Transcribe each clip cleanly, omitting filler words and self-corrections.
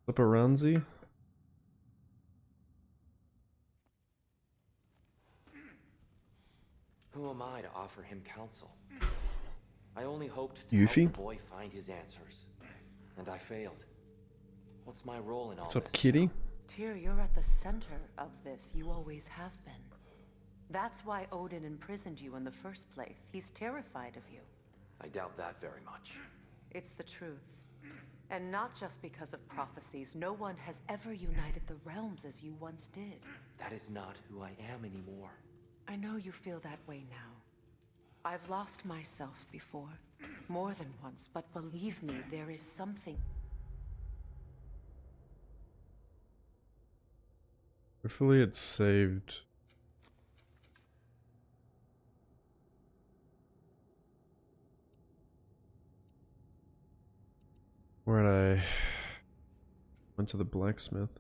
Paparazzi? Who am I to offer him counsel? I only hoped to help Yuffie? the boy find his answers, and I failed. What's my role in all What's this? up, kitty? Tyr, you're at the center of this. You always have been. That's why Odin imprisoned you in the first place. He's terrified of you. I doubt that very much. It's the truth. And not just because of prophecies. No one has ever united the realms as you once did. That is not who I am anymore. I know you feel that way now. I've lost myself before. More than once, but believe me, there is something. Hopefully it's saved. Where'd I... Went to the blacksmith.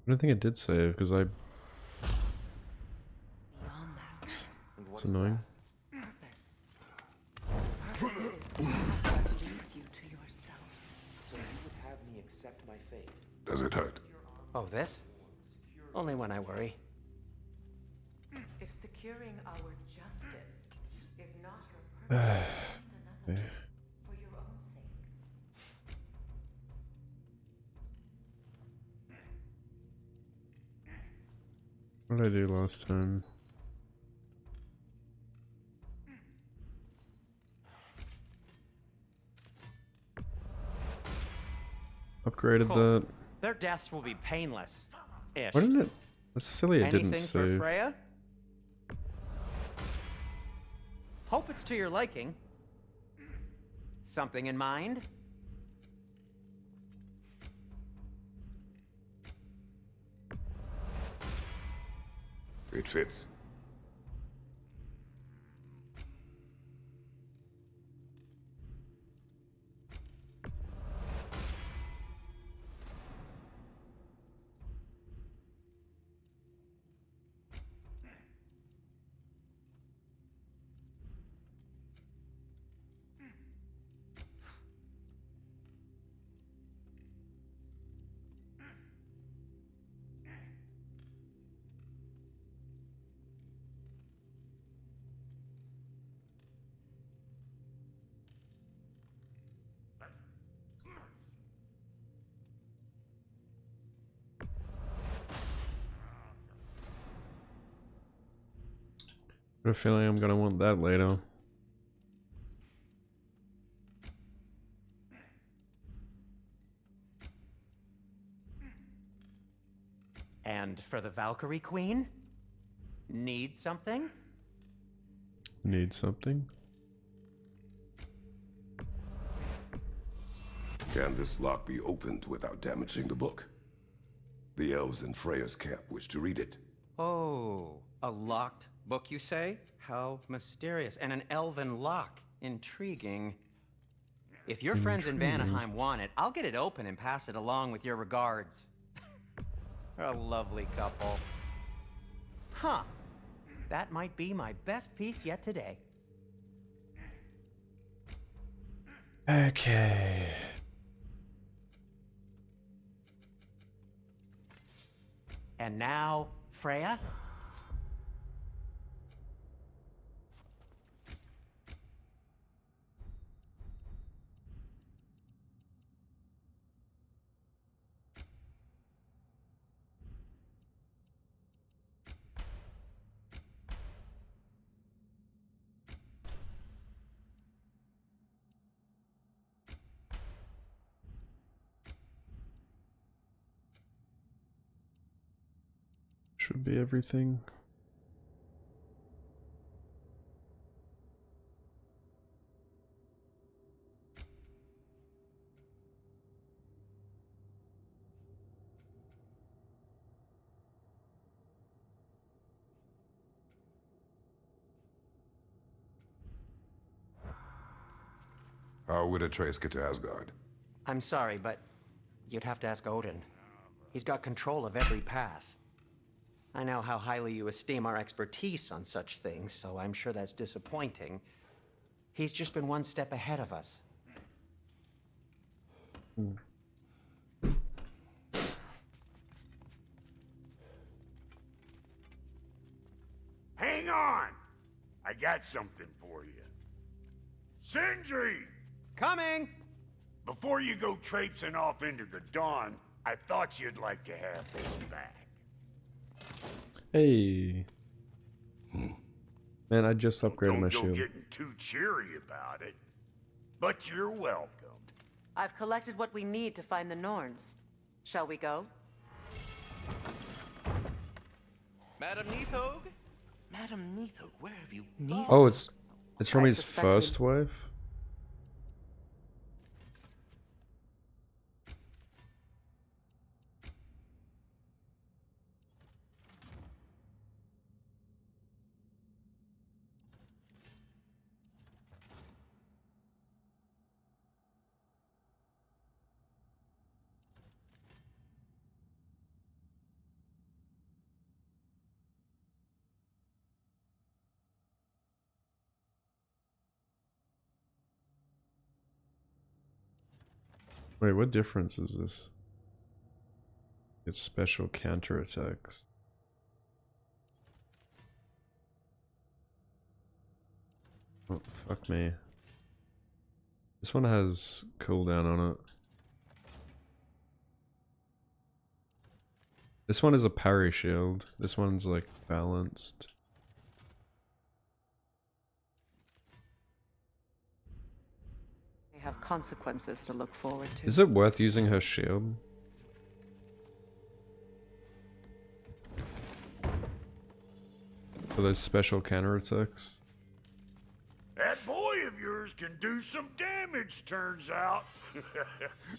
I don't think it did save because I. Beyond that. And what It's is annoying. Purpose leads you to yourself. So you would have me accept my fate? Does it hurt? Oh, this? Only when I worry. If securing our justice is not your purpose, find another for your own sake. What did I do last time? Upgraded Cool. that. Their deaths will be painless. Ish. Why didn't it? That's silly it Anything didn't for save. Freya? Hope it's to your liking. Something in mind? It fits. I have a feeling I'm gonna want that later. And for the Valkyrie Queen? Need something? Need something? Can this lock be opened without damaging the book? The elves in Freya's camp wish to read it. Oh, a locked book, you say? How mysterious. And an elven lock. Intriguing. If your friends in Vanaheim want it, I'll get it open and pass it along with your regards. A lovely couple. Huh. That might be my best piece yet today. Okay. And now, Freya? Should be everything. How would Atreus get to Asgard? I'm sorry, but you'd have to ask Odin. He's got control of every path. I know how highly you esteem our expertise on such things, so I'm sure that's disappointing. He's just been one step ahead of us. Hang on! I got something for you. Sindri! Coming! Before you go traipsing off into the dawn, I thought you'd like to have this back. Hey. Man, I just upgraded my Don't go shield. getting too cheery about it. But you're welcome. I've collected what we need to find the Norns. Shall we go? Madam Neathog? Madam Neathog, where have you gone? Oh, it's from I his suspected. first wife? Wait, what difference is this? It's special counterattacks. Oh, fuck me. This one has cooldown on it. This one is a parry shield. This one's like balanced. They have consequences to look forward to. Is it worth using her shield? For those special counterattacks? That boy of yours can do some damage, turns out.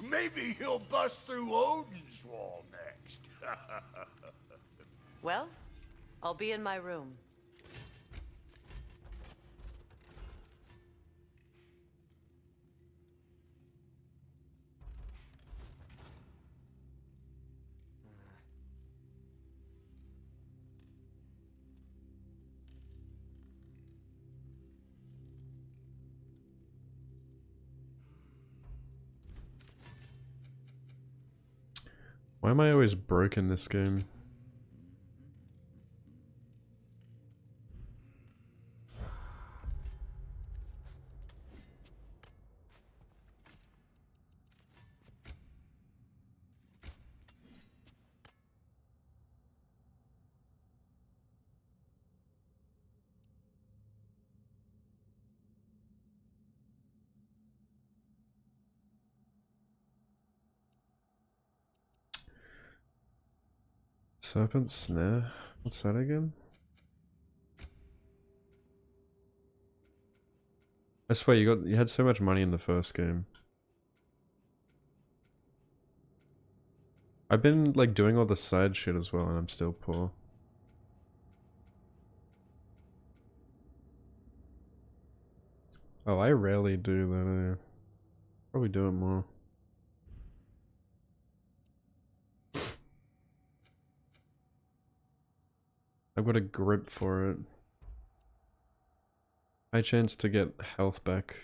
Maybe he'll bust through Odin's wall next. Well, I'll be in my room. Why am I always broke in this game? Serpent Snare? What's that again? I swear you had so much money in the first game. I've been like doing all the side shit as well and I'm still poor. Oh, I rarely do that. Probably do it more. I've got a grip for it. High chance to get health back.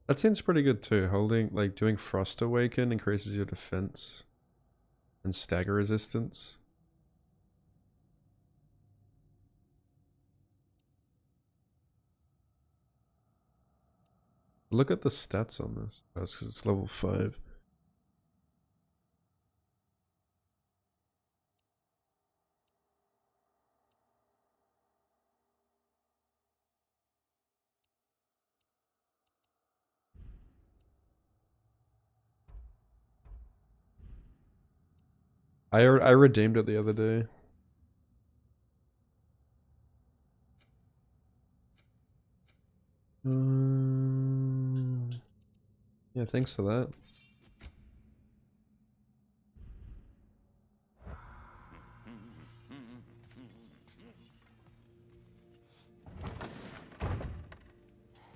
That seems pretty good too. Holding, like doing Frost Awaken increases your defense and stagger resistance. Look at the stats on this. Oh, it's level 5. I redeemed it the other day. Yeah, thanks for that.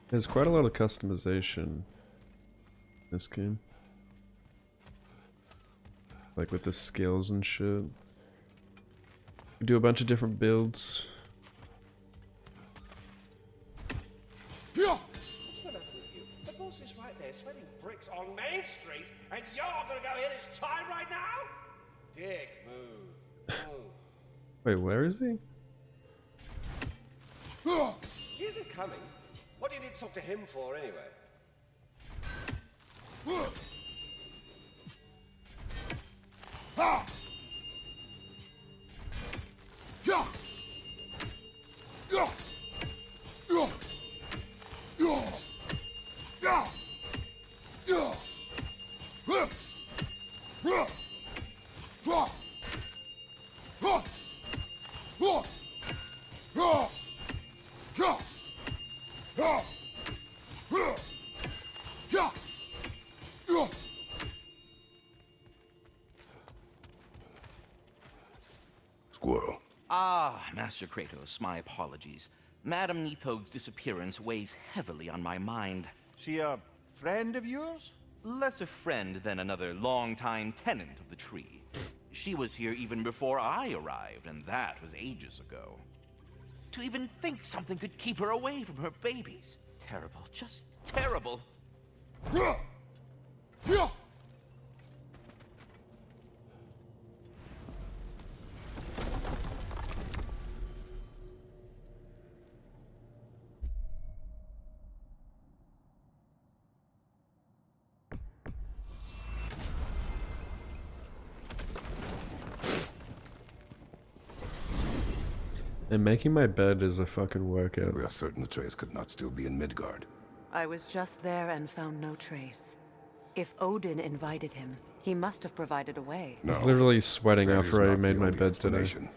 There's quite a lot of customization in this game. Like with the skills and shit. You do a bunch of different builds. What's the matter with you? The boss is right there sweating bricks on Main Street, and you're gonna go hit his time right now? Dick, move. Wait, where is he? He isn't coming. What do you need to talk to him for, anyway? Squirrel. Ah, Master Kratos, my apologies. Madame Nithog's disappearance weighs heavily on my mind. She a friend of yours? Less a friend than another longtime tenant of the tree. She was here even before I arrived, and that was ages ago. To even think something could keep her away from her babies. Terrible, just terrible. And making my bed is a fucking workout. We are certain the trace could not still be in Midgard. I was just there and found no trace. If Odin invited him, he must have provided a way. No, I was literally sweating that is after I not made the my only bed today. explanation.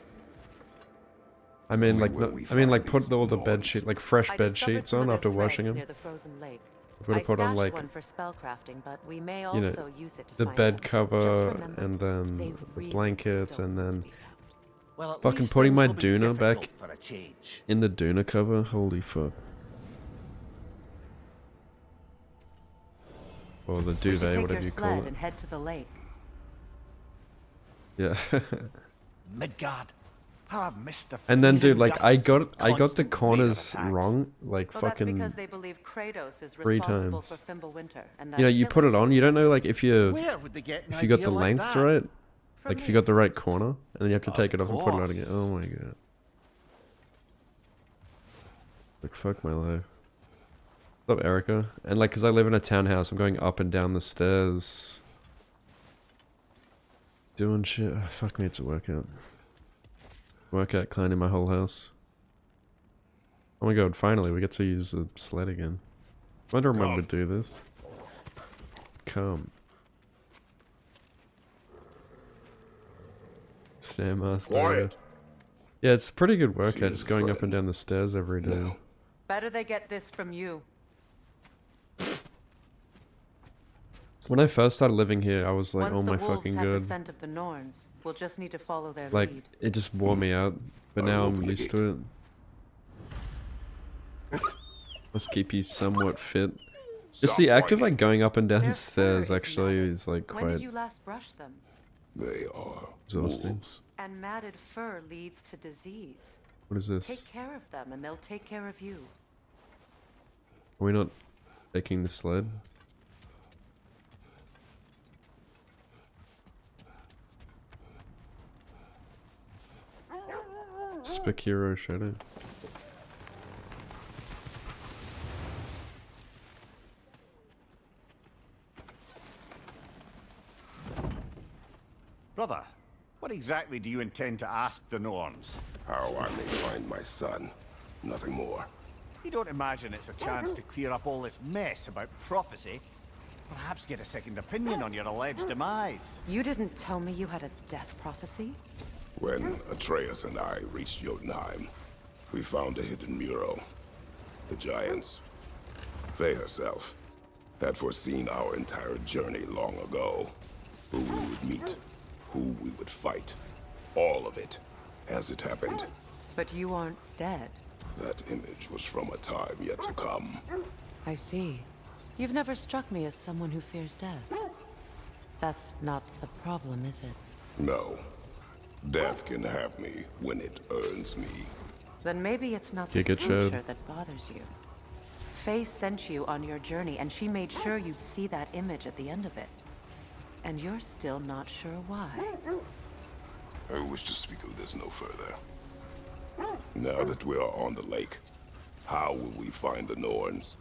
I mean, Only like, when we I mean, like, find put these all the bed norns. sheet, like, fresh I bed discovered sheets some on of after their washing threads them. near the frozen lake. I'm gonna I put on, stashed like, one for spellcrafting, but we may you know, also use it to the find bed them. Just cover, remember, and they then the really blankets, don't and want to then be found. Well, at fucking least putting things my will be Duna difficult back for a change. in the Duna cover. Holy fuck. Or the We should duvet, take whatever your you call sled it. and head to the lake. Yeah. Midgard. How I've missed the And then, dude, freezing like, I gusts and got the constant corners radar attacks. wrong, like, Well, that's fucking. because they believe Kratos is 3 responsible times. for Fimbulwinter, and You know, you put it on, you don't know, like, if you Where would they get an if you got idea the like lengths that? right, From like if you me. got the right corner, and then you have to take it off and put it on again. course. Oh my god. Like, fuck my life. What's up, Erica? And, like, because I live in a townhouse, I'm going up and down the stairs. Doing shit. Oh, fuck me, it's a workout. Workout cleaning my whole house. Oh my god, finally, we get to use the sled again. I wonder remember to do this. Come. Stairmaster. Quiet. Yeah, it's a pretty good workout, is just a going up and friend. down the stairs every day. No. Better they get this from you. When I first started living here, I was like, Once oh the my wolves fucking have the god. scent of the Norns, we'll just need to follow their Like, lead. it just wore me out. But I now will I'm open the used gate. to it. Must keep you somewhat fit. Just Stop the act of whining. like going up and down Their stairs fur is actually matted. is like When did quite you last brush them? They are Exhausting. wolves. And matted fur leads to disease. What is this? Take care of them and they'll take care of you. Are we not taking the sled? Spikiro Shadow. Brother, what exactly do you intend to ask the Norns? How I may find my son. Nothing more. You don't imagine it's a chance to clear up all this mess about prophecy? Perhaps get a second opinion on your alleged demise. You didn't tell me you had a death prophecy? When Atreus and I reached Jotunheim, we found a hidden mural. The Giants, Faye herself, had foreseen our entire journey long ago. Who we would meet, who we would fight. All of it, as it happened. But you aren't dead. That image was from a time yet to come. I see. You've never struck me as someone who fears death. That's not the problem, is it? No. Death can have me when it earns me. Then maybe it's not the Giga future Chad. that bothers you. Faye sent you on your journey, and she made sure you'd see that image at the end of it. And you're still not sure why. I wish to speak of this no further. Now that we are on the lake, how will we find the Norns?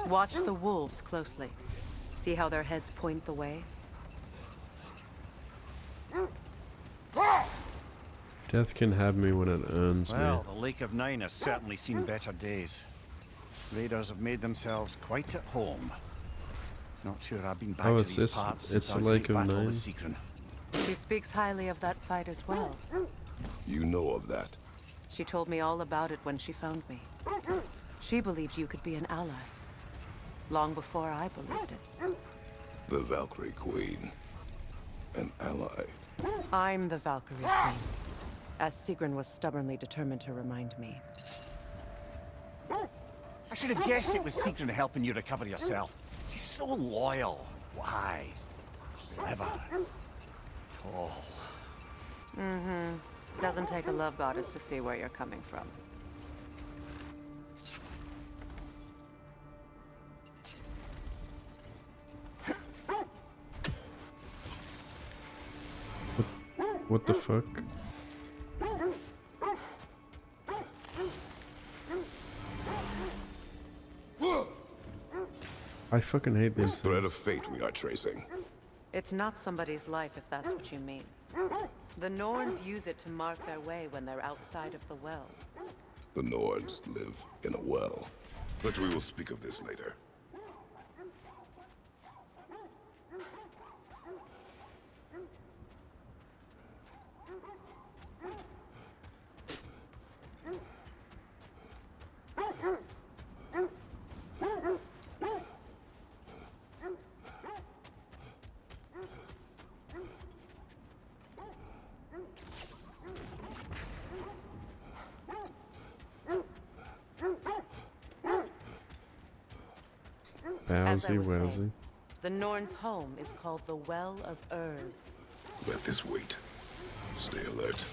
Watch the wolves closely. See how their heads point the way? Death can have me when it earns Well, me. the Lake of Nine has certainly seen better days. Raiders have made themselves quite at home. Not sure I've been back Oh, to it's these this- parts it's since the our Lake great of battle Nine. with Secren. She speaks highly of that fight as well. You know of that. She told me all about it when she found me. She believed you could be an ally. Long before I believed it. The Valkyrie Queen. An ally. I'm the Valkyrie Queen. As Sigrun was stubbornly determined to remind me. I should have guessed it was Secren helping you recover yourself. She's so loyal, wise, clever, tall. Doesn't take a love goddess to see where you're coming from. What the fuck? I fucking hate these This thread of things. fate we are tracing. It's not somebody's life, if that's what you mean. The Norns use it to mark their way when they're outside of the well. The Nords live in a well. But we will speak of this later. As I Wowsy, was wowsy. saying, the Norns' home is called the Well of Earth. Let this wait. Stay alert.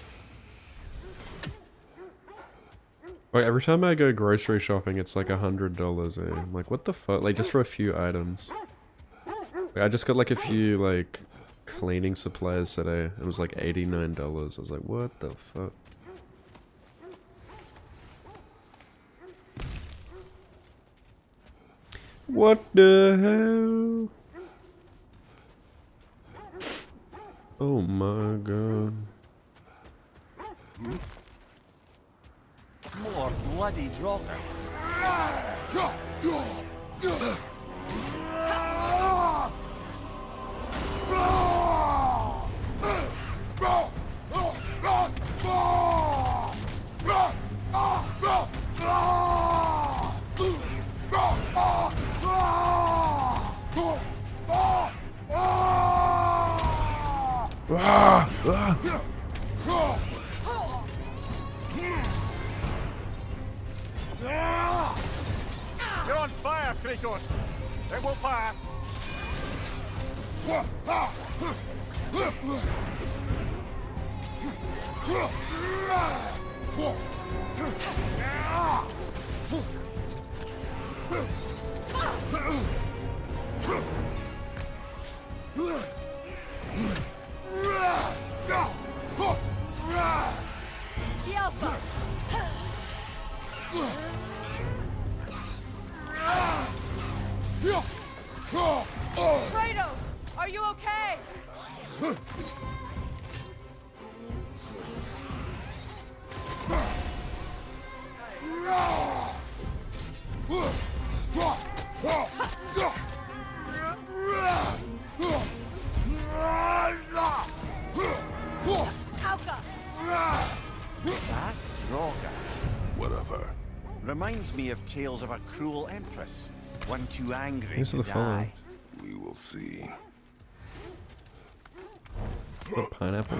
Like, every time I go grocery shopping, it's like $100 there. I'm like, what the fuck? Like, just for a few items. Like, I just got like a few, like, cleaning supplies today. It was like $89. I was like, what the fuck? What the hell? Oh my god. More bloody Draugr. Ah! Ah! You're on fire, Kratos! It will pass! Kratos, are you okay? Reminds me of tales of a cruel empress, one too angry Thanks to for the follow. die. We will see. The pineapple.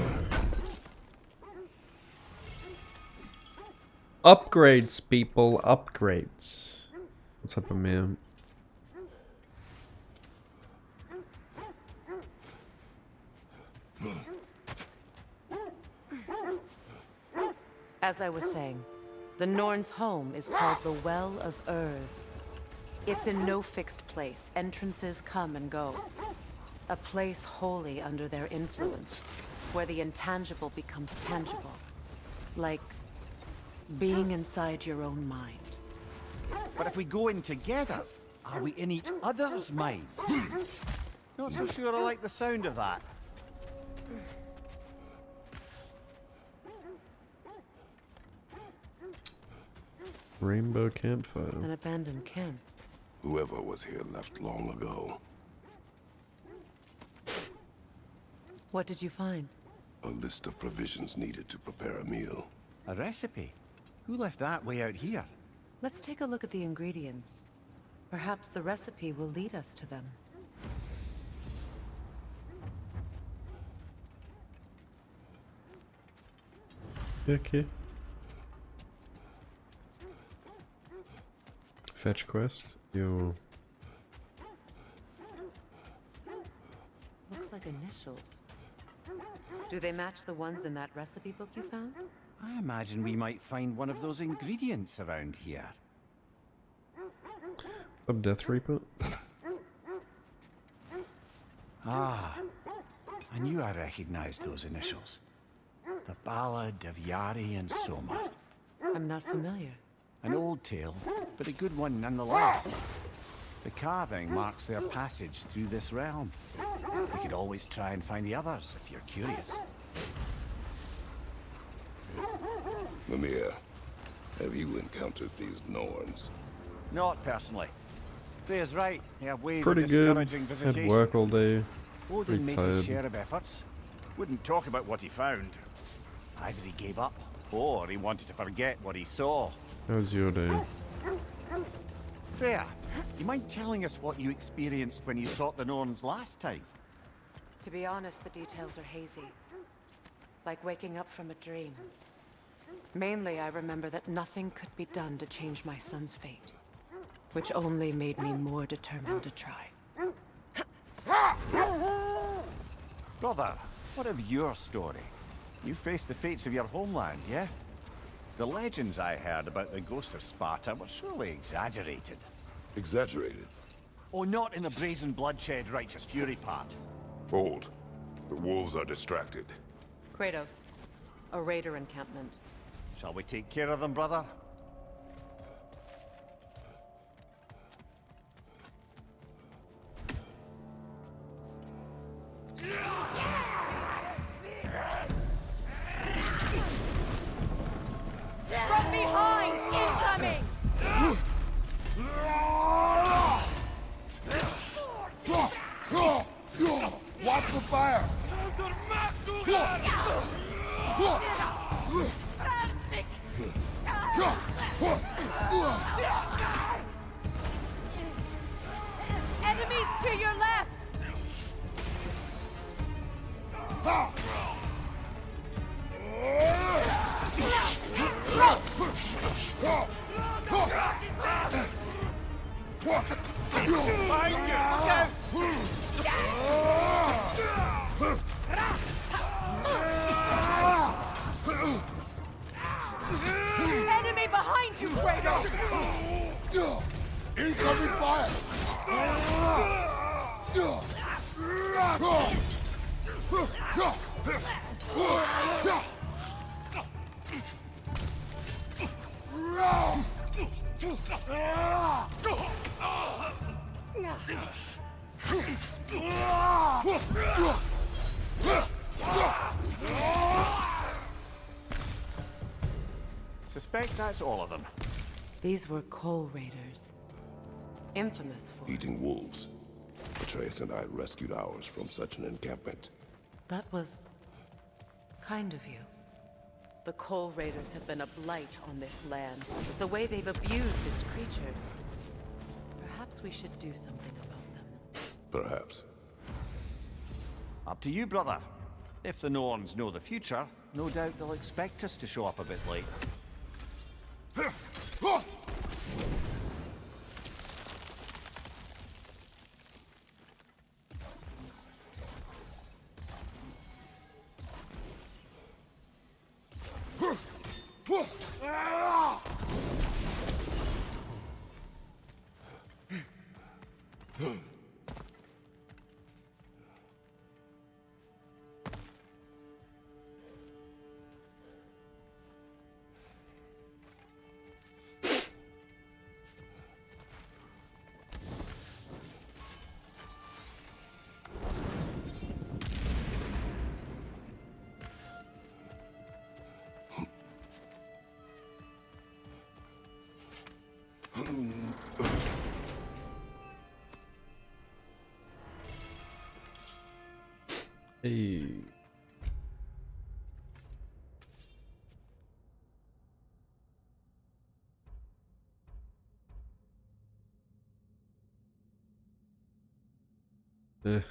Upgrades, people. Upgrades. What's up, man? As I was saying, the Norn's home is called the Well of Earth. It's in no fixed place. Entrances come and go. A place wholly under their influence, where the intangible becomes tangible. Like being inside your own mind. But if we go in together, are we in each other's mind? Not so sure I like the sound of that. Rainbow campfire. An abandoned camp. Whoever was here left long ago. What did you find? A list of provisions needed to prepare a meal. A recipe? Who left that way out here? Let's take a look at the ingredients. Perhaps the recipe will lead us to them. Okay. Fetch quest. Yo. Looks like initials. Do they match the ones in that recipe book you found? I imagine we might find one of those ingredients around here. Up Death Reaper. Ah, I knew I recognized those initials. The Ballad of Yari and Soma. I'm not familiar. An old tale, but a good one nonetheless. The carving marks their passage through this realm. We could always try and find the others if you're curious. Mimir, have you encountered these Norns? Not personally. Freya's right. They have ways Pretty of good. discouraging Had visitation. work all day. Odin made tired. his share of efforts. Wouldn't talk about what he found. Either he gave up, or he wanted to forget what he saw. How was your day? Freya, you mind telling us what you experienced when you sought the Norns last time? To be honest, the details are hazy. Like waking up from a dream. Mainly, I remember that nothing could be done to change my son's fate. Which only made me more determined to try. Brother, what of your story? You faced the fates of your homeland, yeah? The legends I heard about the ghost of Sparta were surely exaggerated. Exaggerated? Oh, not in the brazen bloodshed righteous fury part. Hold. The wolves are distracted. Kratos, a raider encampment. Shall we take care of them, brother? From behind! Incoming! Watch the fire! Enemies to your left! Enemy behind you, Kratos! Incoming fire! Suspect that's all of them. These were coal raiders. Infamous for... Eating wolves. Atreus and I rescued ours from such an encampment. That was... kind of you. The Coal Raiders have been a blight on this land. The way they've abused its creatures. Perhaps we should do something about them. Perhaps. Up to you, brother. If the Norns know the future, no doubt they'll expect us to show up a bit late. Hey. Eh.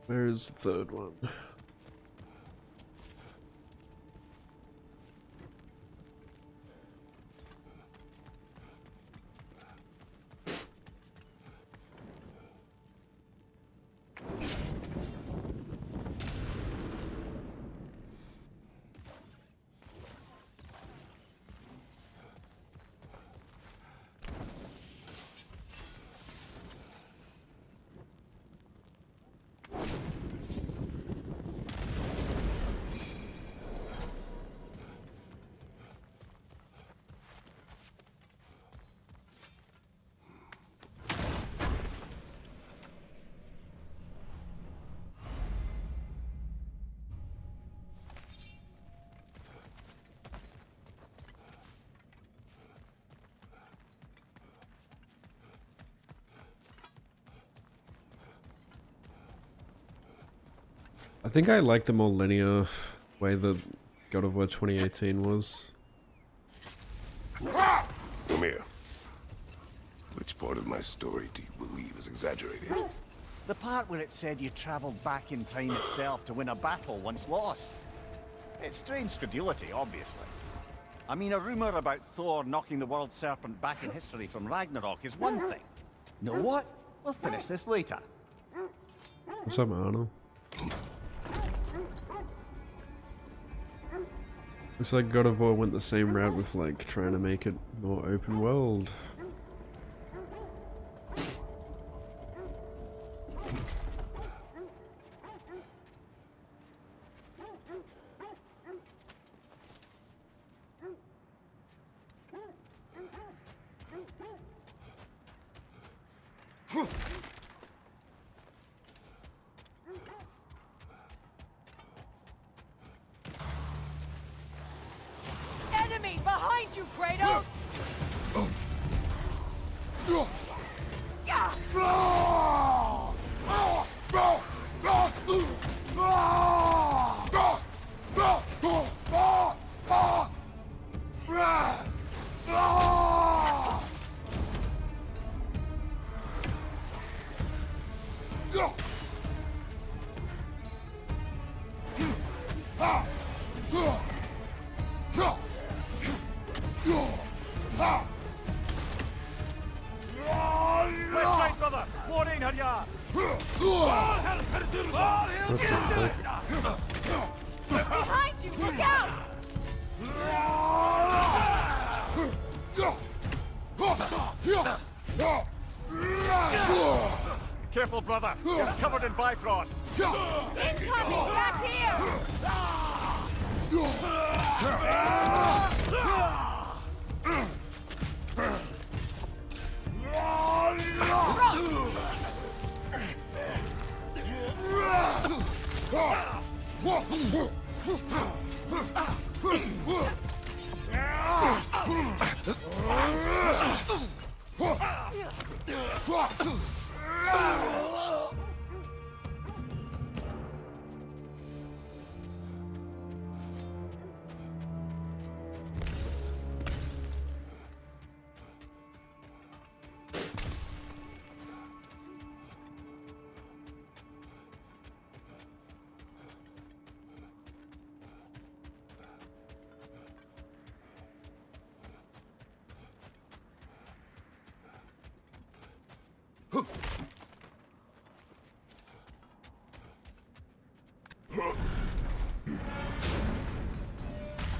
Where's the third one? I think I like the more linear way that God of War 2018 was. Come here. Which part of my story do you believe is exaggerated? The part where it said you traveled back in time itself to win a battle once lost. It's strange credulity, obviously. I mean, a rumor about Thor knocking the world serpent back in history from Ragnarok is one thing. Know what? We'll finish this later. What's up, Arnold? Looks like God of War went the same route with like trying to make it more open world. Enemy behind you, Kratos! West side, brother! More in, Harya! Behind you! Look out! Careful, brother! You're covered in Bifrost! Incoming! Back here!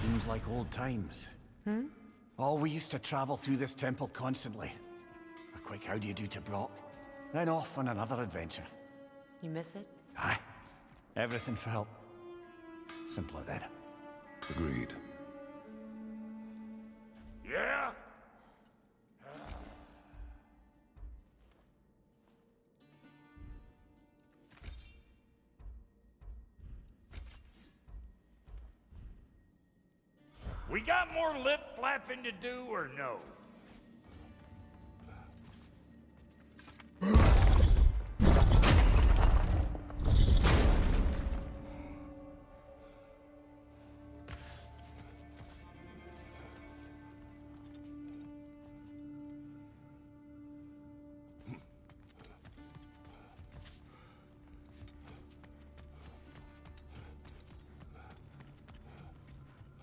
Seems like old times. Oh, we used to travel through this temple constantly. A quick how do you do to Brock, then off on another adventure. You miss it? Aye. Everything felt simpler then. Agreed. Yeah? We got more lip flapping to do or no?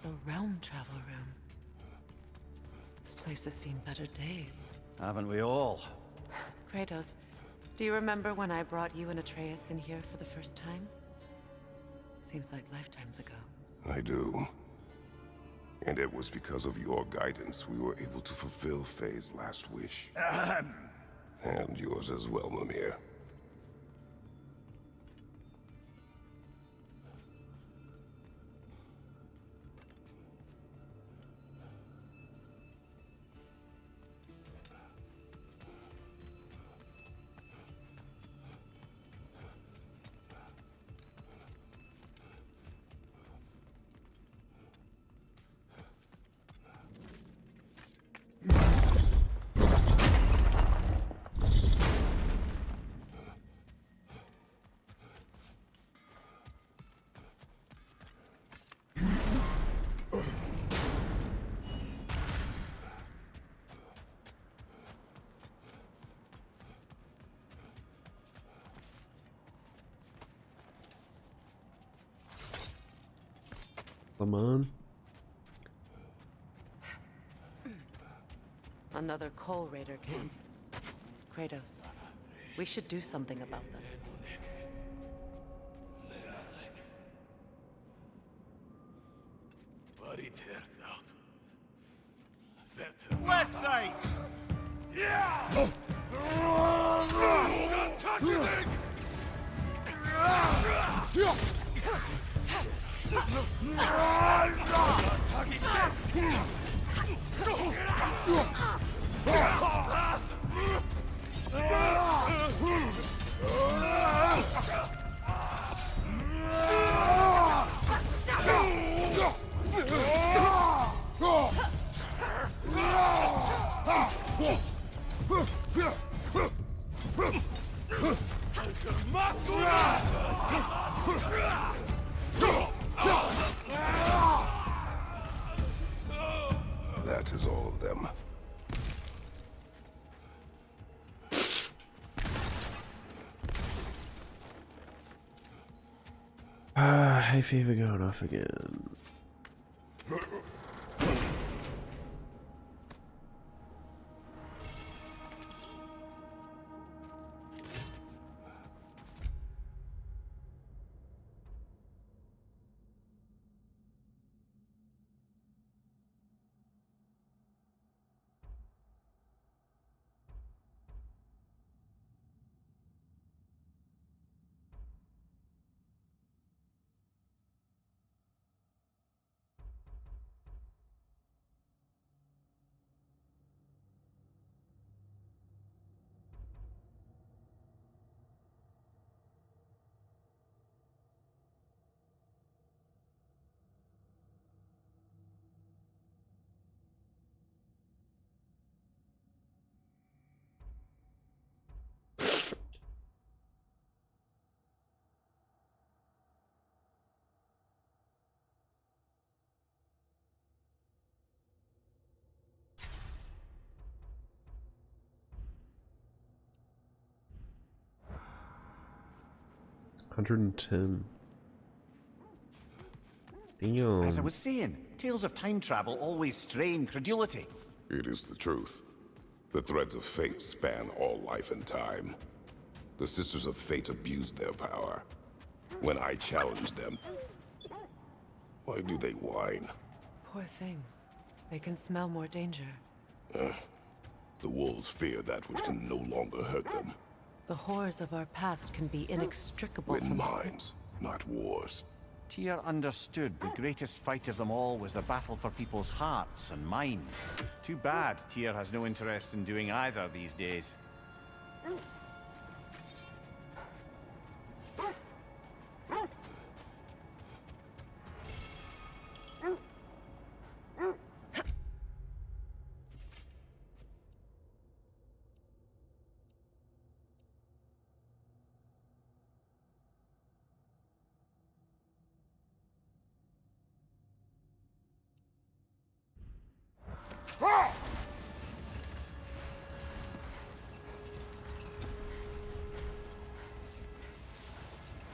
The realm travel room. This place has seen better days. Haven't we all? Kratos, do you remember when I brought you and Atreus in here for the first time? Seems like lifetimes ago. I do. And it was because of your guidance we were able to fulfill Faye's last wish. And yours as well, Mimir. Come on. Another Coal Raider camp. Kratos, we should do something about them. Left side! Yeah! Don't touch it! That is all of them. Hay fever going off again. 110. Damn. As I was saying, tales of time travel always strain credulity. It is the truth. The threads of fate span all life and time. The Sisters of Fate abused their power. When I challenged them, why do they whine? Poor things. They can smell more danger. The wolves fear that which can no longer hurt them. The horrors of our past can be inextricable Win from minds, not wars. Tyr understood the greatest fight of them all was the battle for people's hearts and minds. Too bad Tyr has no interest in doing either these days.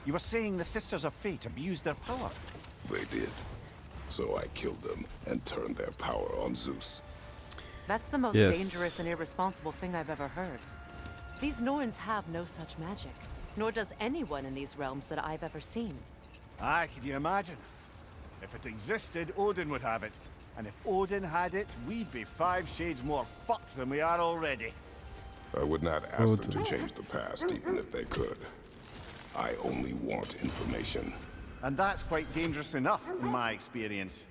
You were saying the Sisters of Fate abused their power? They did. So I killed them and turned their power on Zeus. That's the most Yes. dangerous and irresponsible thing I've ever heard. These Norns have no such magic, nor does anyone in these realms that I've ever seen. Aye, can you imagine? If it existed, Odin would have it. And if Odin had it, we'd be 5 shades more fucked than we are already. I would not ask them to change the past, even if they could. I only want information. And that's quite dangerous enough, in my experience.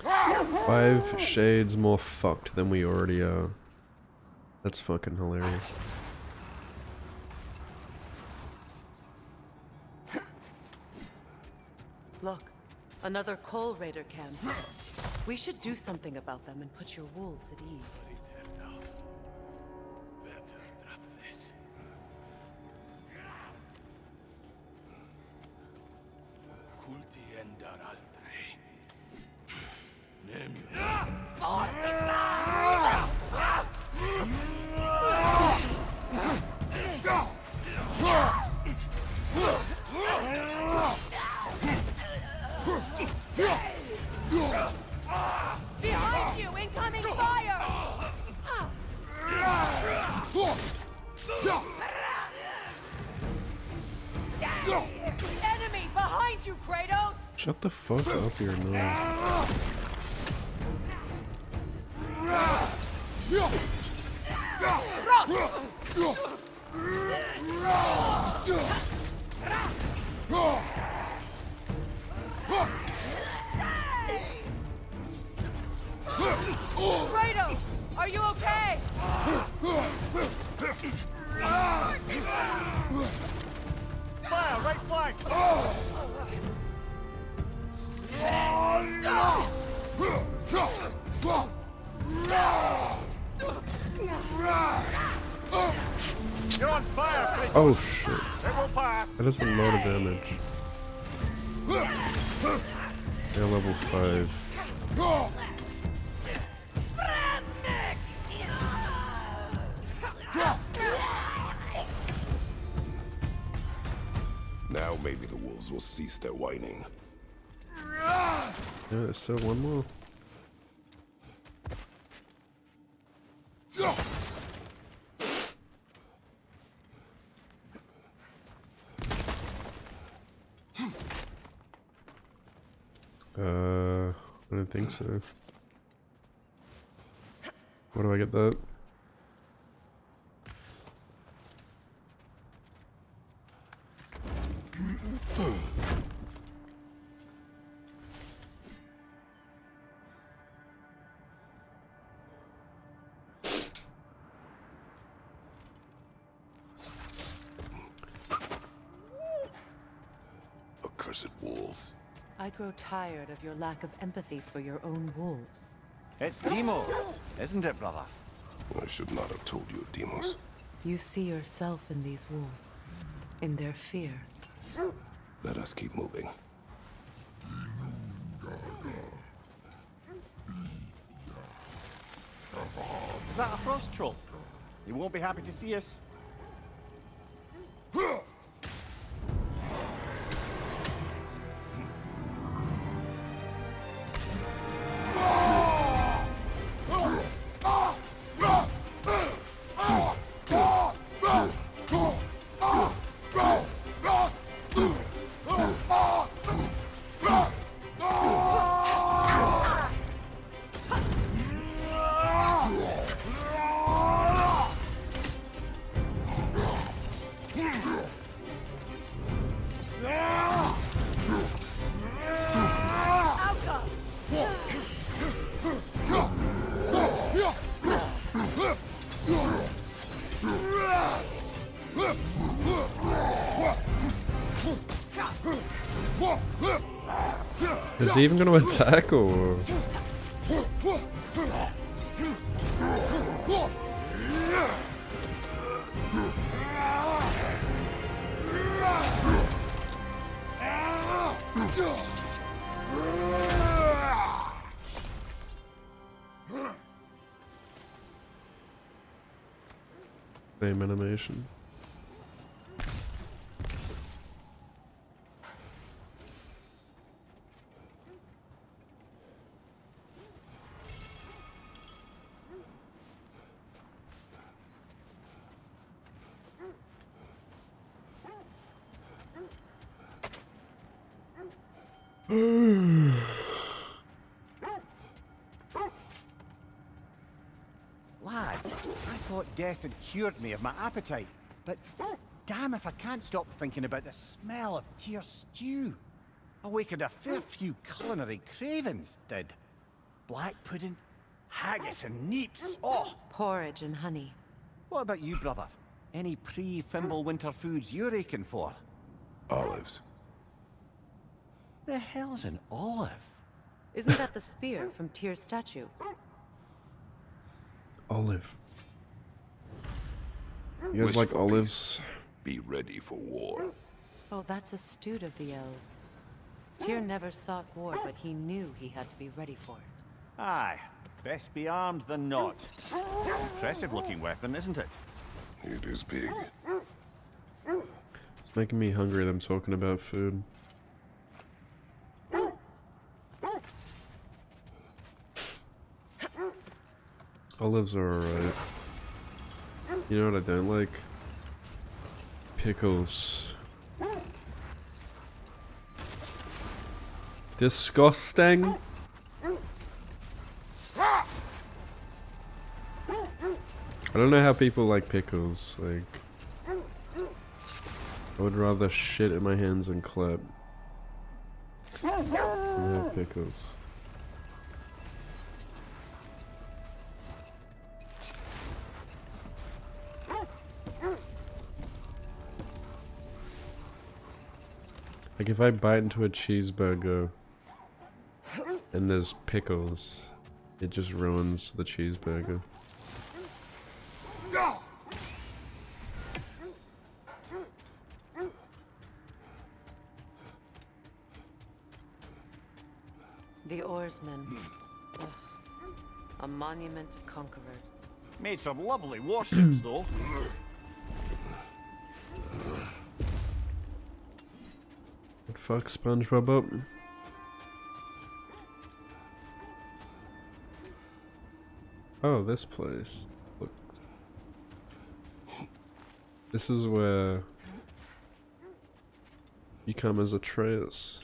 5 shades more fucked than we already are. That's fucking hilarious. Look, another Coal Raider camp. We should do something about them and put your wolves at ease. Behind you! Incoming fire! Enemy behind you, Kratos! Shut the fuck up, your nose. Kratos, are you okay? Fire, right flank! You're on fire, Kratos! Oh shit. It will pass! That is a lot of damage. Yeah, level 5. Now maybe the wolves will cease their whining. Yeah, there's still one more. I don't think so. Where do I get that? Accursed wolves. I grow tired of your lack of empathy for your own wolves. It's Demos, isn't it, brother? I should not have told you of Demos. You see yourself in these wolves, in their fear. Let us keep moving. Is that a frost troll? He won't be happy to see us. Is he even gonna attack or? Same animation. Lads, I thought death had cured me of my appetite, but damn if I can't stop thinking about the smell of Tyr stew. Awakened a fair few culinary cravings, did. Black pudding, haggis and neeps, oh! Porridge and honey. What about you, brother? Any pre-Fimble winter foods you're aching for? Olives. The hell's an olive? Isn't that the spear from Tyr's statue? Olive. You guys like Wishful olives? Be ready for war. Oh, that's astute of the elves. Tyr never sought war, but he knew he had to be ready for it. Aye, best be armed than not. Impressive looking weapon, isn't it? It is big. It's making me hungry them talking about food. Olives are alright. You know what I don't like? Pickles. Disgusting. I don't know how people like pickles. Like, I would rather shit in my hands and clap than have pickles. Like if I bite into a cheeseburger and there's pickles, it just ruins the cheeseburger. The oarsmen. Ugh. A monument of conquerors. Made some lovely warships, though. What fuck SpongeBob up? Oh, this place. Look. This is where you come as Atreus.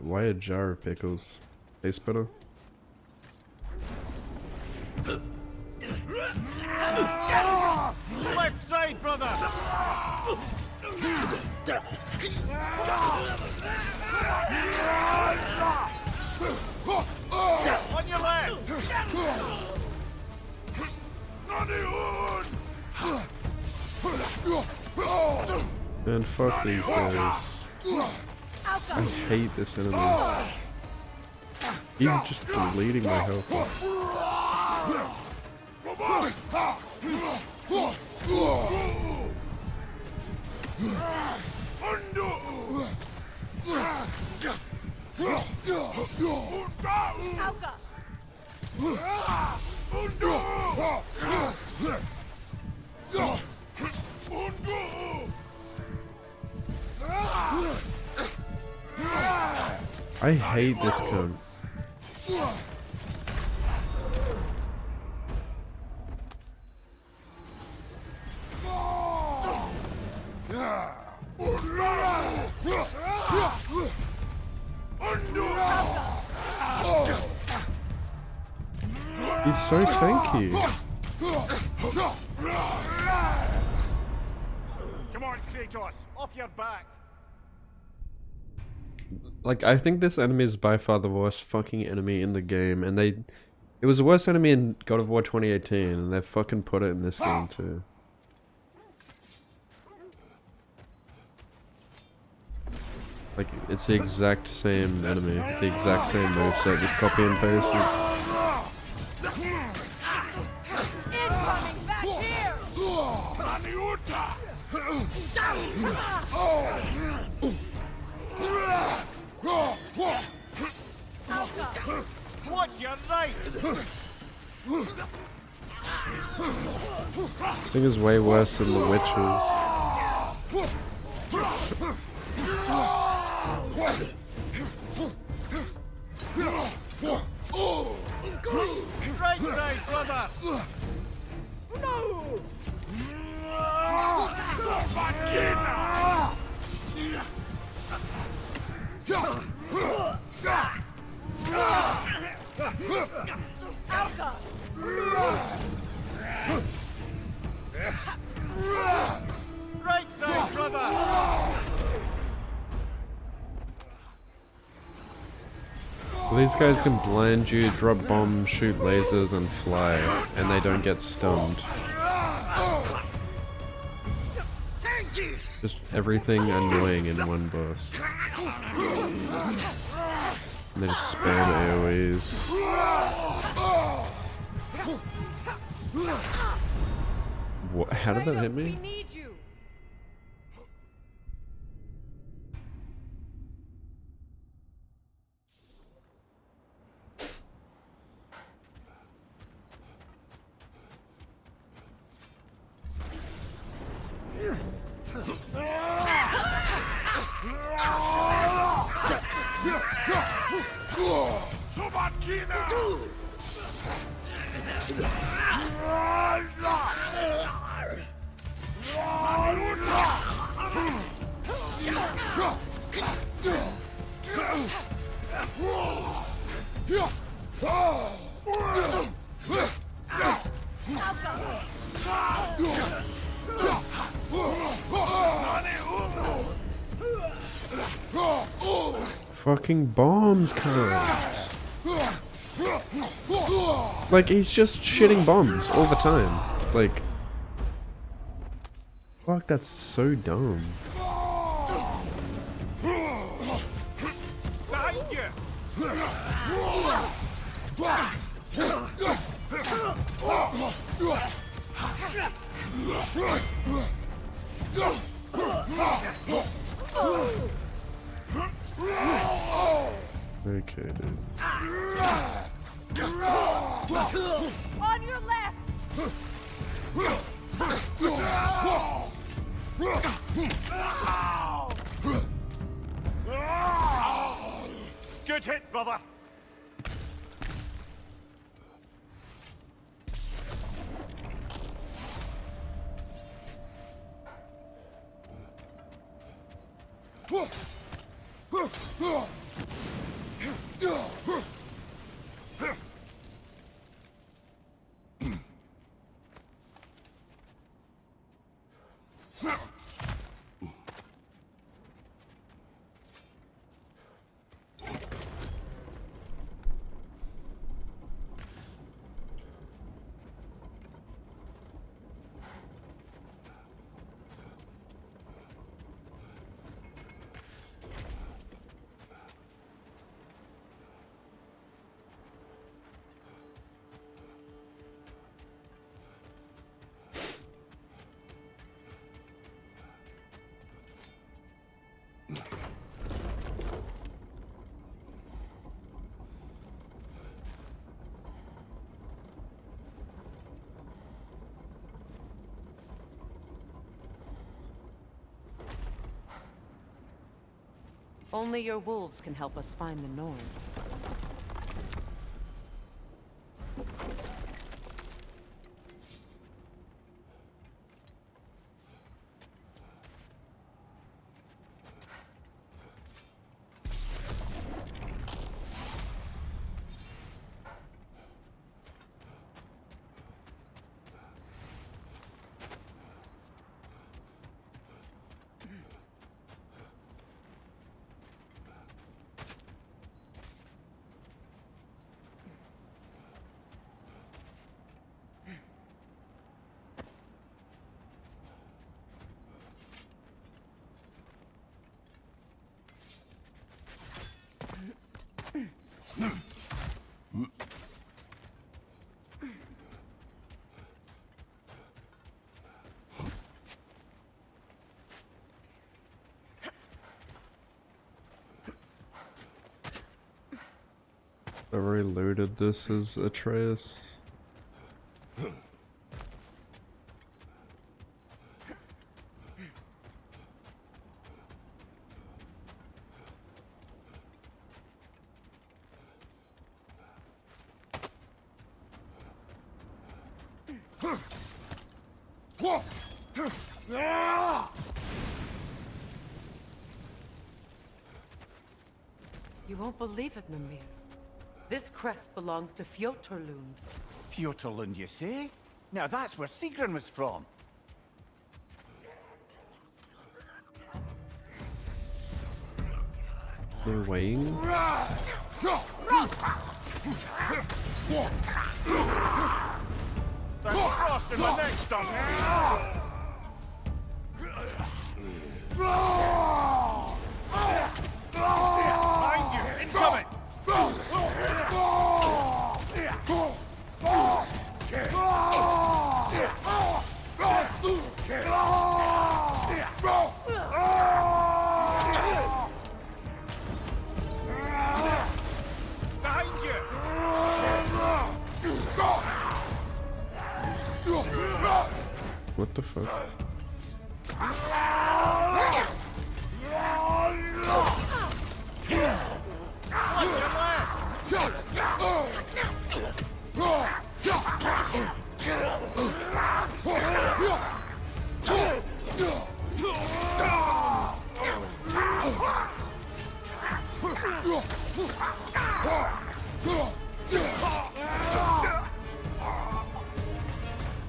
Why a jar of pickles? Taste better? Left side, brother! On your left! Man, fuck these guys. I hate this enemy. He's just deleting my health. I hate this cunt. He's so tanky. Come on, Kratos, off your back. Like, I think this enemy is by far the worst fucking enemy in the game, and it was the worst enemy in God of War 2018, and they fucking put it in this game too. Like, it's the exact same enemy, the exact same moveset, just copy and paste it. Incoming back here! What's your right? This thing is way worse than the witches. Right side, brother! No! Right side, brother! Well, these guys can blind you, drop bombs, shoot lasers, and fly, and they don't get stunned. Just everything annoying in one burst. And they just spam AoEs. What? How did that hit me? We need you. Fucking bombs, cunt. Like, he's just shitting bombs all the time. Like, fuck, that's so dumb. Behind you! Okay, dude. On your left! Good hit, brother! Only your wolves can help us find the Norns. I've already looted this as Atreus. You won't believe it, Mimir. This crest belongs to Fjotorlund. Fjotorlund, you say? Now that's where Sigrun was from. They're weighing? There's frost in my neck, Stump! Behind you! Incoming! Behind you! What the fuck?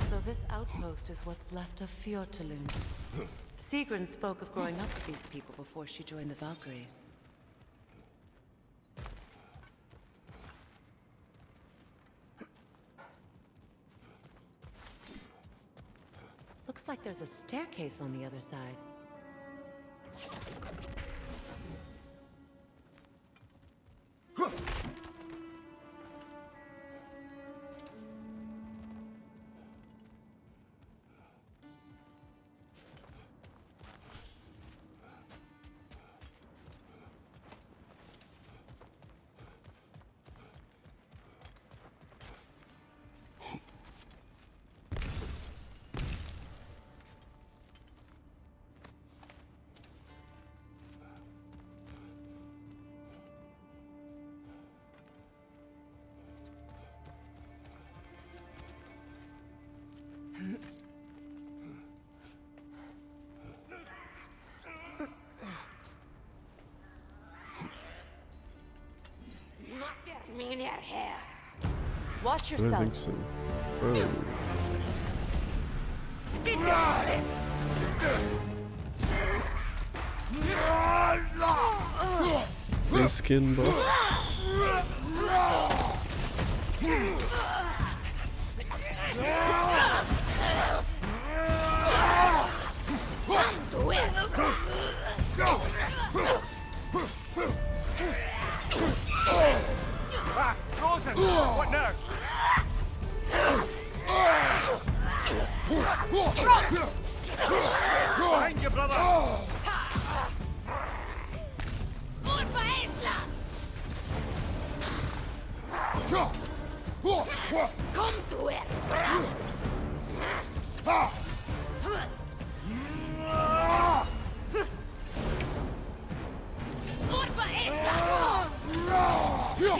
So this outpost is what's left of Fjotorlund. Sigrun spoke of growing up with these people before she joined the Valkyries. Looks like there's a staircase on the other side. Watch I don't yourself. think so. Oh. The skin boss. Frozen! What now? Behind you, brother! Come to it!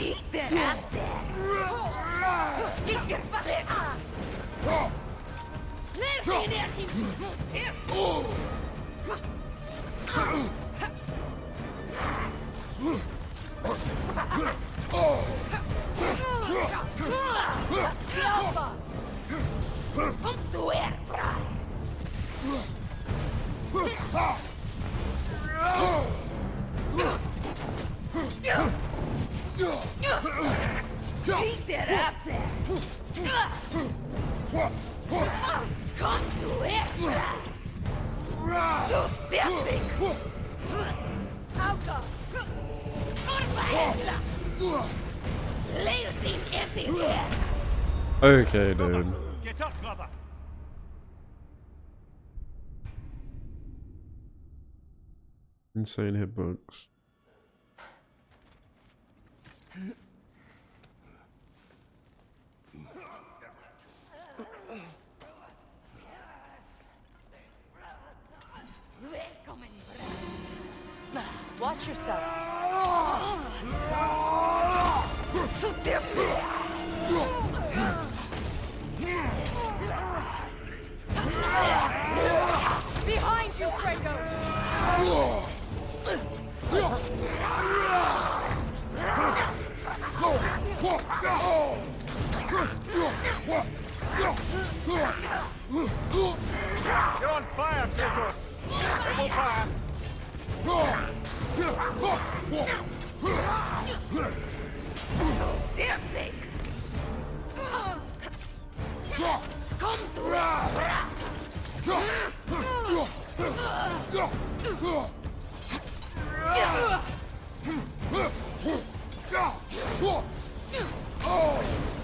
Eat their asses! Stick your fucking Come to it, Eat their asses! Come to it! So desperate! Auto! Corva! Little thing everywhere. Okay, dude. Get up, brother. Insane hitbox. Watch yourself. Behind you, Kratos! You're on fire, Kratos. It will pass. Damn thing. Come through.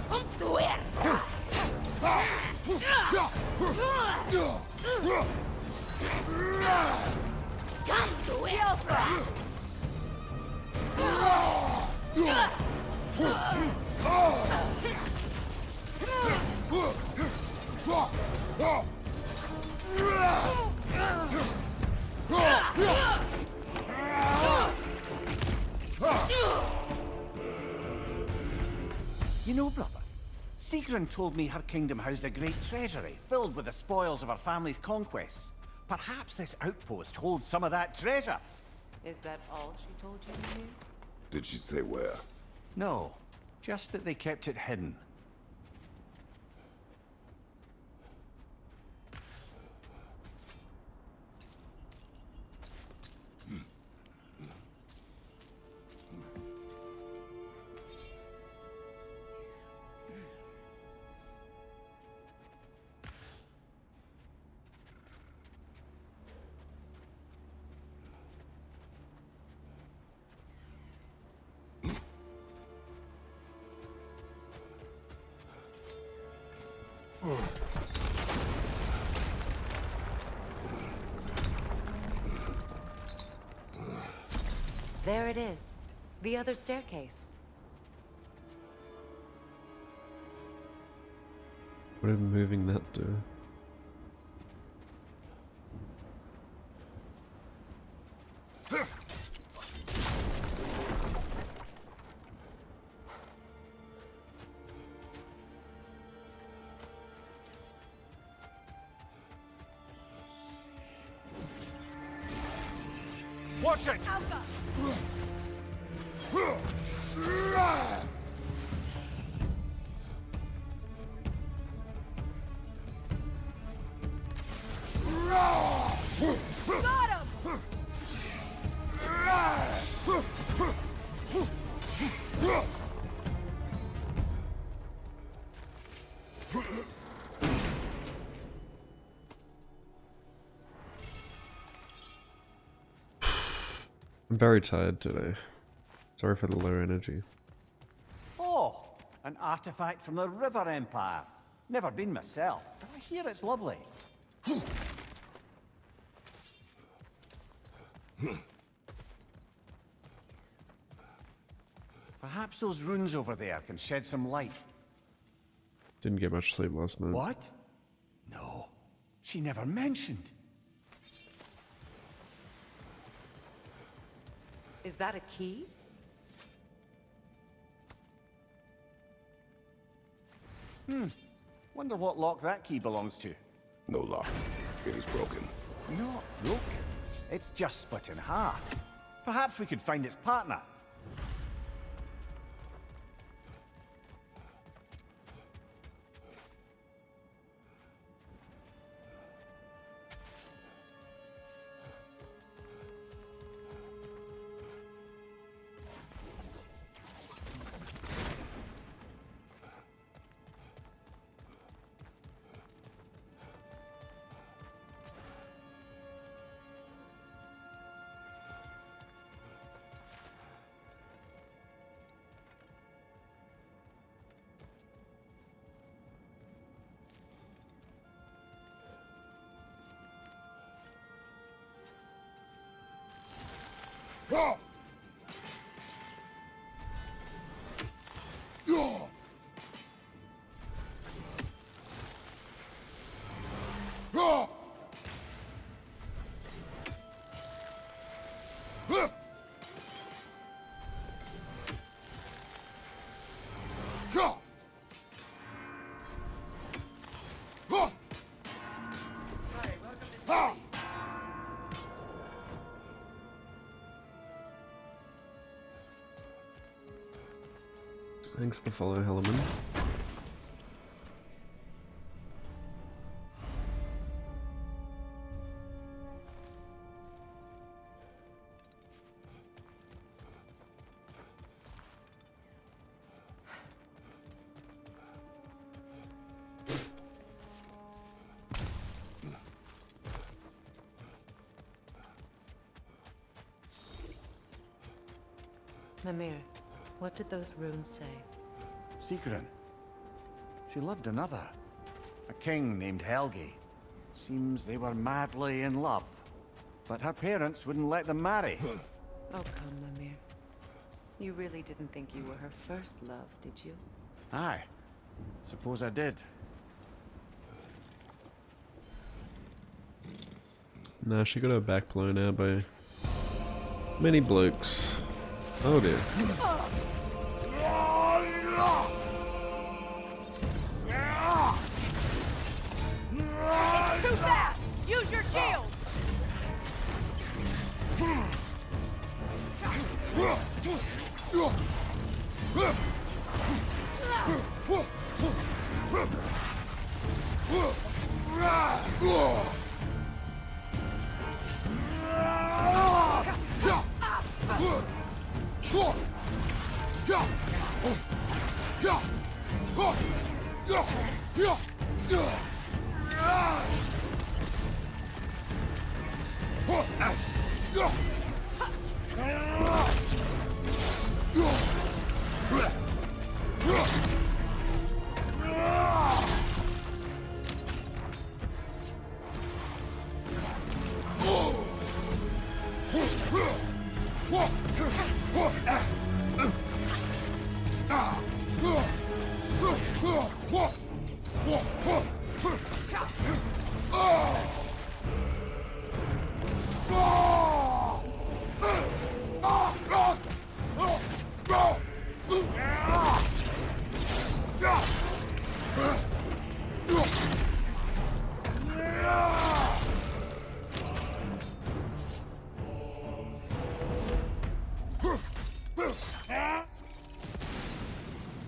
Come through here. Come through here. You know, brother, Sigrun told me her kingdom housed a great treasury filled with the spoils of her family's conquests. Perhaps this outpost holds some of that treasure. Is that all she told you to do? Did she say where? No, just that they kept it hidden. There it is. The other staircase. What did moving that do? Watch it! Got him! I'm very tired today. Sorry for the low energy. Oh, an artifact from the River Empire. Never been myself, but I hear it's lovely. Perhaps those runes over there can shed some light. Didn't get much sleep last night. What? No, she never mentioned. Is that a key? Wonder what lock that key belongs to. No lock. It is broken. Not broken. It's just split in half. Perhaps we could find its partner. Thanks to follow Hellerman. Mimir, what did those runes say? Sigrun. She loved another. A king named Helgi. Seems they were madly in love. But her parents wouldn't let them marry. Oh, come, Mimir. You really didn't think you were her first love, did you? Aye. Suppose I did. Nah, she got her back blown out by many blokes. Oh dear. Too fast! Use your shield!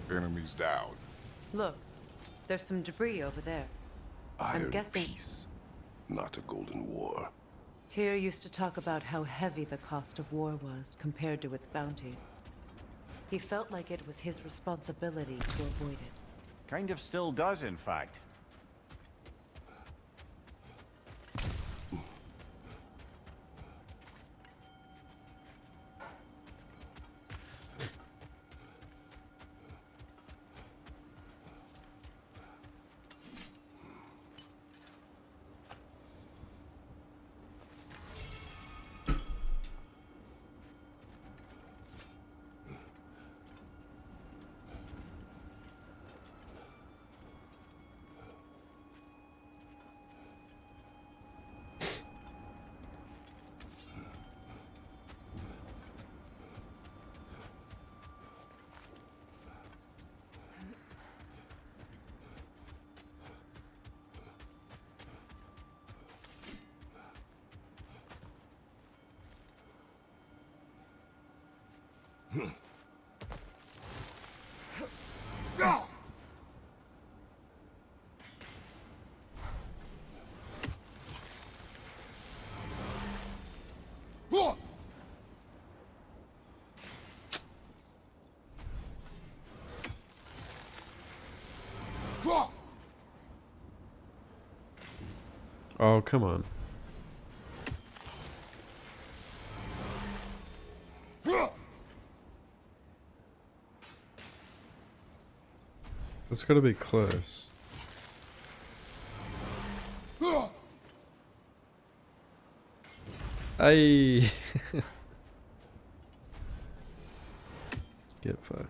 Enemies down. Look, there's some debris over there. Iron guessing- peace, not a golden war. Tyr used to talk about how heavy the cost of war was compared to its bounties. He felt like it was his responsibility to avoid it. Kind of still does, in fact. Oh, come on. It's gotta be close. Ay. Get fucked.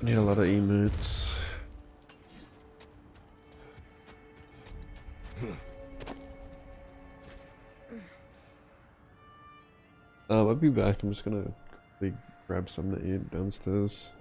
Need a lot of emotes. I'll be back. I'm just gonna quickly grab something to eat downstairs.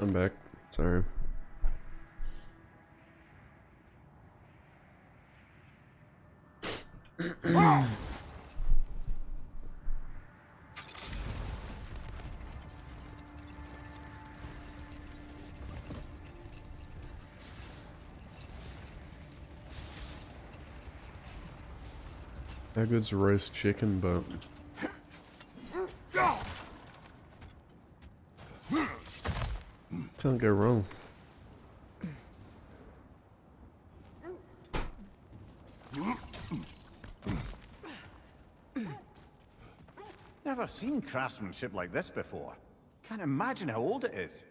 I'm back. Sorry. How good's roast chicken, but can't go wrong. Never seen craftsmanship like this before. Can't imagine how old it is.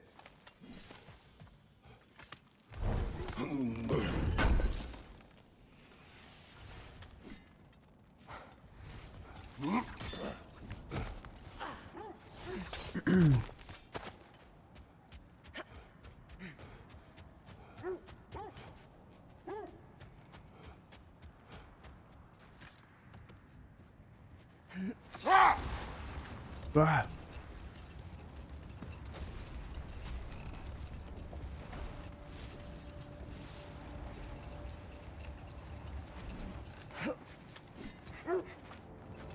Ah.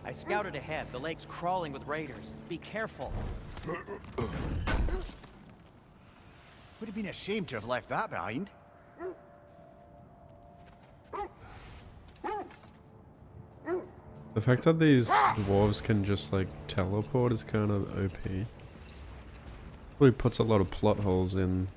I scouted ahead. The lake's crawling with raiders. Be careful. Would have been a shame to have left that behind. The fact that these dwarves can just like teleport is kind of OP. Really puts a lot of plot holes in.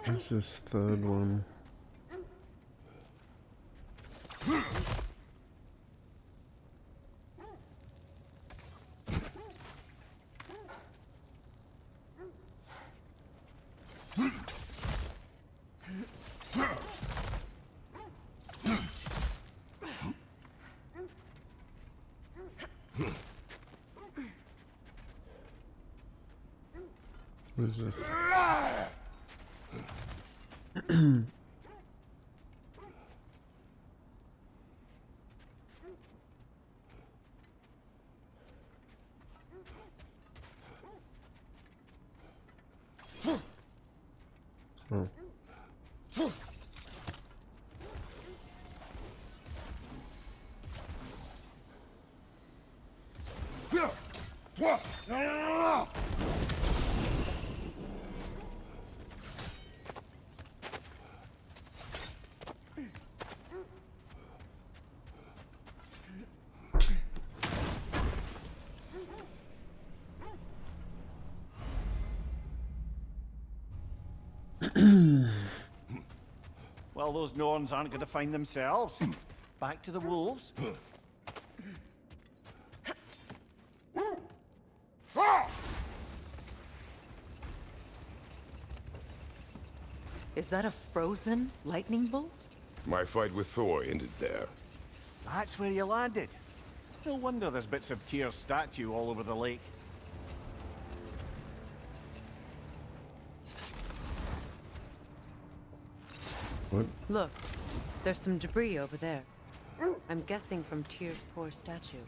What's this third one? What is this? Oh. Well, those Norns aren't going to find themselves. Back to the wolves. Is that a frozen lightning bolt? My fight with Thor ended there. That's where you landed. No wonder there's bits of Tyr's statue all over the lake. What? Look, there's some debris over there. I'm guessing from Tyr's poor statue.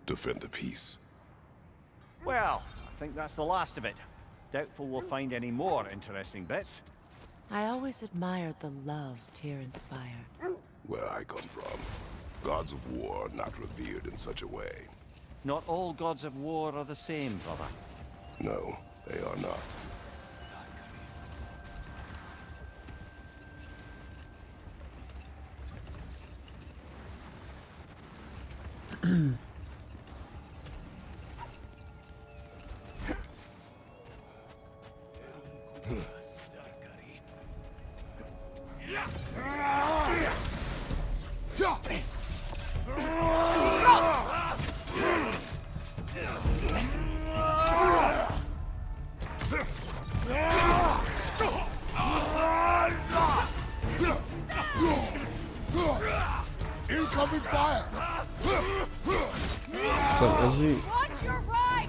Defend the peace. Well, I think that's the last of it. Doubtful we'll find any more interesting bits. I always admired the love Tyr inspired. Where I come from, gods of war are not revered in such a way. Not all gods of war are the same, brother. No, they are not. Incoming fire! What's up, Izzy? Watch your right!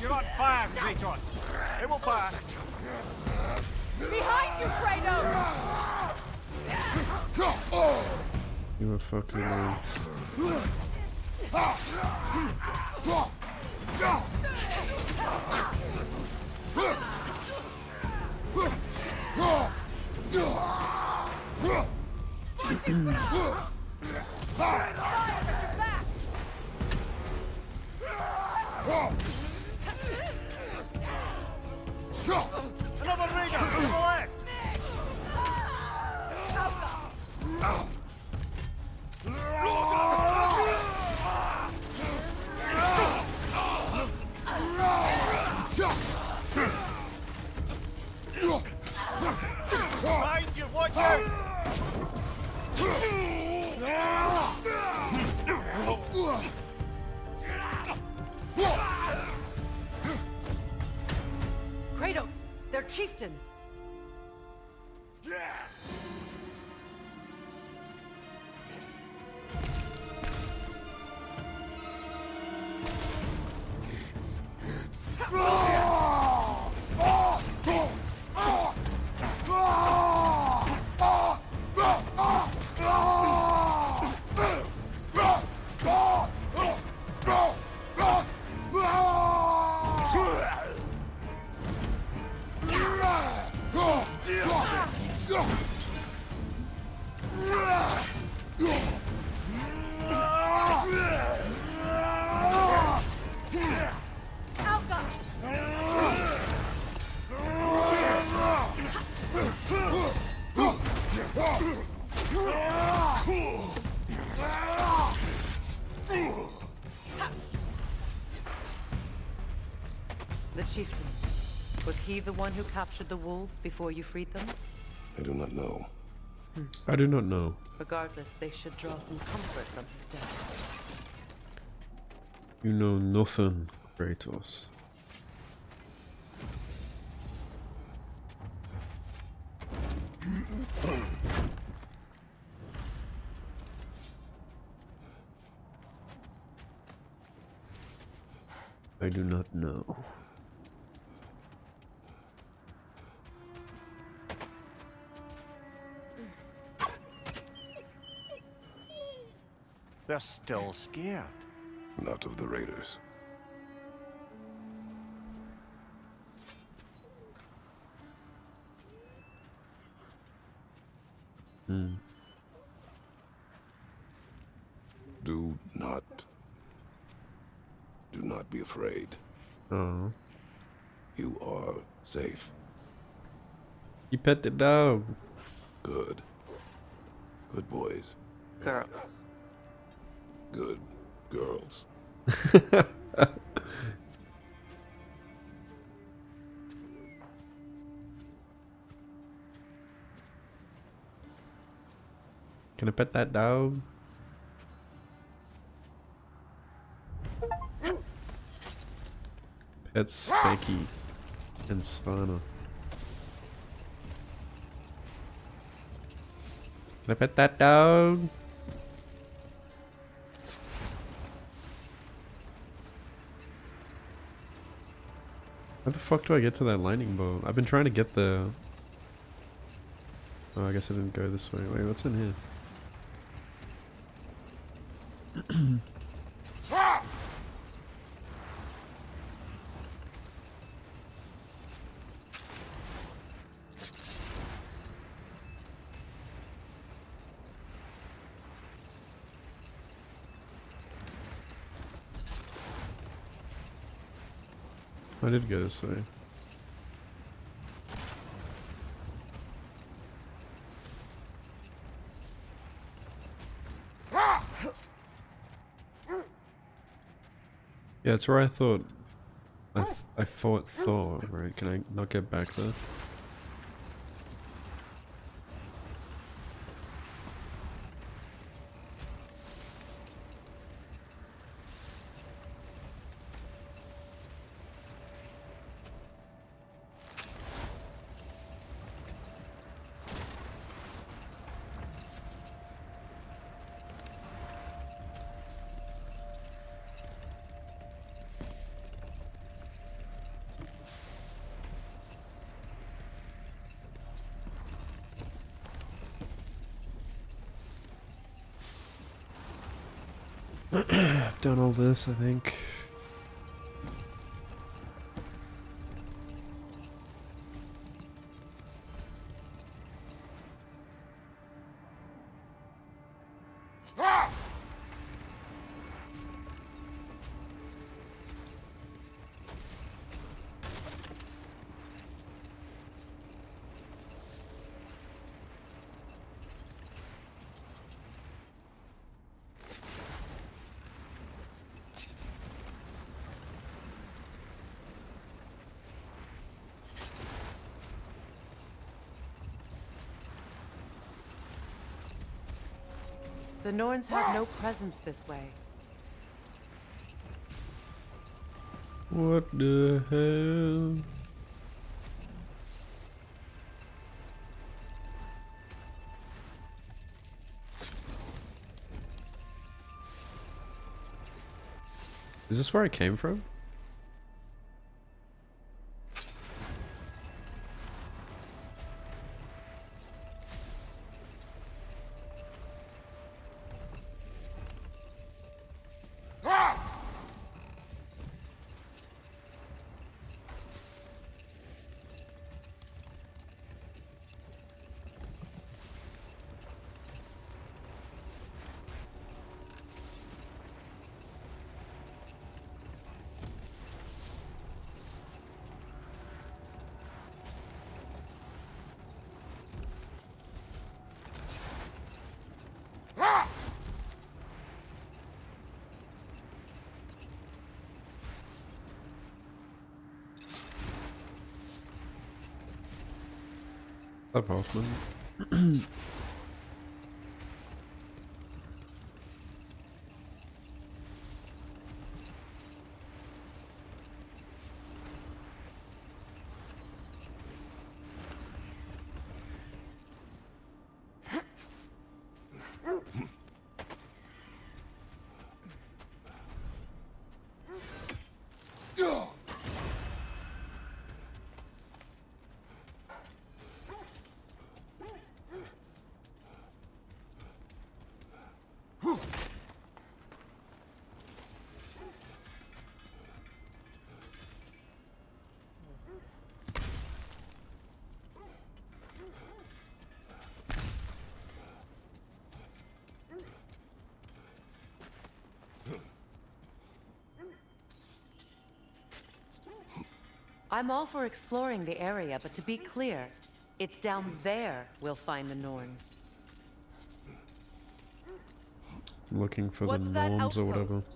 You're on fire, Kratos. It will pass. Behind you, Kratos! You were fucking nuts. Another Raider to the left. Behind you, watch out! Kratos, their chieftain. The chieftain. Was he the one who captured the wolves before you freed them? I do not know. I do not know. Regardless, they should draw some comfort from his death. You know nothing, Kratos. I do not know. They're still scared. Not of the raiders. Do not be afraid. Oh. You are safe. You pet the dog. Good. Good boys. Girls. Good girls. Can I pet that dog? Pet Spanky and Svana. Can I pet that dog? How the fuck do I get to that lightning bolt? I've been trying to get the... Oh, I guess I didn't go this way. Wait, what's in here? I did go this way. Yeah, it's where I thought I fought Thor, right? Can I not get back there? I've done all this, I think. The Norns have no presence this way. What the hell? Is this where I came from? Up, Hoffman. I'm all for exploring the area, but to be clear, it's down there we'll find the Norns. Looking for What's the that norms or whatever. outpost?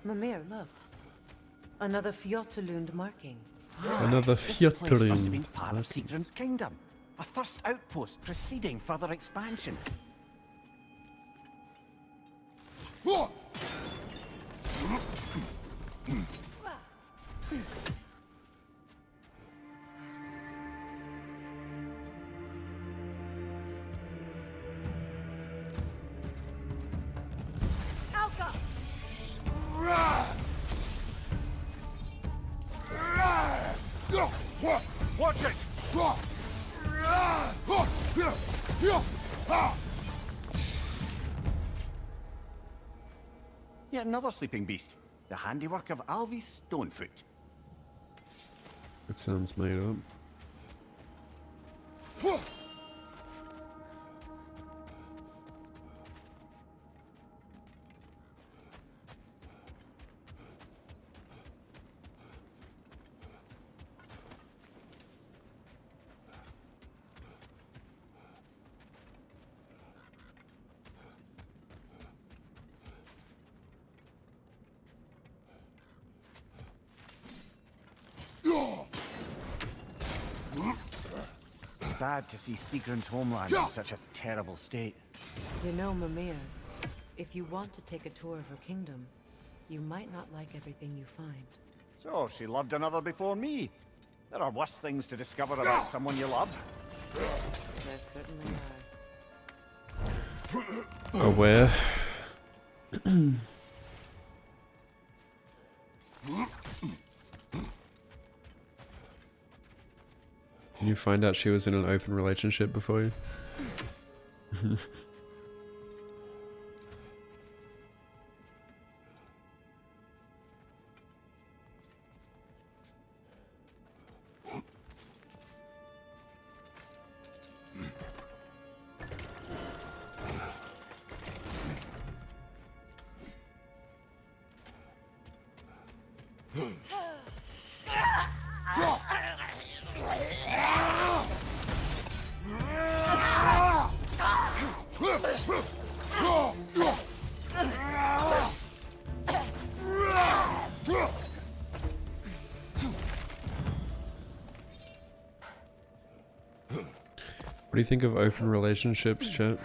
Mimir, look. Another Fjotalund marking. Another This place must have been Fjotalund. part of Sigrun's kingdom. A first outpost preceding further expansion. Alka! Watch it! Yet another sleeping beast. The handiwork of Alvis Stonefoot. It sounds made up. Sad to see Sigrun's homeland in such a terrible state. You know, Mimir, if you want to take a tour of her kingdom, you might not like everything you find. So, she loved another before me. There are worse things to discover about someone you love. There certainly are. Aware. Can you find out she was in an open relationship before you? What do you think of open relationships, chat?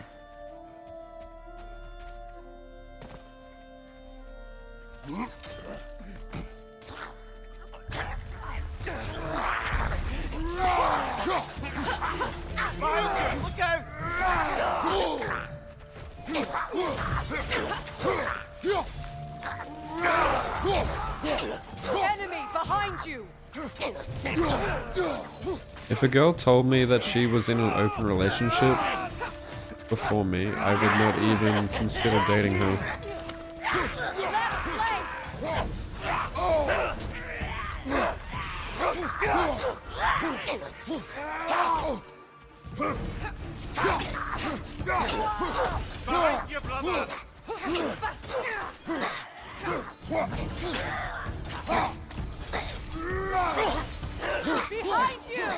Enemy behind you! If a girl told me that she was in an open relationship before me, I would not even consider dating her. Behind you!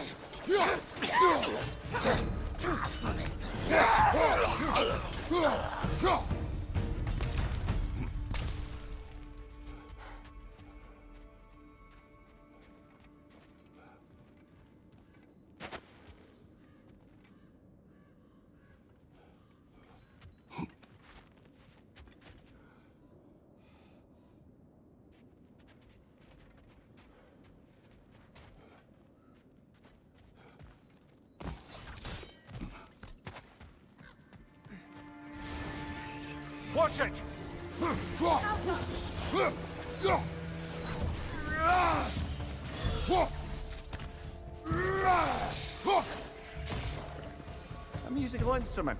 Watch it! A musical instrument.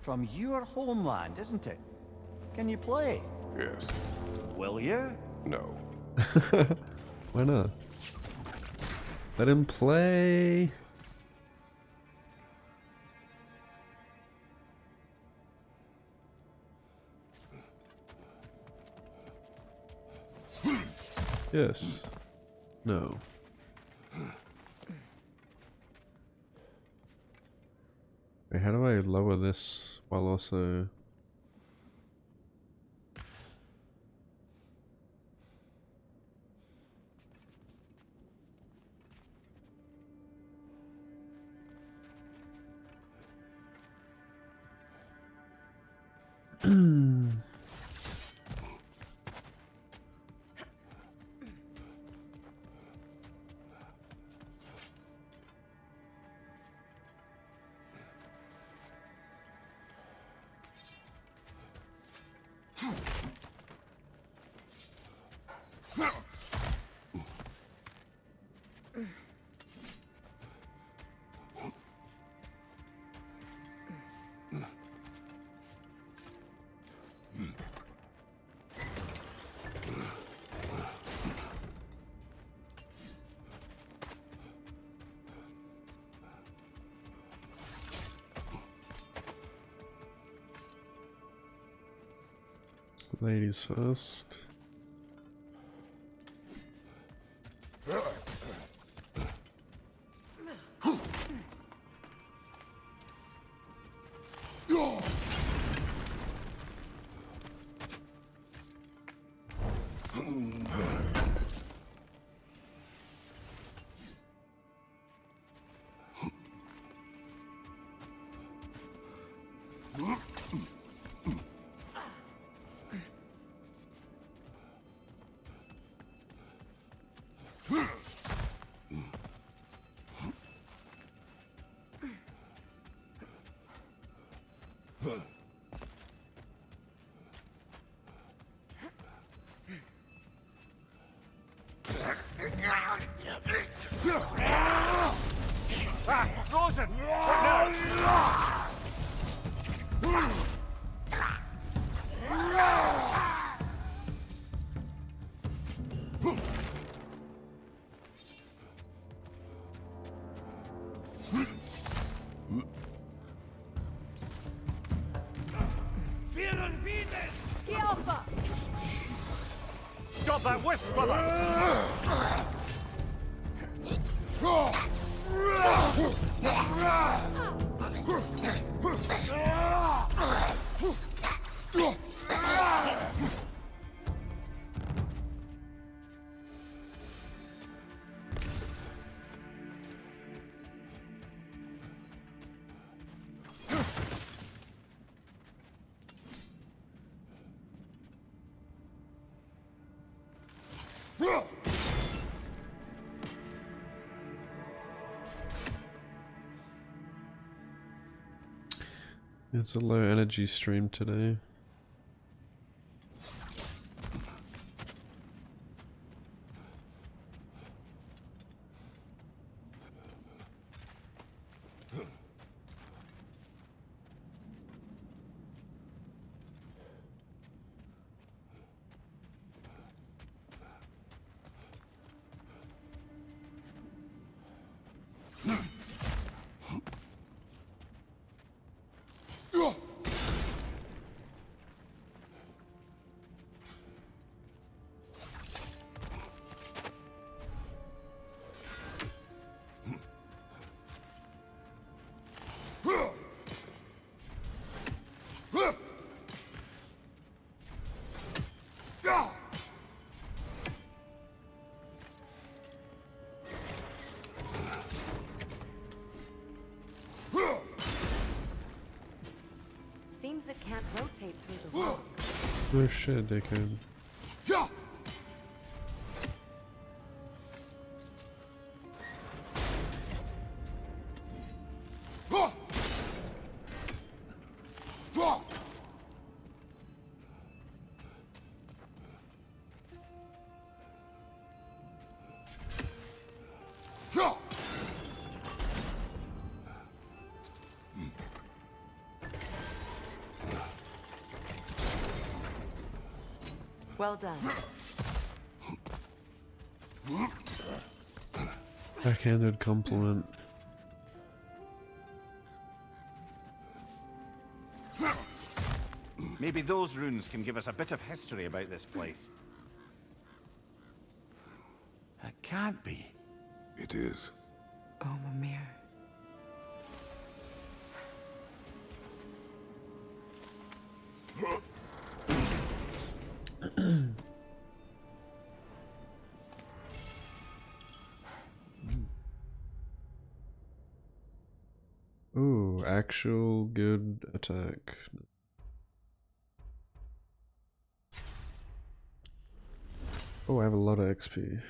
From your homeland, isn't it? Can you play? Yes. Will you? No. Why not? Let him play. Yes. No. Wait, how do I lower this while also... Ladies first. Frozen! Ski Alpha! Stop that whisk, brother! It's a low energy stream today. Seems it can't rotate through the rock. Oh shit, dickhead. Well done. Backhanded compliment. Maybe those runes can give us a bit of history about this place. That can't be. It is. Oh, Mimir. Ooh, actual good attack. Oh, I have a lot of XP.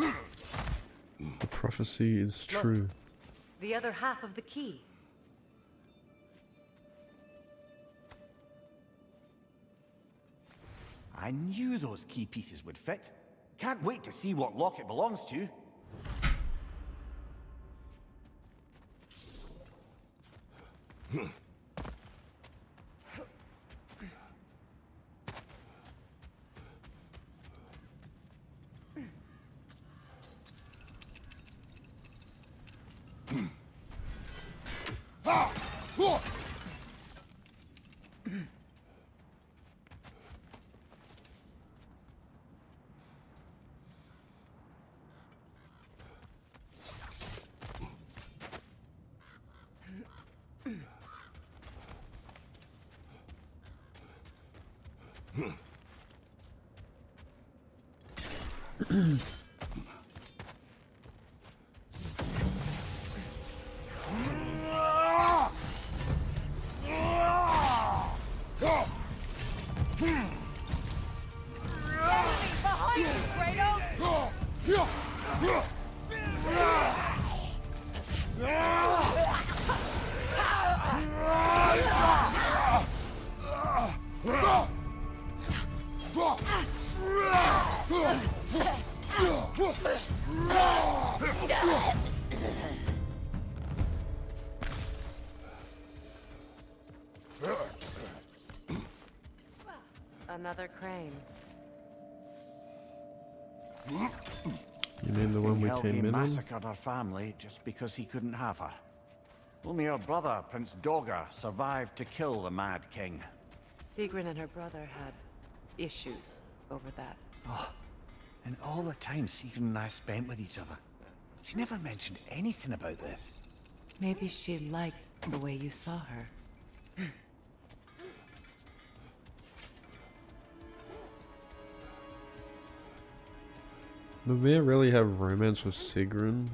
The prophecy is Look. true. The other half of the key. I knew those key pieces would fit. Can't wait to see what lock it belongs to. Behind you, Kratos! Another crane. You mean the one we Helgi came in on? massacred her family just because he couldn't have her. Only her brother, Prince Dogger, survived to kill the Mad King. Sigrun and her brother had issues over that. And all the time Sigrun and I spent with each other, she never mentioned anything about this. Maybe she liked the way you saw her. Did we really have romance with Sigrun?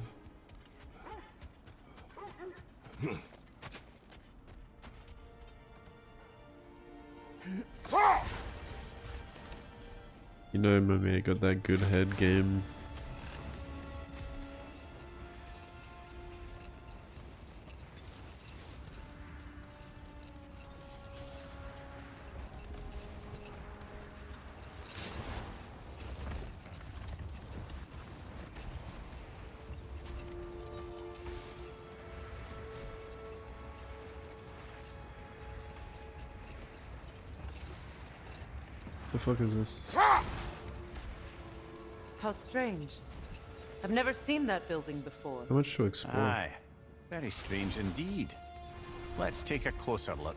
You know, Mummy got that good head game. The fuck is this? How strange. I've never seen that building before. How much to explore? Aye, very strange indeed. Let's take a closer look.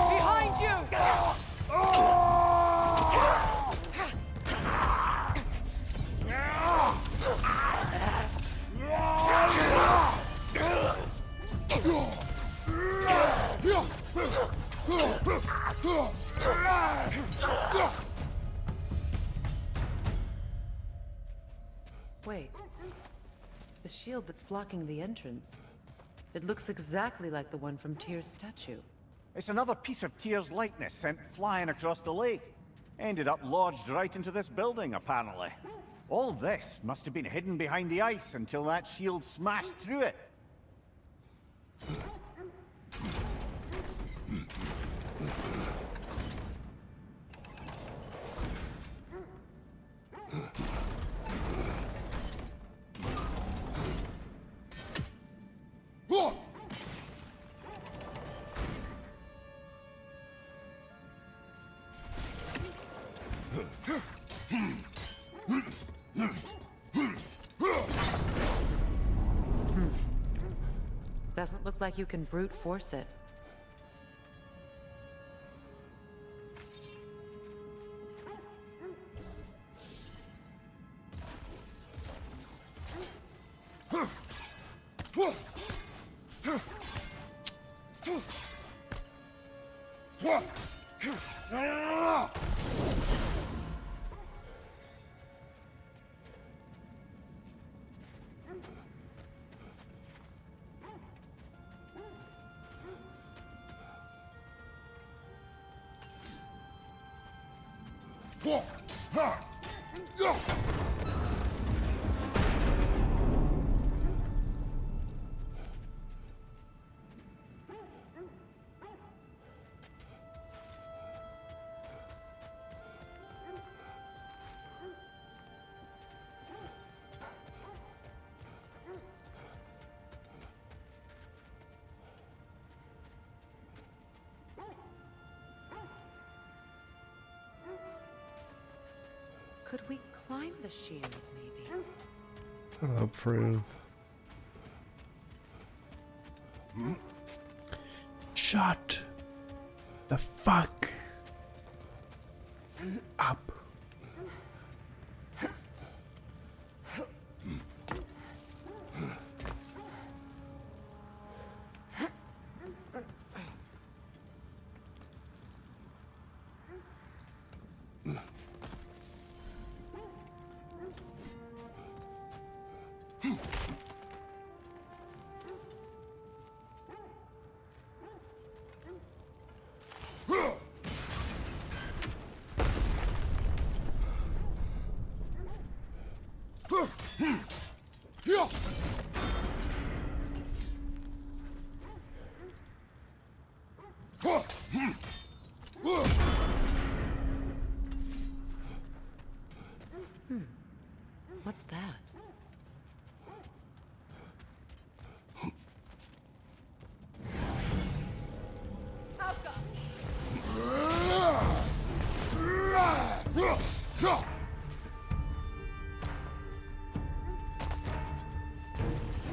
Behind you! Wait. The shield that's blocking the entrance. It looks exactly like the one from Tyr's statue. It's another piece of Tyr's likeness sent flying across the lake. Ended up lodged right into this building, apparently. All this must have been hidden behind the ice until that shield smashed through it. Doesn't look like you can brute force it. Could we climb the shield, maybe? Up through. Shut the fuck up. What's that?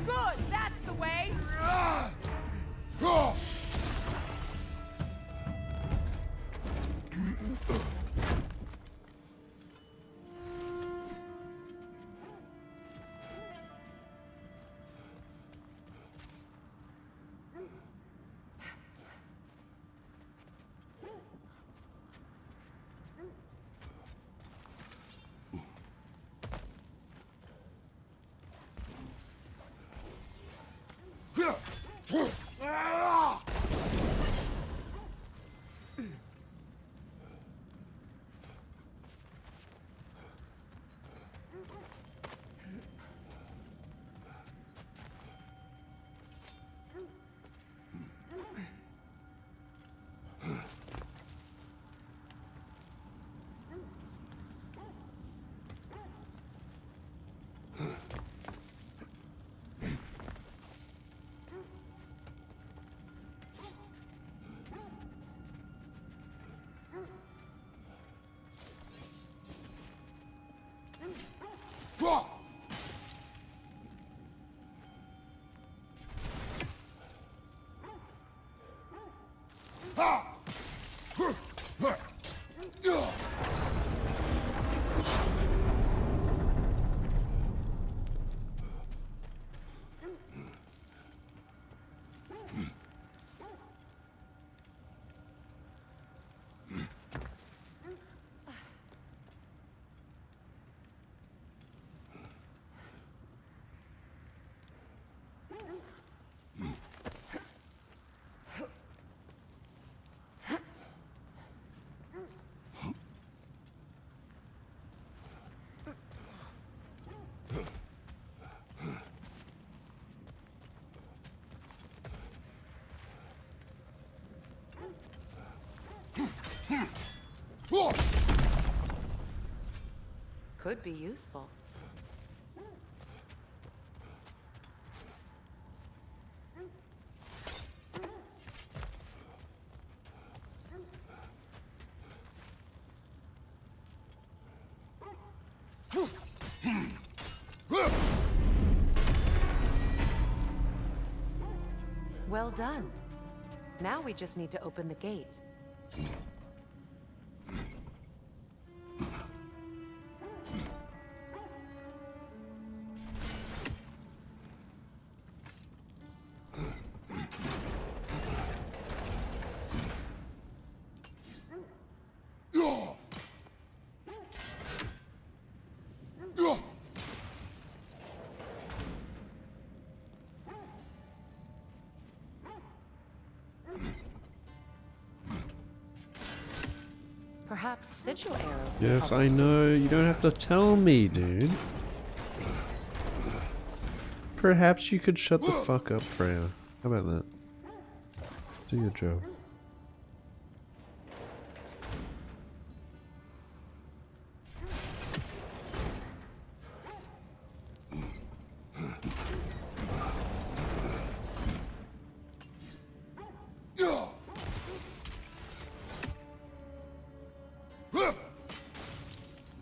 Good, that's the way. Could be useful. Well done. Now we just need to open the gate. Perhaps sigil arrows. may Yes, help I us know. You don't have to tell me, dude. Perhaps you could shut the fuck up, Freya. How about that? Do your job.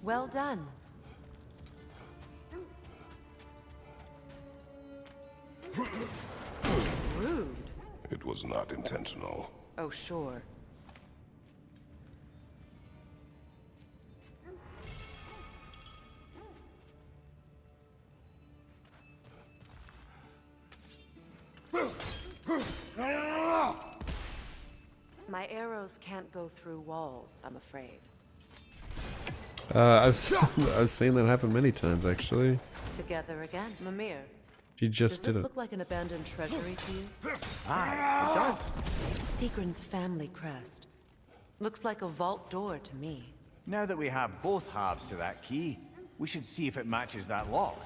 Well done. Rude. It was not intentional. Oh, sure. My arrows can't go through walls, I'm afraid. I've seen that happen many times, actually. Together again. Mimir, She does just this did it. look like an abandoned treasury to you? Aye, it does. It's Sigrun's family crest. Looks like a vault door to me. Now that we have both halves to that key, we should see if it matches that lock.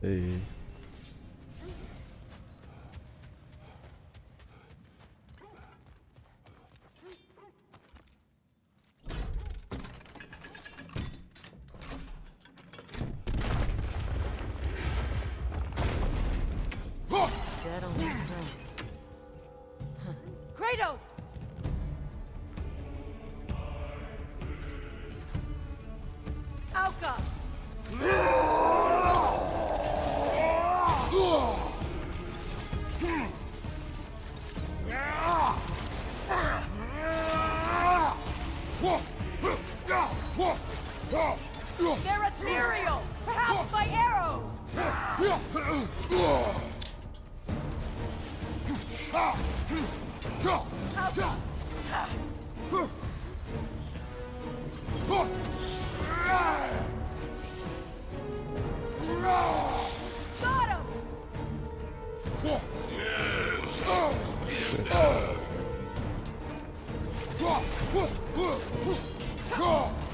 Hey. Dead on the throne. Kratos! Alka! They're ethereal! Perhaps by arrows! Got him!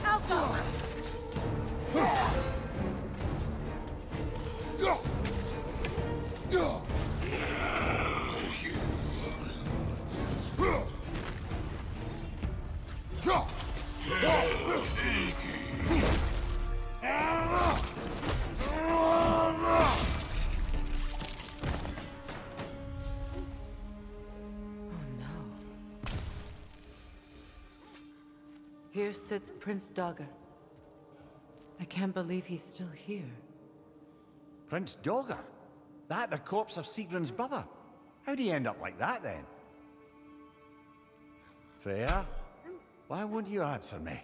Alka! Here sits Prince Dagger. I can't believe he's still here. Prince Dogger? That the corpse of Sigrun's brother? How'd he end up like that, then? Freya? Why won't you answer me?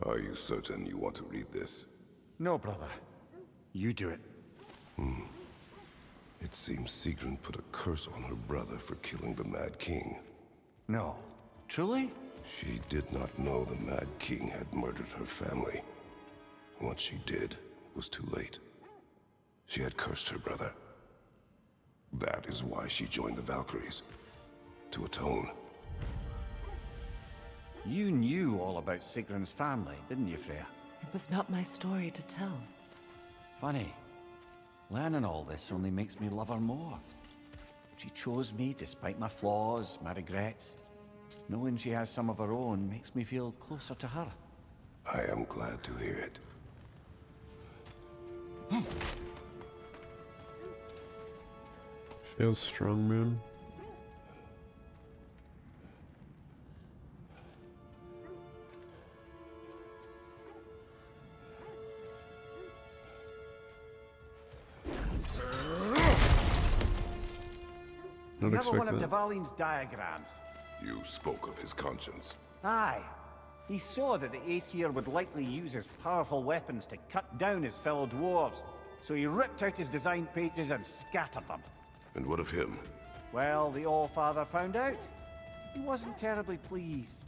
Are you certain you want to read this? No, brother. You do it. It seems Sigrun put a curse on her brother for killing the Mad King. No. Truly? She did not know the Mad King had murdered her family. Once she did, it was too late. She had cursed her brother. That is why she joined the Valkyries. To atone. You knew all about Sigrun's family, didn't you, Freya? It was not my story to tell. Funny. Learning all this only makes me love her more. She chose me despite my flaws, my regrets. Knowing she has some of her own makes me feel closer to her. I am glad to hear it. Feels strong, Moon. Not Another one expect of that. Dvalin's diagrams. You spoke of his conscience. Aye. He saw that the Aesir would likely use his powerful weapons to cut down his fellow dwarves, so he ripped out his design pages and scattered them. And what of him? Well, the All-Father found out. He wasn't terribly pleased.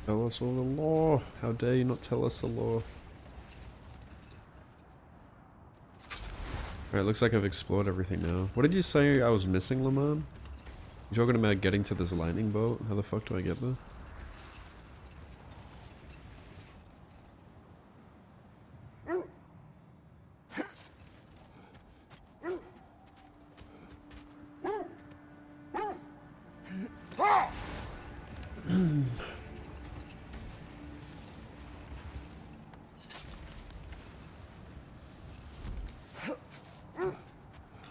Tell us all the lore. How dare you not tell us the lore? Alright, looks like I've explored everything now. What did you say I was missing, Lamar? You're talking about getting to this lightning bolt? How the fuck do I get there?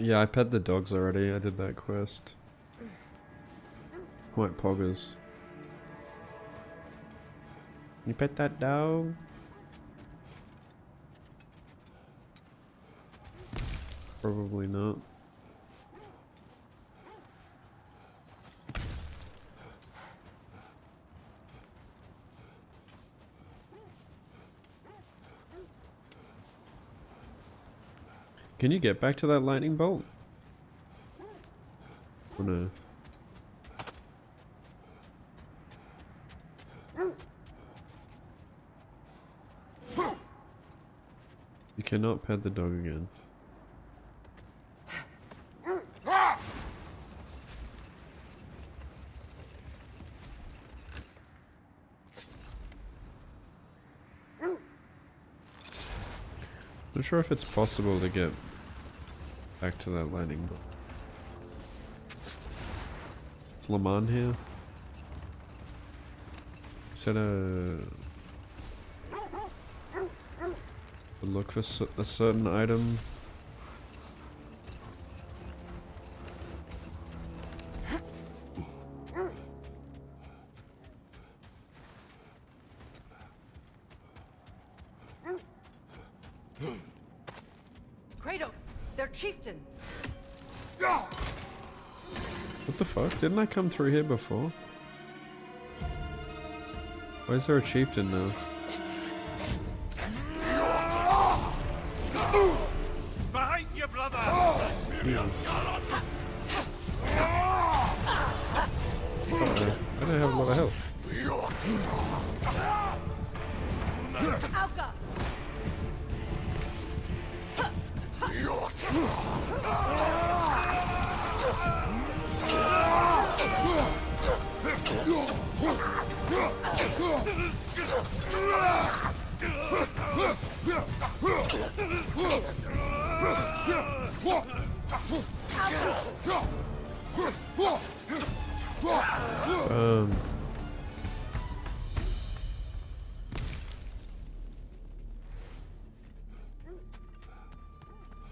Yeah, I pet the dogs already. I did that quest. Quite poggers. You pet that dog? Probably not. Can you get back to that lightning bolt? Oh no. You cannot pet the dog again. Not sure if it's possible to get back to that lightning bolt. Is Lamar here? Is that a look for a certain item? Kratos, their chieftain. What the fuck? Didn't I come through here before? Why is there a chieftain now? Behind you, brother! Jesus. Uh-oh. I don't have a lot of health. Alka!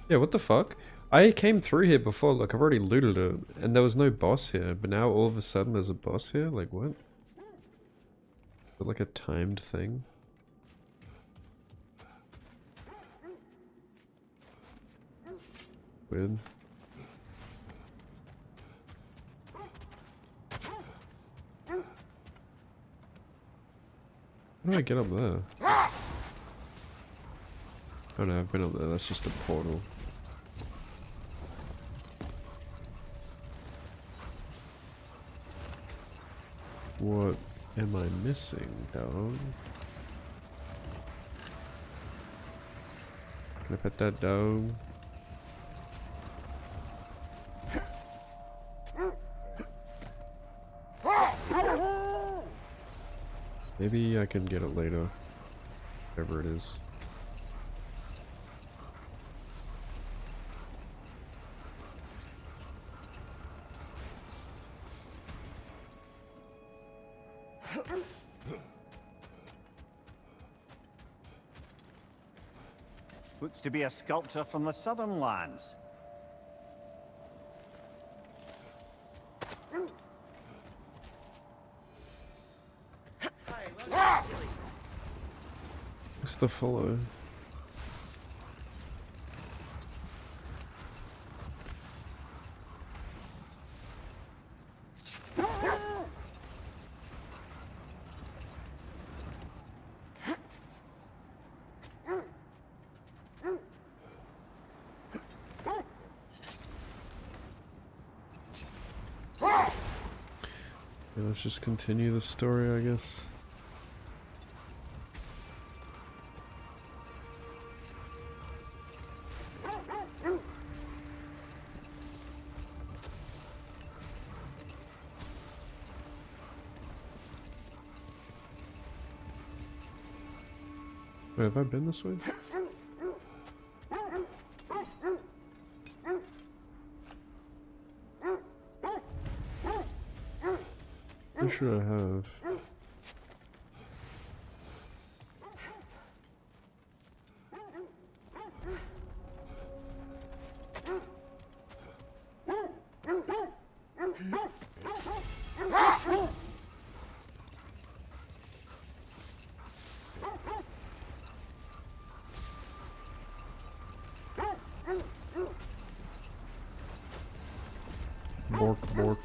Yeah, what the fuck? I came through here before, look, I've already looted it, and there was no boss here, but now all of a sudden there's a boss here? Like, what? Is it like a timed thing? Weird. How do I get up there? Oh no, I've been up there, that's just a portal. What am I missing, dog? Can I pet that dog? Maybe I can get it later. Whatever it is. Looks to be a sculpture from the southern lands. I What's the follow? Yeah, let's just continue the story, I guess. Wait, have I been this way? I'm sure I have. Bork, bork.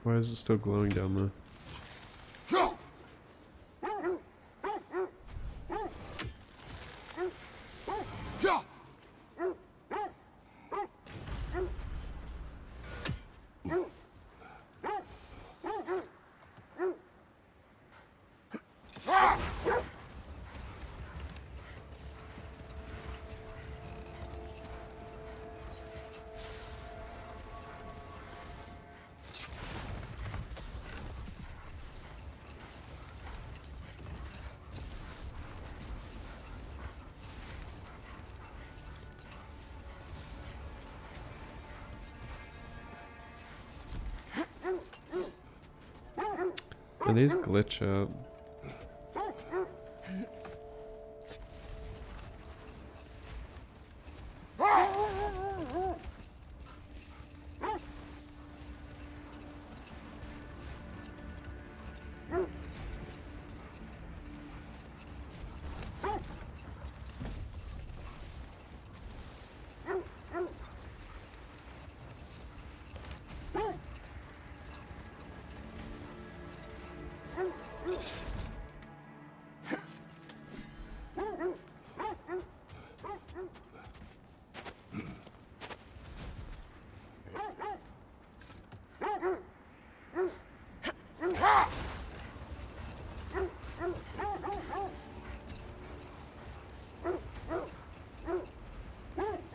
Why is it still glowing down there? And these glitch out.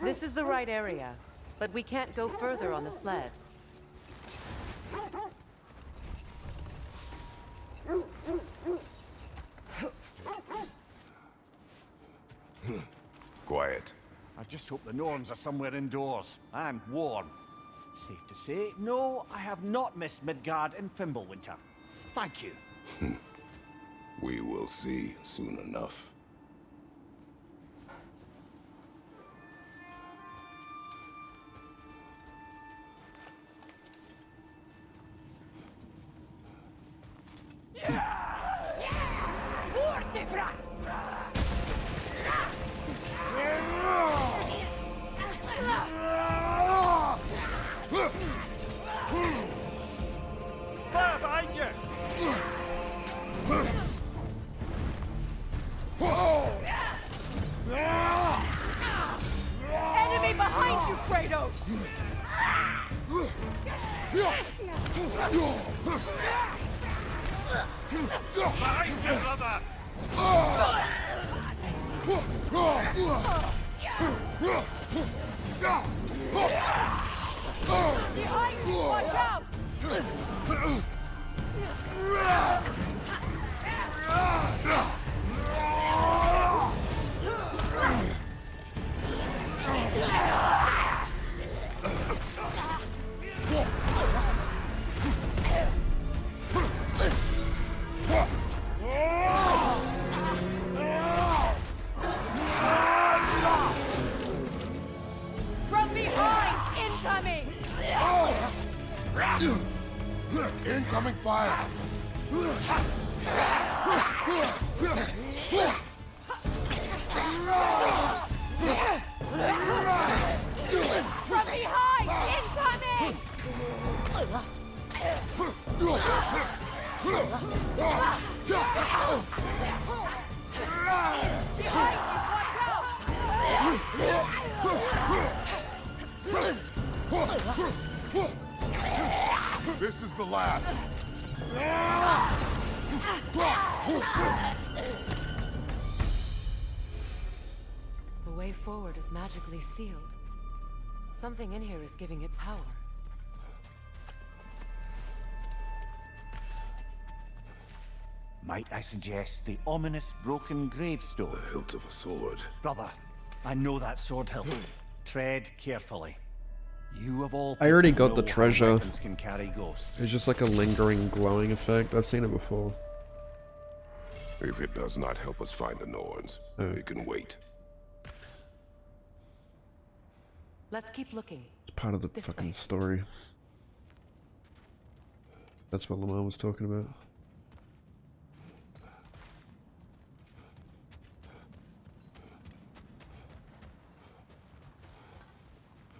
This is the right area, but we can't go further on the sled. Quiet. I just hope the Norns are somewhere indoors. I'm warm. Safe to say, no, I have not missed Midgard in Fimbulwinter. Thank you. We will see soon enough. Fire behind you! Enemy behind you, Kratos! Behind you, brother! Behind you! Watch out! From behind! Incoming! Incoming fire! From behind! Incoming! Behind you! Watch out! This is the last! The way forward is magically sealed. Something in here is giving it power. Might I suggest the ominous broken gravestone? The hilt of a sword. Brother, I know that sword hilt. Tread carefully. You of all I already people got the know how treasure. weapons can carry ghosts. It's just like a lingering glowing effect. I've seen it before. If it does not help us find the Norns, it can wait. Let's keep looking. It's part of the This fucking way. story. That's what Lamar was talking about.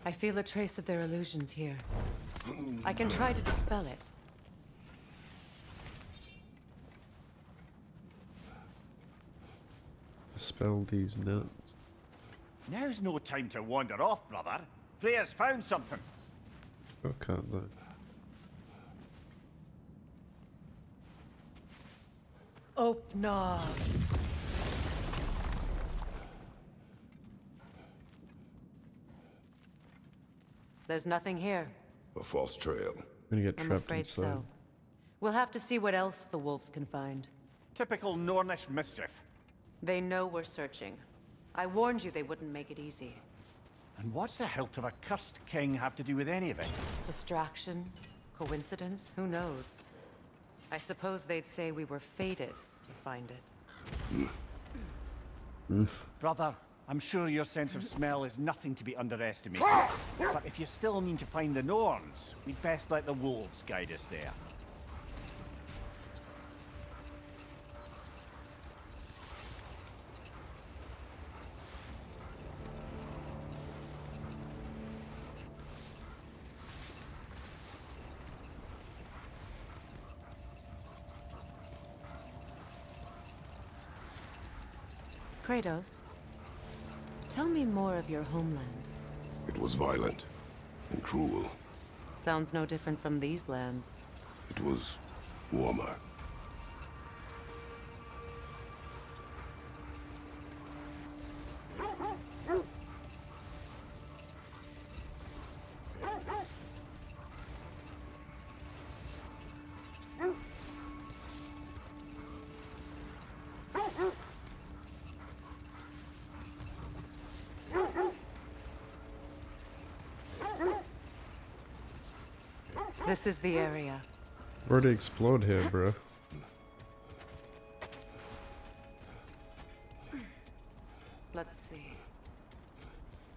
I feel a trace of their illusions here. I can try to dispel it. Dispel these nuts. Now's no time to wander off, brother. Freya's found something. Oh, can't look. Opnar. There's nothing here. A false trail. I'm gonna get I'm trapped afraid inside. so. We'll have to see what else the wolves can find. Typical Nornish mischief. They know we're searching. I warned you they wouldn't make it easy. And what's the hilt of a cursed king have to do with any of it? Distraction? Coincidence? Who knows? I suppose they'd say we were fated to find it. Brother, I'm sure your sense of smell is nothing to be underestimated. But if you still mean to find the Norns, we'd best let the wolves guide us there. Kratos, tell me more of your homeland. It was violent and cruel. Sounds no different from these lands. It was warmer. This is the area. Already explored here, bro. Let's see.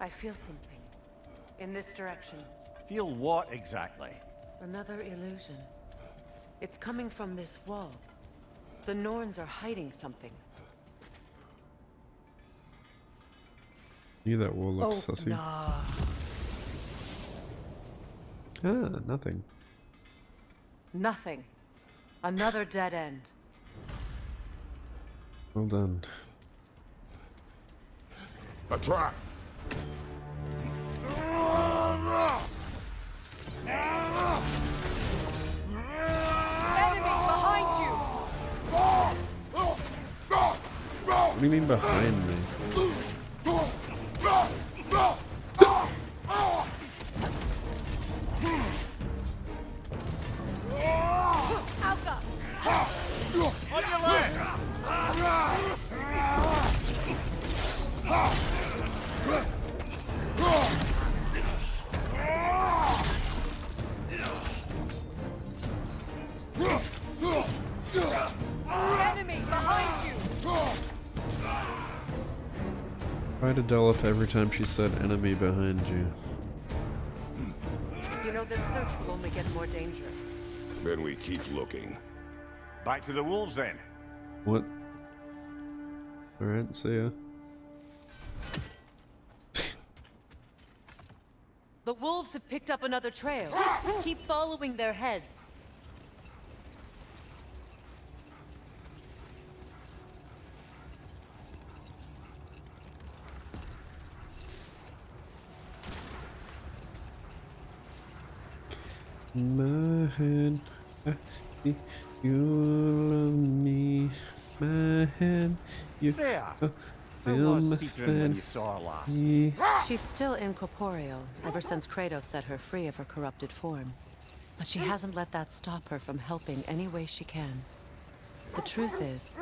I feel something. In this direction. Feel what exactly? Another illusion. It's coming from this wall. The Norns are hiding something. Knew that wall looked Oh, sussy. nah. Ah, nothing. Nothing. Another dead end. Well done. A trap! Enemy behind you! What do you mean behind me? Try to dull off every time she said enemy behind you. You know, this search will only get more dangerous. Then we keep looking. Back to the wolves then. What? Alright, see ya. The wolves have picked up another trail. Keep following their heads. My hand, I see you love me. My hand, you Freya, how feel was my Sigrun when you saw her last? fancy. She's still incorporeal, ever since Kratos set her free of her corrupted form. But she hasn't let that stop her from helping any way she can. The truth is,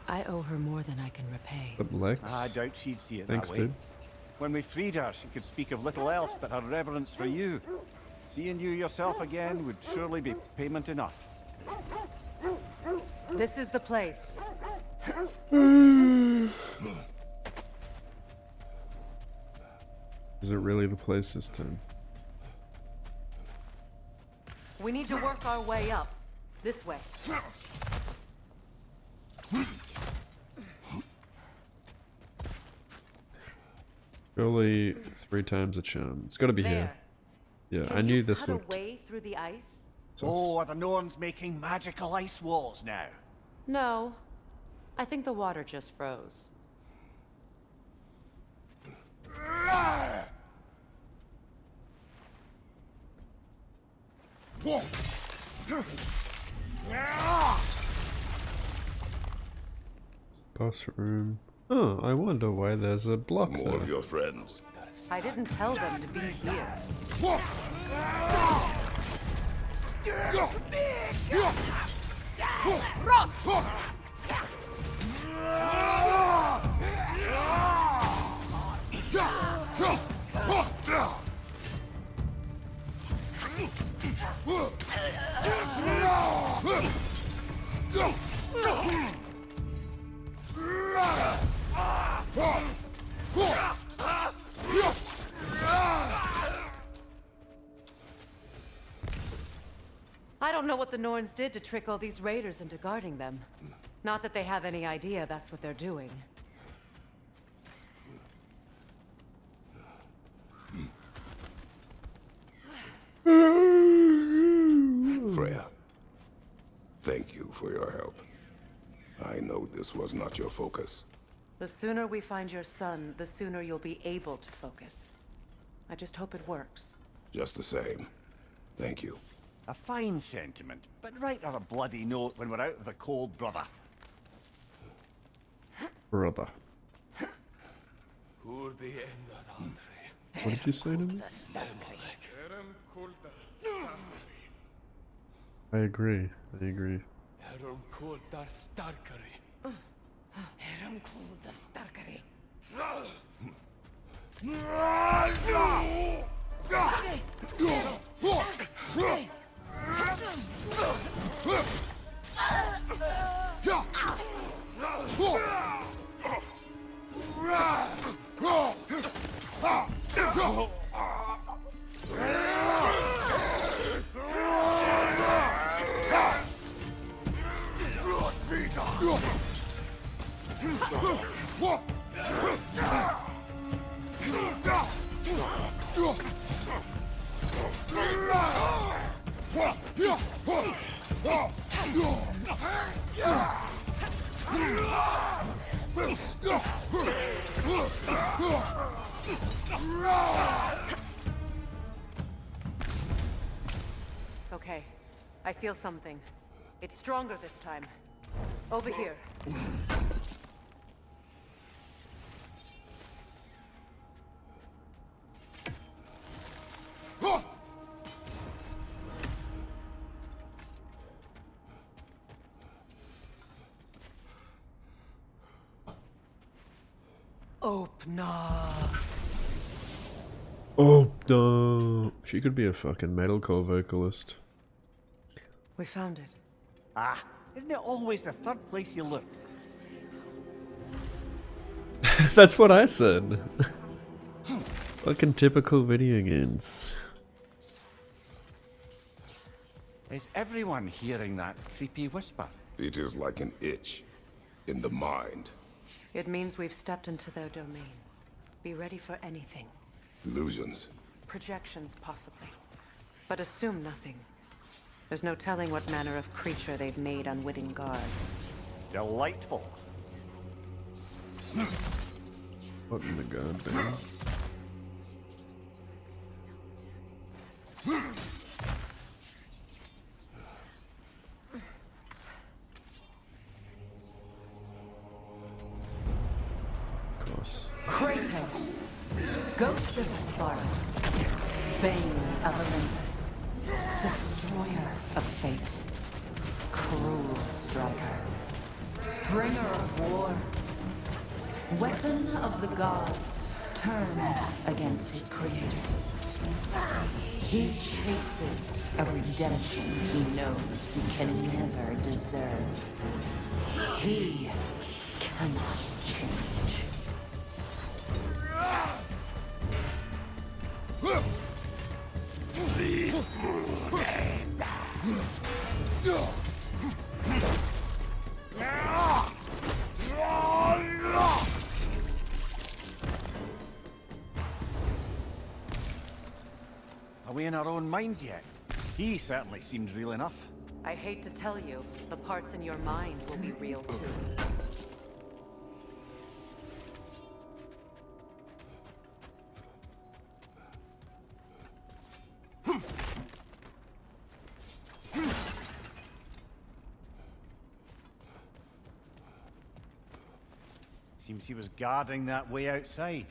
I owe her more than I can repay. But Lex? I doubt she'd see it Thanks, that way. dude. When we freed her, she could speak of little else but her reverence for you. Seeing you yourself again would surely be payment enough. This is the place. Is it really the place this time? We need to work our way up. This way. Surely 3 times a charm. It's gotta be here. Yeah, I knew this cut a looked... way through the ice? Oh, are the Norns making magical ice walls now? No. I think the water just froze. Boss room. Oh, I wonder why there's a block More there. of your friends. I didn't tell them to be here. I don't know what the Norns did to trick all these raiders into guarding them. Not that they have any idea that's what they're doing. Freya, thank you for your help. I know this was not your focus. The sooner we find your son, the sooner you'll be able to focus. I just hope it works. Just the same, thank you. A fine sentiment, but write her a bloody note when we're out of the cold, brother. Brother. What did you say to me? I agree. I agree. Okay, I feel something. It's stronger this time. Over here. Oh no! She could be a fucking metalcore vocalist. We found it. Ah, isn't it always the third place you look? That's what I said. Fucking typical video games. Is everyone hearing that creepy whisper? It is like an itch in the mind. It means we've stepped into their domain. Be ready for anything. Illusions. Projections, possibly. But assume nothing. There's no telling what manner of creature they've made unwitting guards. Delightful. What in the goddamn? Of course. Kratos, Ghost of Sparta, Bane of Olympus, Destroyer of Fate, Cruel Striker, Bringer of War, Weapon of the Gods, turned against his creators. He chases a redemption he knows he can never deserve. He cannot change. Are we in our own minds yet? He certainly seemed real enough. I hate to tell you, the parts in your mind will be real too. Seems he was guarding that way outside.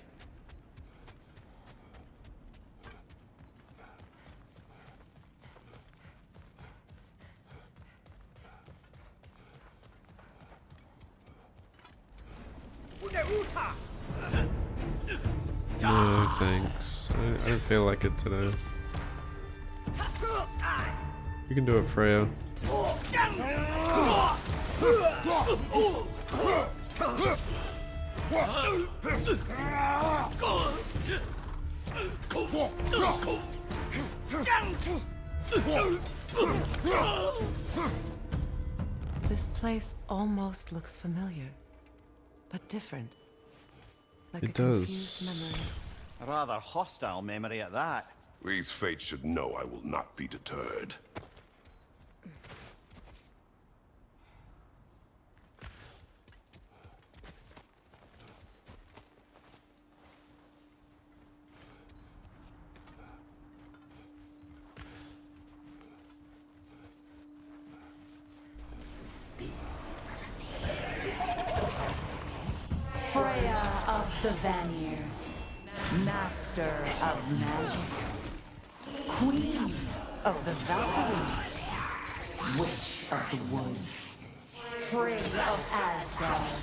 No, thanks. I don't feel like it today. You can do it, Freya. This place almost looks familiar, but different. Like It a confused does. memory. A rather hostile memory at that. These fates should know I will not be deterred. Freya of the Vanir, Master of Magics, Queen of the Valkyries, Witch of the Woods, Frigg of Asgard,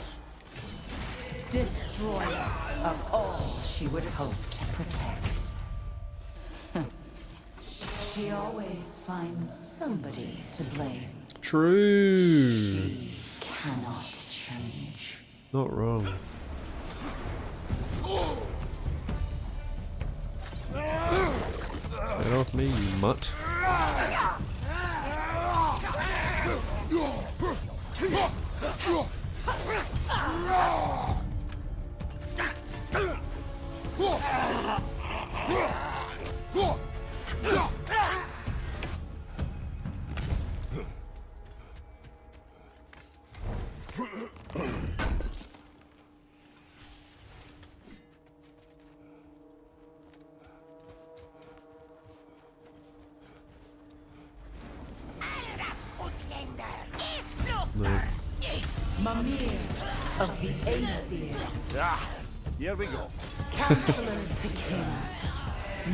Destroyer of all she would hope to protect. She always finds somebody to blame. True. She cannot change. Not wrong. Get off me, you mutt. No. Mimir of the Aesir, Ah, here we go. Counselor to Kings,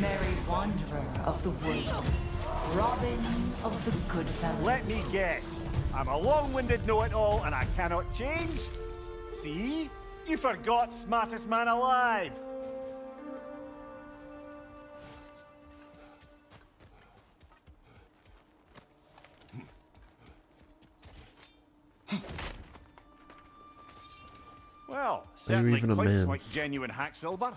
Merry Wanderer of the Woods, Robin of the Goodfellas. Let me guess. I'm a long-winded know-it-all and I cannot change? See? You forgot smartest man alive. Certainly even a clinks man? like genuine hack silver.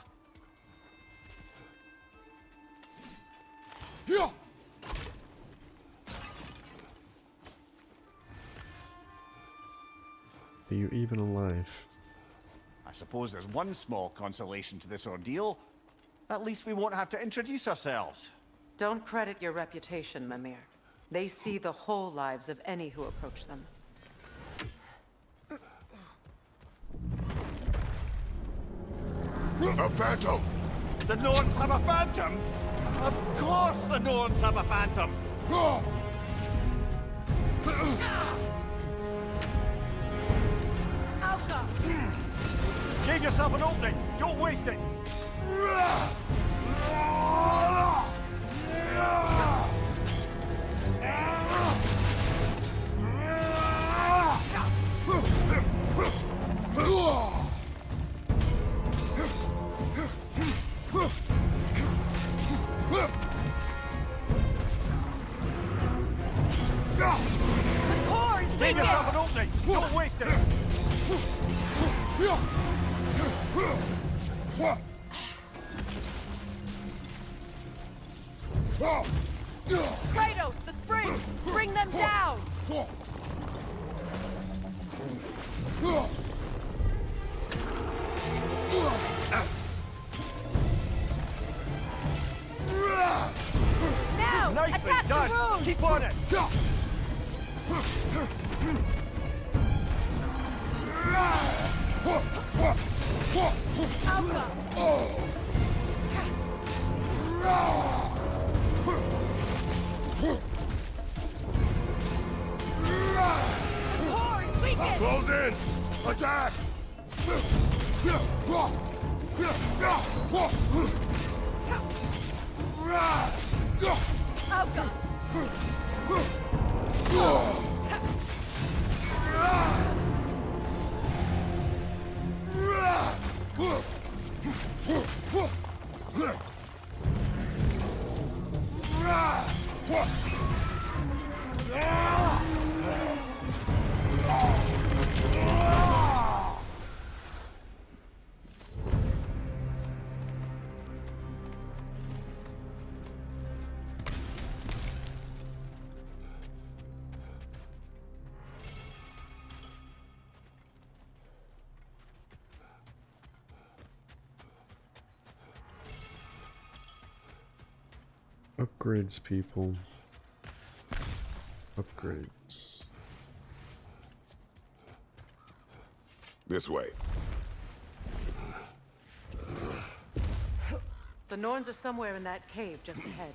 Are you even alive? I suppose there's one small consolation to this ordeal. At least we won't have to introduce ourselves. Don't credit your reputation, Mimir. They see the whole lives of any who approach them. A phantom! The Norns have a phantom? Of course the Norns have a phantom! Alka! Give yourself an opening! Don't waste it! Give yourself an opening! Don't waste it! Kratos, the spring! Bring them down! Now! Nicely attack done! the room! Keep on it! Alka! The core weakened! Close in! Attack! Alka! Upgrades, people. Upgrades. This way. The Norns are somewhere in that cave just ahead.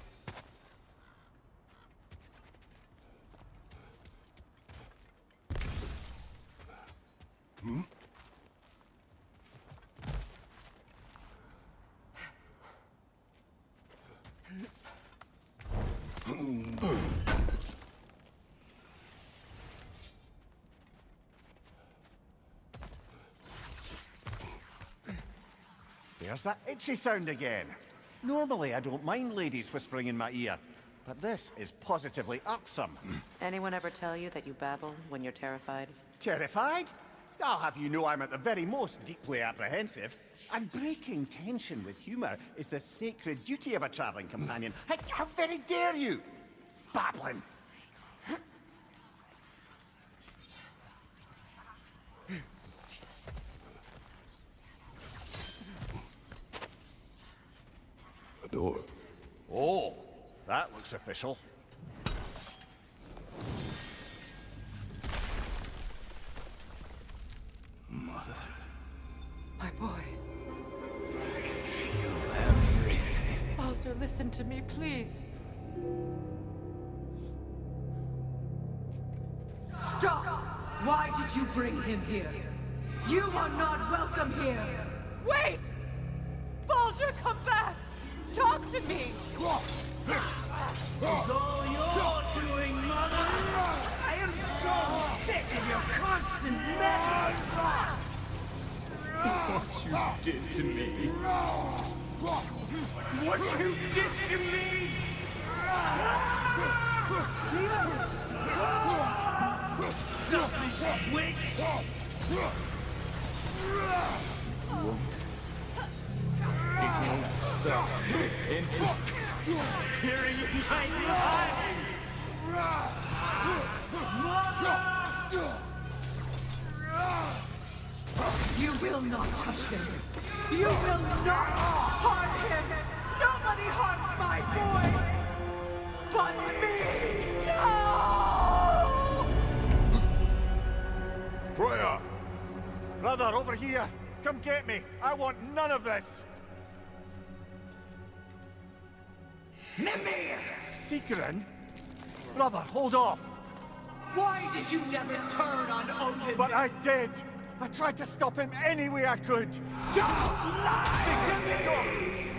There's that itchy sound again. Normally I don't mind ladies whispering in my ear, but this is positively irksome. Anyone ever tell you that you babble when you're terrified? Terrified? I'll have you know I'm at the very most deeply apprehensive. And breaking tension with humour is the sacred duty of a travelling companion. How very dare you! Babbling! A door. Oh, that looks official. Mother. My boy. I can feel everything. Baldur, listen to me, please. Stop! Why did you bring him here? You are not welcome here! Wait! Baldur, come back! Talk to me! It's all you're doing, Mother! I am so sick of your constant mess! What you did to me! What you did to me! Selfish witch! appearing in my life! You will not touch him. You will not harm him. Nobody harms my boy. But me. No! Freya! Brother, over here! Come get me! I want none of this! Mimir! Secret? Brother, hold off! Why did you never turn on Odin? But I did! I tried to stop him any way I could! Don't lie to me!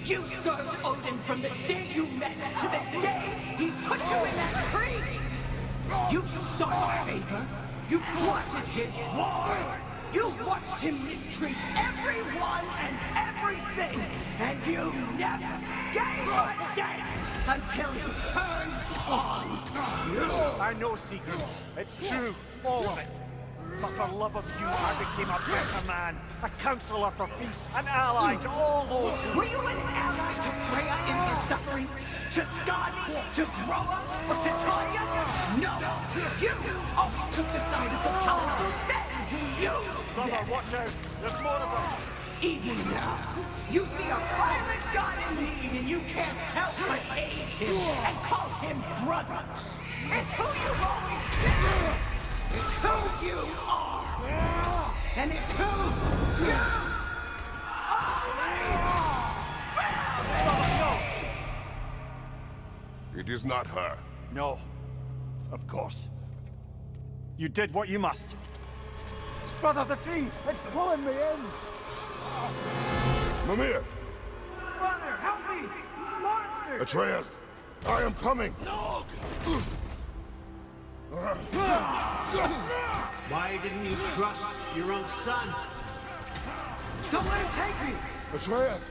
You served Odin from the day you met to the day he put you in that tree! You sought favor, you plotted his wars, you watched him mistreat everyone and everything, and you never gave a damn until he turned on you! I know, Secret. It's true, all of it. But for love of you, I became a better man, a counselor for peace, an ally to all those who... Were you an ally to Freya in his suffering? To Skadi? To Groa? Or to Tanya? No! You always took the side of the powerful, then used Brother, them! watch out! There's more of them! Even now, you see a pirate god in need and you can't help but aid him and call him brother! It's who you've always been! It's who you are! And it's who you It is not her. No. Of course. You did what you must. Brother, the tree! It's pulling me in! Mimir! Brother, help me! Monster! Atreus! I am coming! Why didn't you trust your own son? Don't let him take me! Atreus!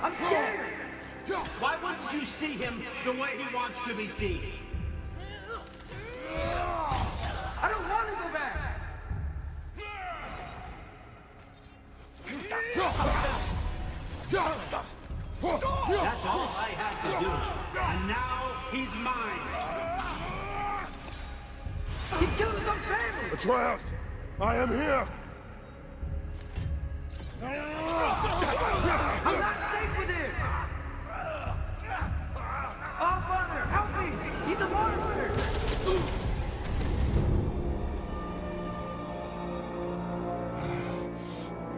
I'm scared! Why wouldn't you see him the way he wants to be seen? I don't want to go back! That's all I had to do. And now he's mine. He killed his own family! Atreus! I am here! I'm not safe with him! Oh, Father, help me! He's a monster!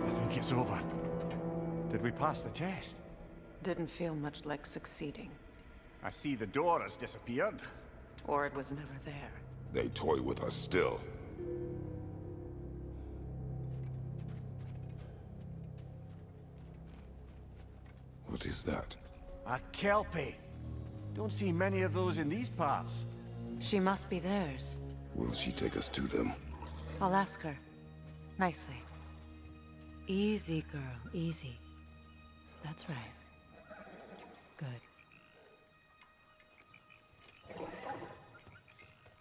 I think it's over. Did we pass the test? Didn't feel much like succeeding. I see the door has disappeared. Or it was never there. They toy with us still. What is that? A Kelpie. Don't see many of those in these parts. She must be theirs. Will she take us to them? I'll ask her. Nicely. Easy, girl. Easy. That's right. Good.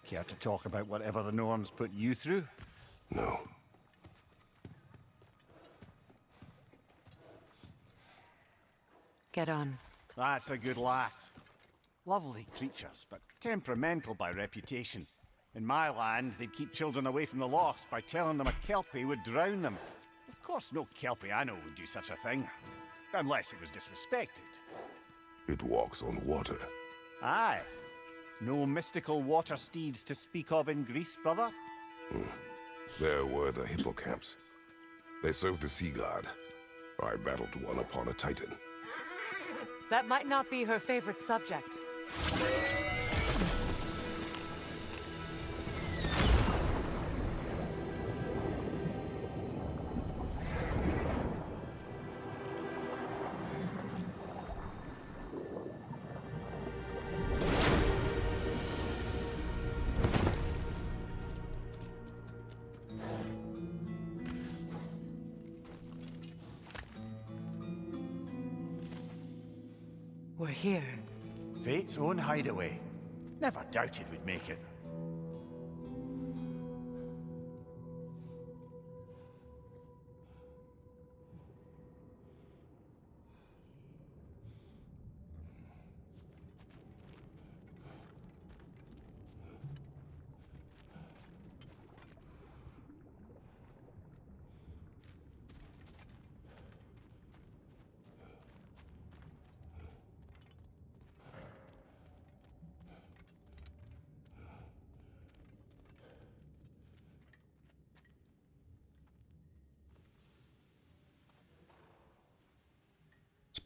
Care to talk about whatever the Norns put you through? No. Get on. That's a good lass. Lovely creatures, but temperamental by reputation. In my land, they'd keep children away from the lost by telling them a Kelpie would drown them. Of course, no Kelpie I know would do such a thing. Unless it was disrespected. It walks on water. Aye. No mystical water steeds to speak of in Greece, brother? There were the hippocamps. They served the sea god. I battled one upon a titan. That might not be her favorite subject. We're here. Fate's own hideaway. Never doubted we'd make it.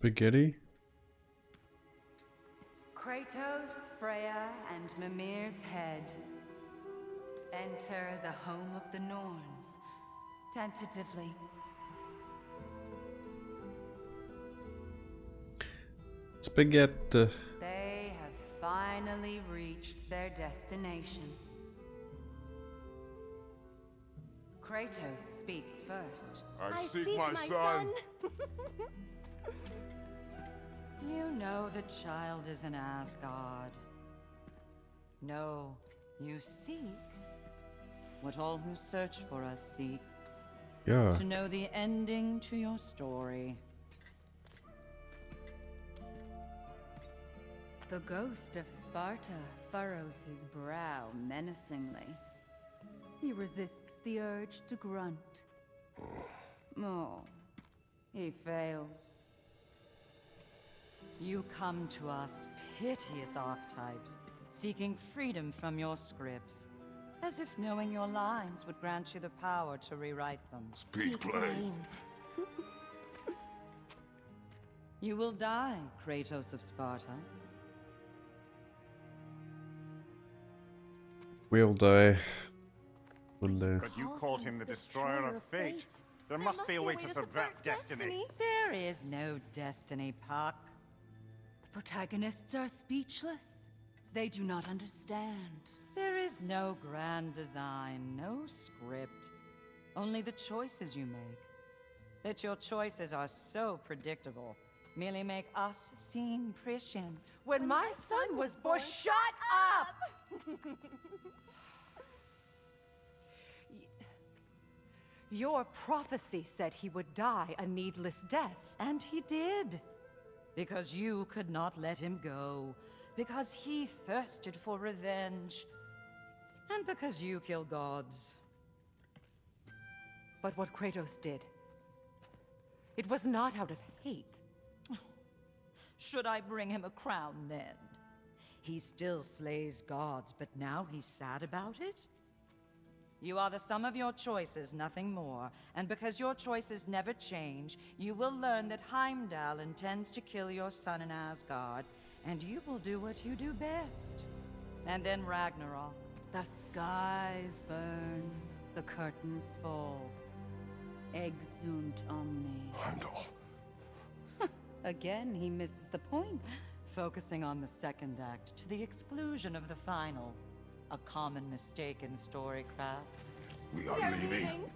Spaghetti? Kratos, Freya, and Mimir's head. Enter the home of the Norns, tentatively. Spaghetti. They have finally reached their destination. Kratos speaks first. I seek my son. You know the child is in Asgard. No, you seek what all who search for us seek. Yeah. To know the ending to your story. The ghost of Sparta furrows his brow menacingly. He resists the urge to grunt. Oh, he fails. You come to us, piteous archetypes, seeking freedom from your scripts, as if knowing your lines would grant you the power to rewrite them. Speak plain. You will die, Kratos of Sparta. We'll die. One day. But you called him the destroyer of fate. There must be a way to subvert destiny. There is no destiny, Puck. The protagonists are speechless. They do not understand. There is no grand design, no script. Only the choices you make. That your choices are so predictable merely make us seem prescient. When my son was born, shut up! Your prophecy said he would die a needless death. And he did. Because you could not let him go. Because he thirsted for revenge. And because you kill gods. But what Kratos did, it was not out of hate. Should I bring him a crown then? He still slays gods, but now he's sad about it? You are the sum of your choices, nothing more. And because your choices never change, you will learn that Heimdall intends to kill your son in Asgard, and you will do what you do best. And then Ragnarok. The skies burn, the curtains fall. Exunt omnes. Heimdall. Again, he misses the point. Focusing on the second act to the exclusion of the final. A common mistake in storycraft. We are leaving.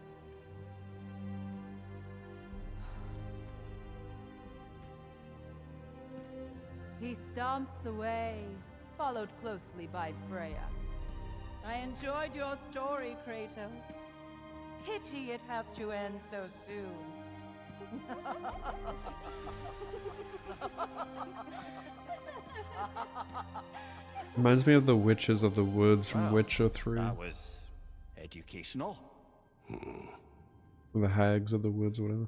He stomps away, followed closely by Freya. I enjoyed your story, Kratos. Pity it has to end so soon. Reminds me of the Witches of the Woods from Witcher 3. That was educational. Or the Hags of the Woods, whatever.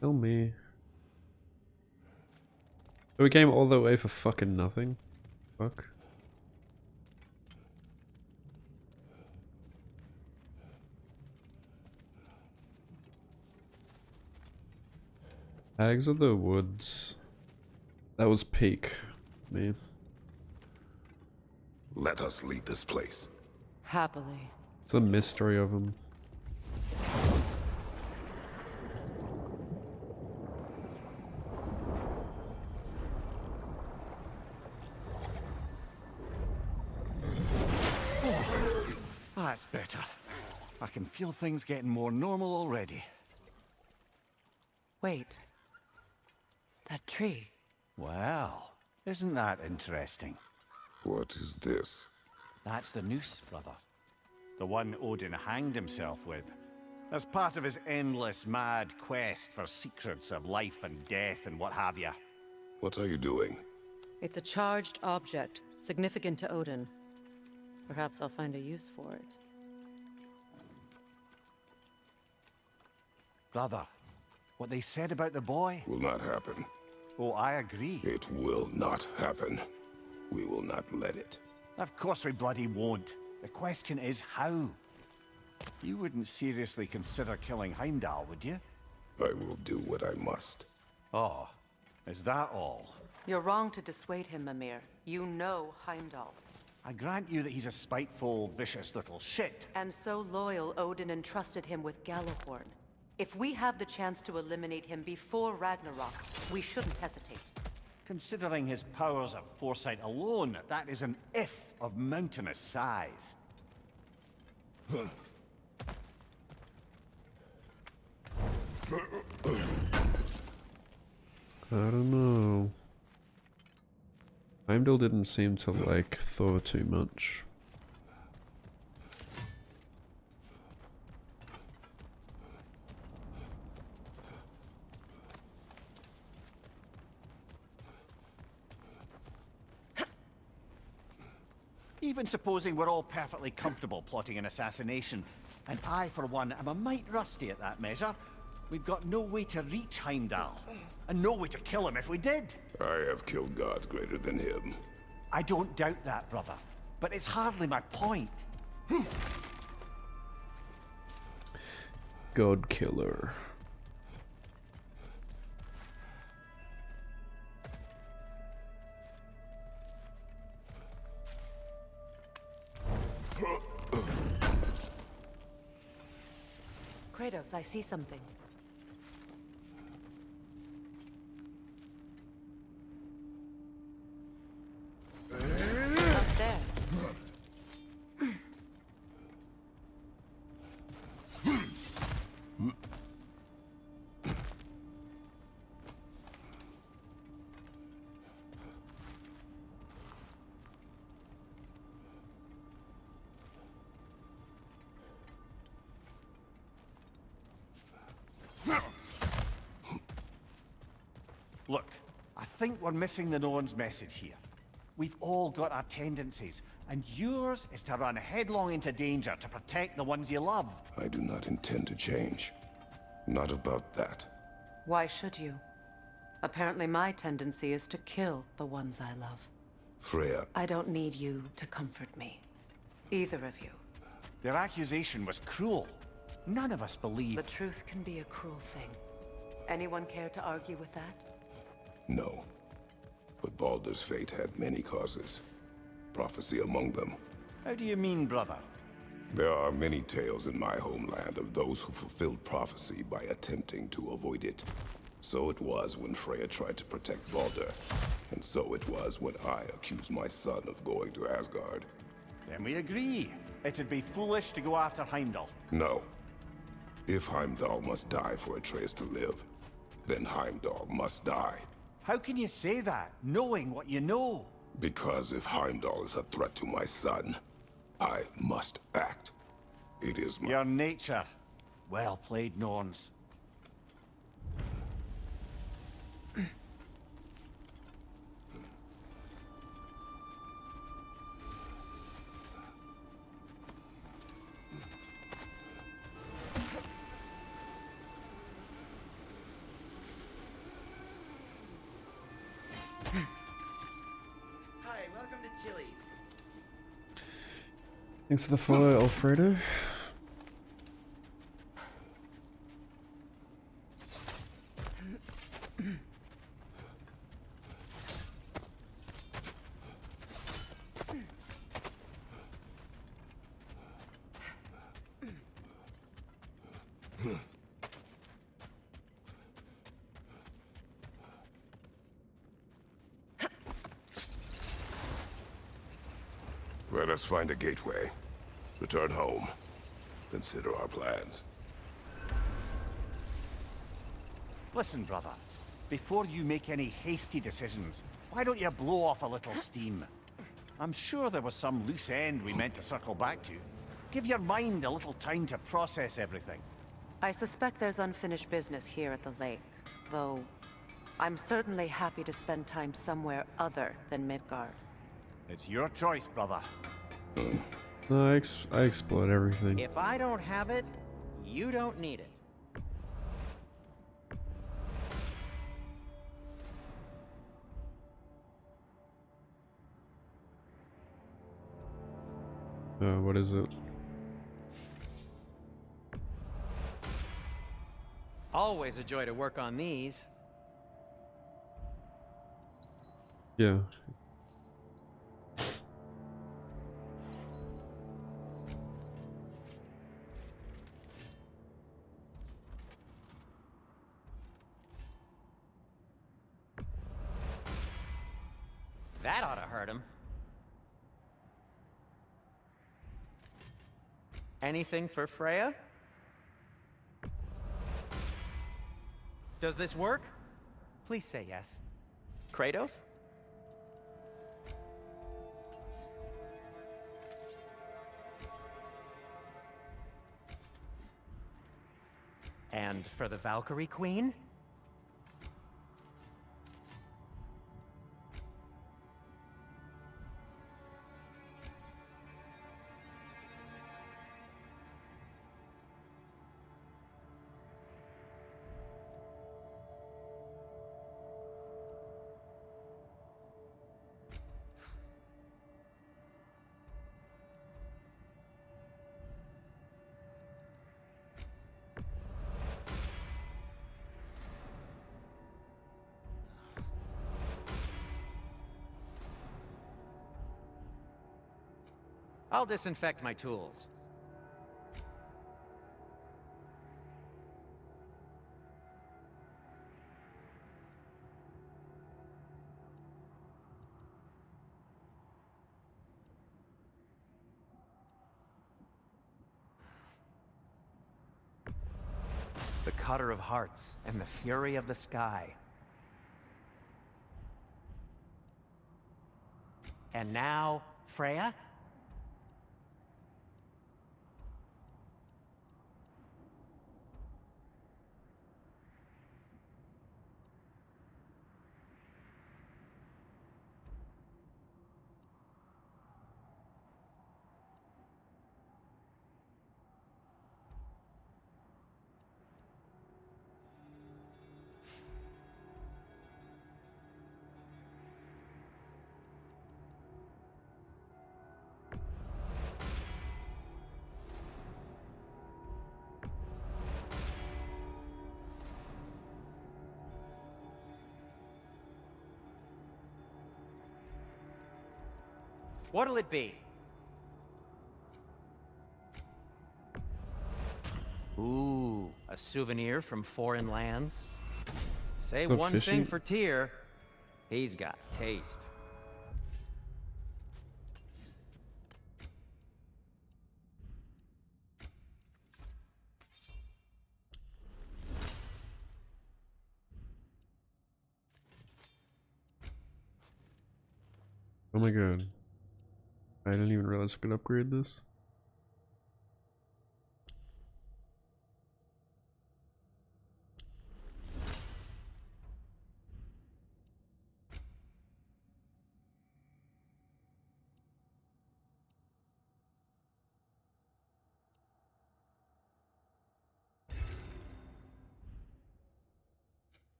Tell me. So we came all the way for fucking nothing? Fuck. Hags of the Woods. That was peak, man. Let us leave this place. Happily. It's a mystery of him. That's better. I can feel things getting more normal already. Wait. That tree. Well, isn't that interesting? What is this? That's the noose, brother. The one Odin hanged himself with. As part of his endless, mad quest for secrets of life and death and what have you. What are you doing? It's a charged object, significant to Odin. Perhaps I'll find a use for it. Brother, what they said about the boy? Will not happen. Oh, I agree. It will not happen. We will not let it. Of course we bloody won't. The question is how? You wouldn't seriously consider killing Heimdall, would you? I will do what I must. Oh, is that all? You're wrong to dissuade him, Mimir. You know Heimdall. I grant you that he's a spiteful, vicious little shit. And so loyal, Odin entrusted him with Gjallarhorn. If we have the chance to eliminate him before Ragnarok, we shouldn't hesitate. Considering his powers of foresight alone, that is an if of mountainous size. I don't know. Heimdall didn't seem to like Thor too much. Even supposing we're all perfectly comfortable plotting an assassination, and I, for one, am a mite rusty at that measure, we've got no way to reach Heimdall, and no way to kill him if we did. I have killed gods greater than him. I don't doubt that, brother, but it's hardly my point. God killer. Kratos, I see something. Up there. Look, I think we're missing the Norn's message here. We've all got our tendencies, and yours is to run headlong into danger to protect the ones you love. I do not intend to change. Not about that. Why should you? Apparently my tendency is to kill the ones I love. Freya, I don't need you to comfort me. Either of you. Their accusation was cruel. None of us believe. The truth can be a cruel thing. Anyone care to argue with that? no. But Baldur's fate had many causes. Prophecy among them. How do you mean, brother? There are many tales in my homeland of those who fulfilled prophecy by attempting to avoid it. So it was when Freya tried to protect Baldur. And so it was when I accused my son of going to Asgard. Then we agree. It'd be foolish to go after Heimdall. No. If Heimdall must die for Atreus to live, then Heimdall must die. How can you say that, knowing what you know? Because if Heimdall is a threat to my son, I must act. It is my... Your nature. Well played, Norns. Hi, welcome to Chili's. Thanks for the follow, Alfredo. Let us find a gateway. Return home. Consider our plans. Listen, brother. Before you make any hasty decisions, why don't you blow off a little steam? I'm sure there was some loose end we meant to circle back to. Give your mind a little time to process everything. I suspect there's unfinished business here at the lake, though I'm certainly happy to spend time somewhere other than Midgard. It's your choice, brother. No, I explored everything. If I don't have it, you don't need it. What is it? Always a joy to work on these. Yeah. That ought to hurt him. Anything for Freya? Does this work? Please say yes. Kratos? And for the Valkyrie Queen? I'll disinfect my tools. The Cutter of Hearts and the Fury of the Sky. And now, Freya? What'll it be? Ooh, a souvenir from foreign lands? Say What's up, one fishy? thing for Tyr, he's got taste. Oh my god. I didn't even realize I could upgrade this.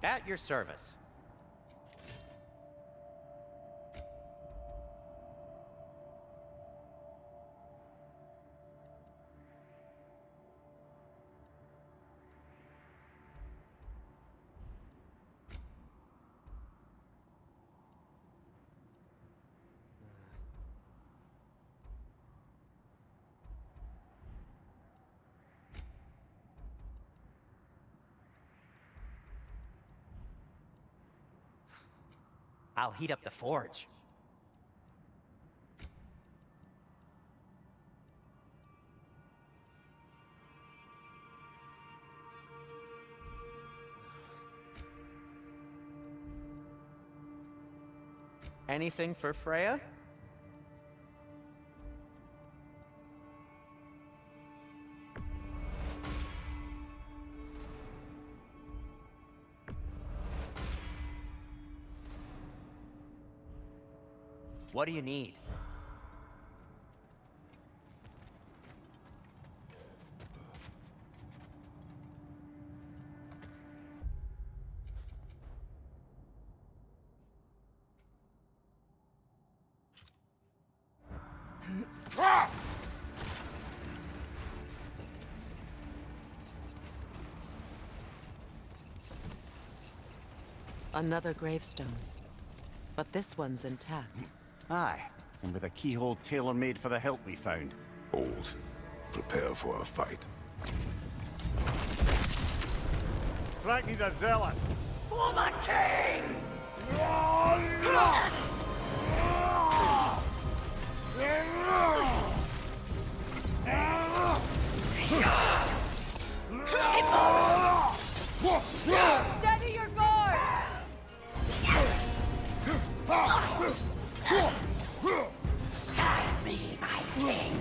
At your service. I'll heat up the forge. Anything for Freya? What do you need? Another gravestone. But this one's intact. Aye, and with a keyhole tailor-made for the hilt we found. Old. Prepare for a fight. Ragnar the Zealous! For the king! Steady your guard! Me, my king!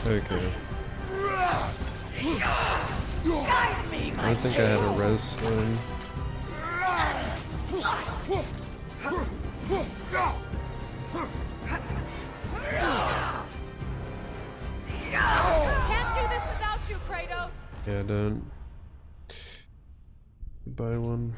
Okay. I think I had a res thing. Can't do this without you, Kratos! Yeah, don't. Buy one.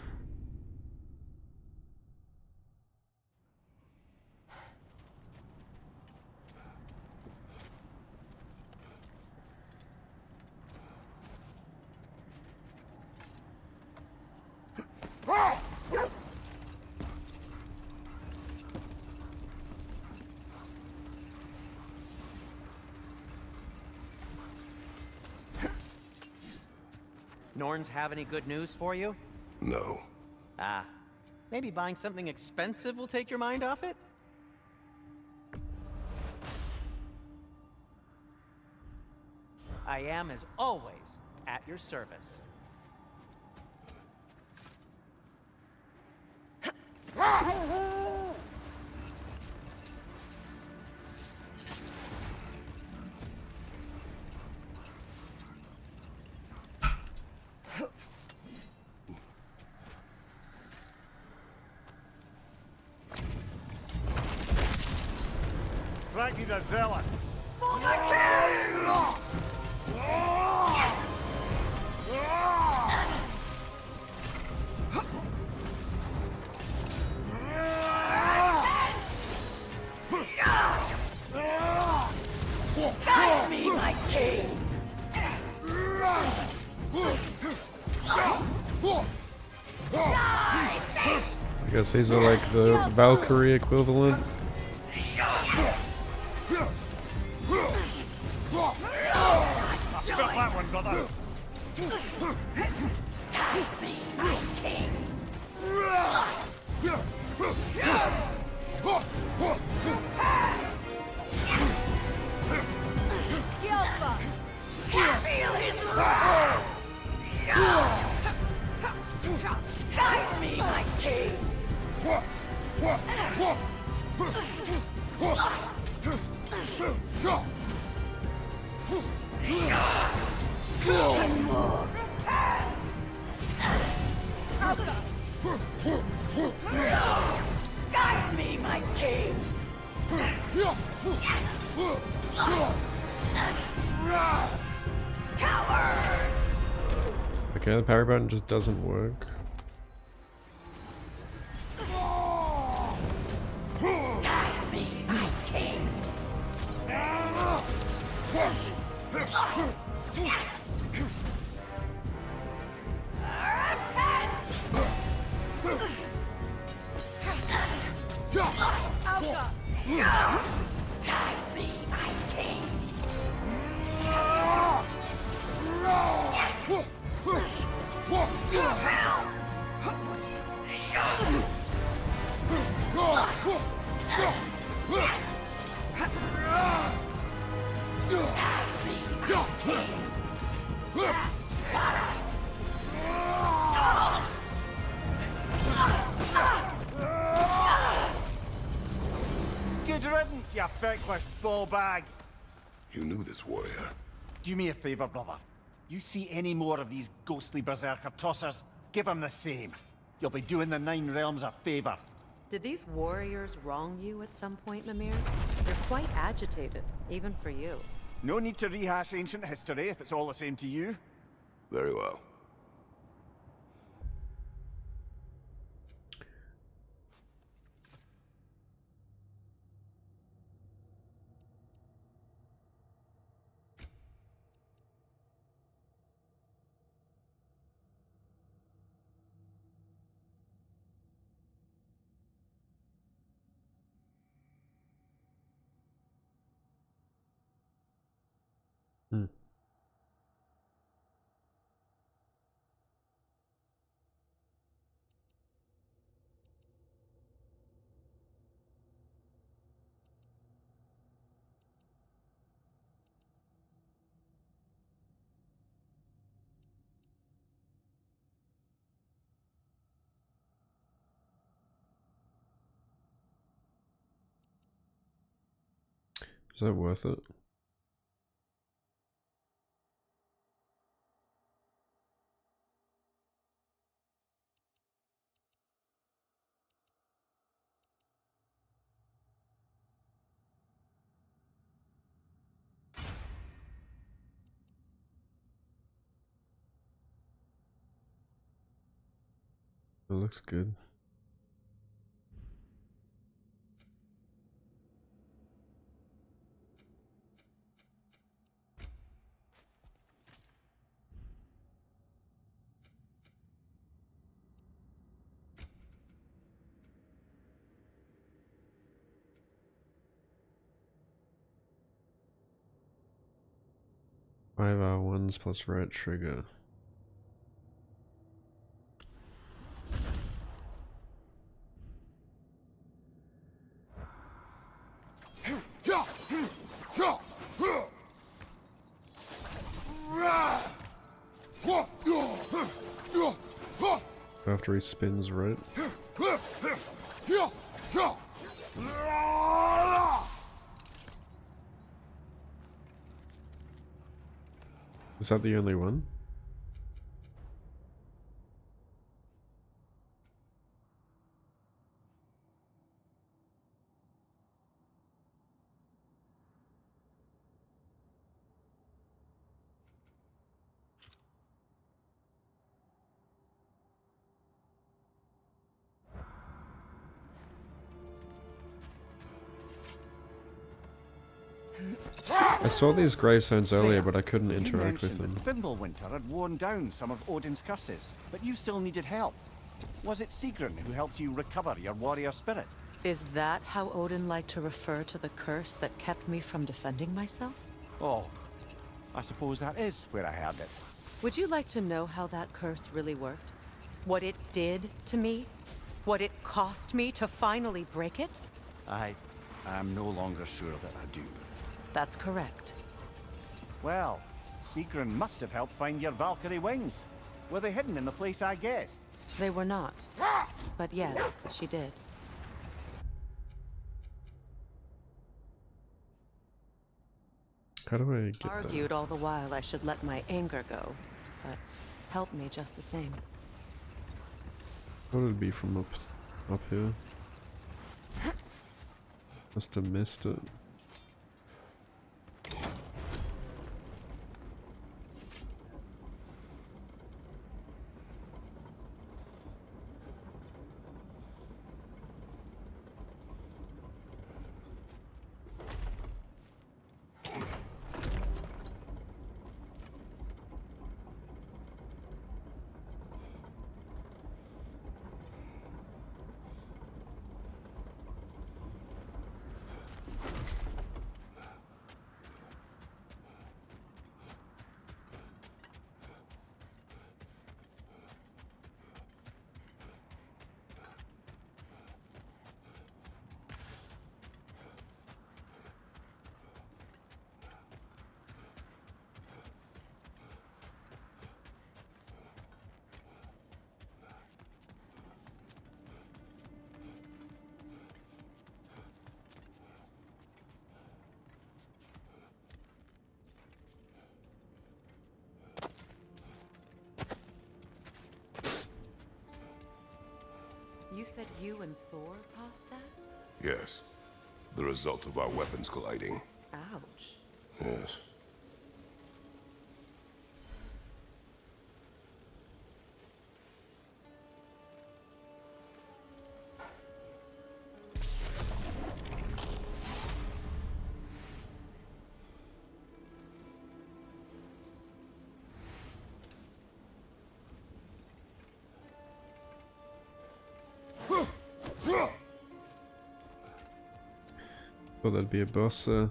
Norns have any good news for you? No. Ah, maybe buying something expensive will take your mind off it? I am, as always, at your service. Ragnar the Zealous! For the king! Guide me, my king! I guess these are like the Valkyrie equivalent. Got that one, brother! Guide me, my king! Feel his wrath! Guide me, my king! Guide me, my king! Coward! Okay, the parry button just doesn't work. Guide me, my king! Guide me, my king! Good riddance, you feckless ball bag. You knew this warrior. Do me a favor, brother. You see any more of these ghostly berserker tossers, give them the same. You'll be doing the Nine Realms a favor. Did these warriors wrong you at some point, Mimir? They're quite agitated, even for you. No need to rehash ancient history if it's all the same to you. Very well. Hmm. Is that worth it? It looks good. Five R1s plus right trigger. After he spins right. Is that the only one? I saw these gravestones earlier, but I couldn't interact with them. Fimbulwinter had worn down some of Odin's curses, but you still needed help. Was it Sigrun who helped you recover your warrior spirit? Is that how Odin liked to refer to the curse that kept me from defending myself? Oh, I suppose that is where I heard it. Would you like to know how that curse really worked? What it did to me? What it cost me to finally break it? I am no longer sure that I do. That's correct. Well, Sigrun must have helped find your Valkyrie wings. Were they hidden in the place I guessed? They were not. But yes, she did. How do I get Argued all the while I should let my anger go, but helped me just the same. What would it be from up here? Must have missed it. You said you and Thor caused that? Yes. The result of our weapons colliding. Ouch. Yes. Thought that'd be a boss there. Are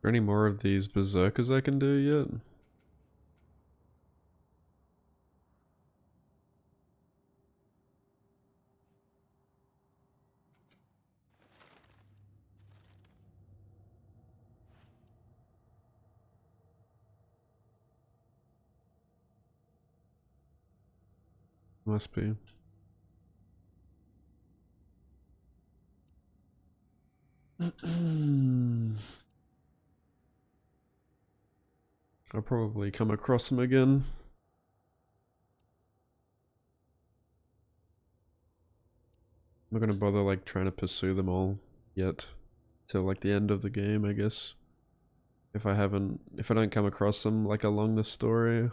there any more of these berserkers I can do yet? Must be. I'll probably come across them again. I'm not gonna bother like trying to pursue them all yet till like the end of the game, I guess. If I don't come across them like along the story.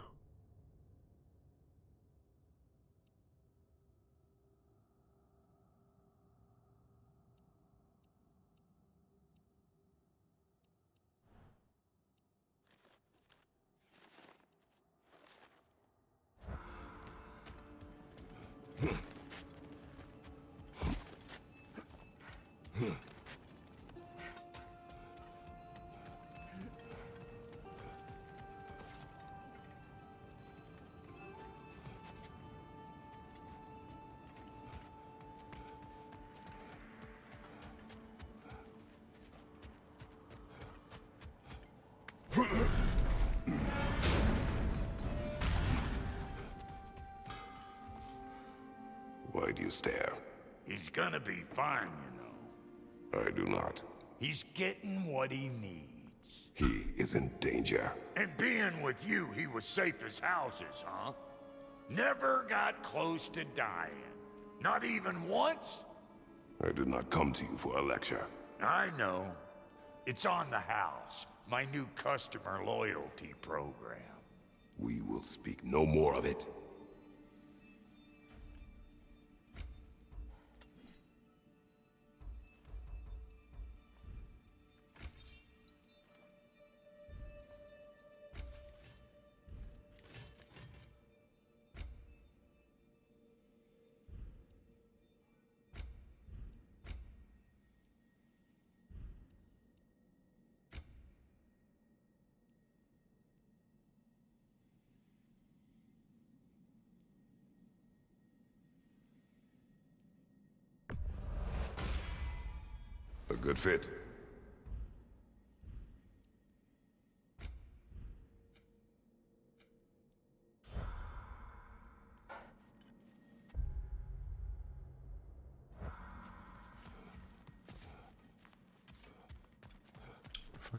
Why do you stare? He's gonna be fine, you know. I do not. He's getting what he needs. He is in danger. And being with you, he was safe as houses, huh? Never got close to dying. Not even once? I did not come to you for a lecture. I know. It's on the house. My new customer loyalty program. We will speak no more of it. A good fit.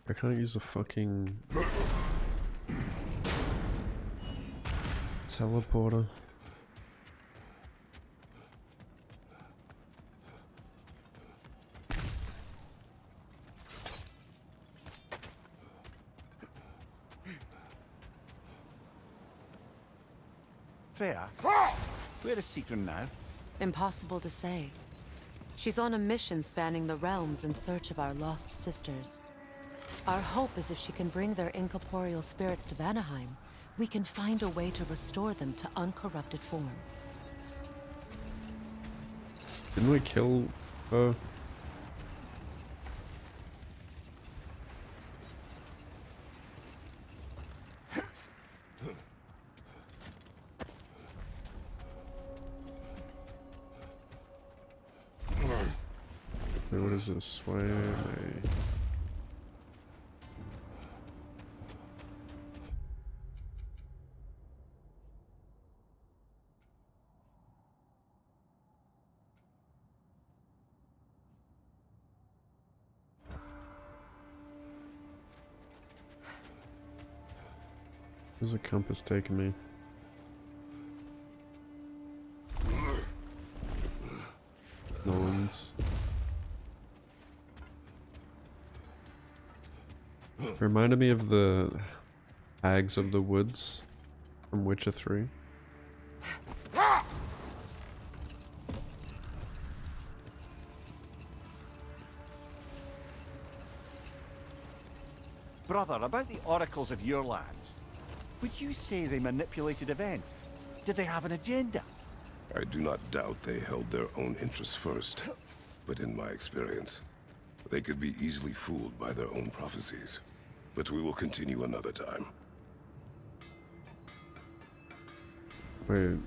Fuck, I can't use the fucking teleporter. Freya, where is Seacrum now? Impossible to say. She's on a mission spanning the realms in search of our lost sisters. Our hope is if she can bring their incorporeal spirits to Vanaheim, we can find a way to restore them to uncorrupted forms. Didn't we kill her? Wait, what is this? Why am I... Where's the compass taking me? Norns. Reminded me of the Hags of the Woods from Witcher 3. Brother, about the oracles of your lands, would you say they manipulated events? Did they have an agenda? I do not doubt they held their own interests first, but in my experience, they could be easily fooled by their own prophecies. But we will continue another time. Wait.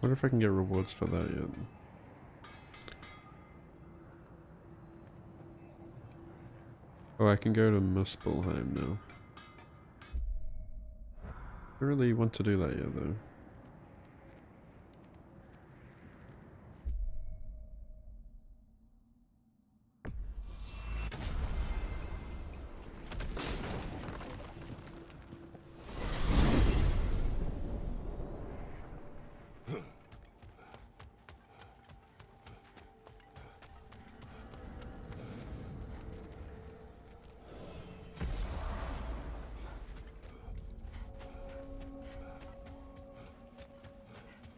Wonder if I can get rewards for that yet. Oh, I can go to Muspelheim now. I don't really want to do that yet, though.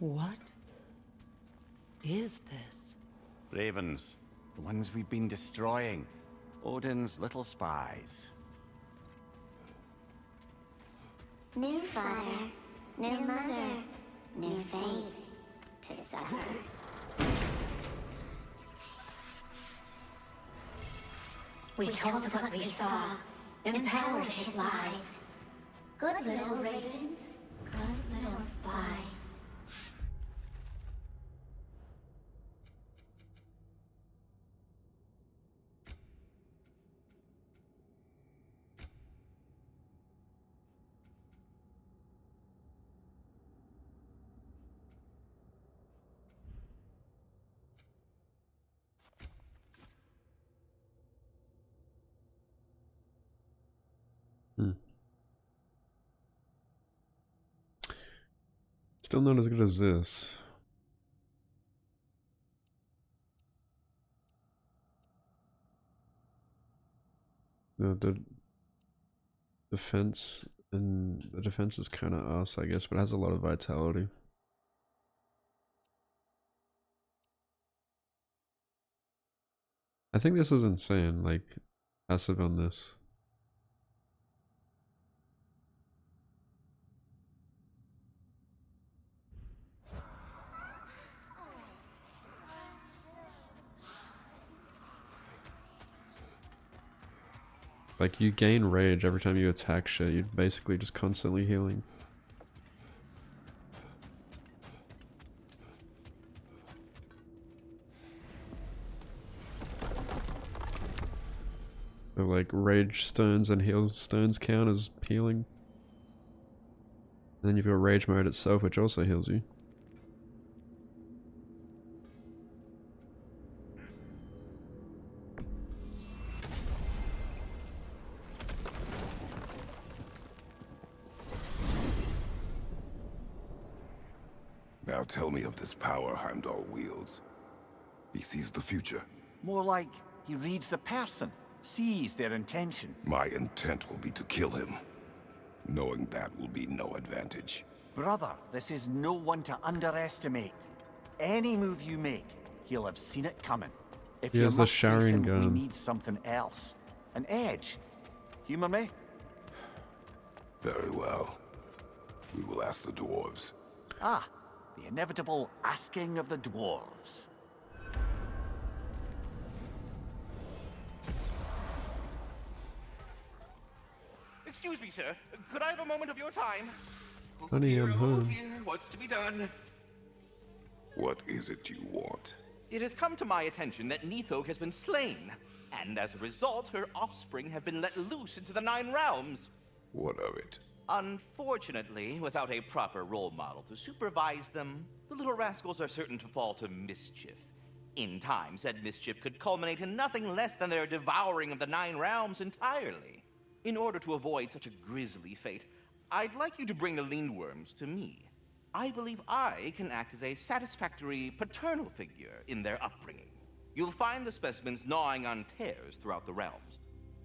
What is this? Ravens. The ones we've been destroying. Odin's little spies. New father, new mother, new fate to suffer. We told what we saw, empowered his lies. Good little ravens, good little spies. Still not as good as this. No, the defense is kind of us, I guess, but it has a lot of vitality. I think this is insane, like passive on this. Like, you gain rage every time you attack shit, you're basically just constantly healing. So, like, rage stones and heal stones count as healing. And then you've got rage mode itself, which also heals you. Now tell me of this power Heimdall wields. He sees the future. More like he reads the person, sees their intention. My intent will be to kill him. Knowing that will be no advantage. Brother, this is no one to underestimate. Any move you make, he'll have seen it coming. If He you has the must face Sharon him, gun. we need something else. An edge. Humor me? Very well. We will ask the dwarves. Ah, the inevitable asking of the dwarves. Excuse me, sir. Could I have a moment of your time? Honey, I'm home. Dear, what's to be done? What is it you want? It has come to my attention that Nithog has been slain, and as a result, her offspring have been let loose into the Nine Realms. What of it? Unfortunately, without a proper role model to supervise them, the little rascals are certain to fall to mischief. In time, said mischief could culminate in nothing less than their devouring of the Nine Realms entirely. In order to avoid such a grisly fate, I'd like you to bring the Lindworms to me. I believe I can act as a satisfactory paternal figure in their upbringing. You'll find the specimens gnawing on tears throughout the realms.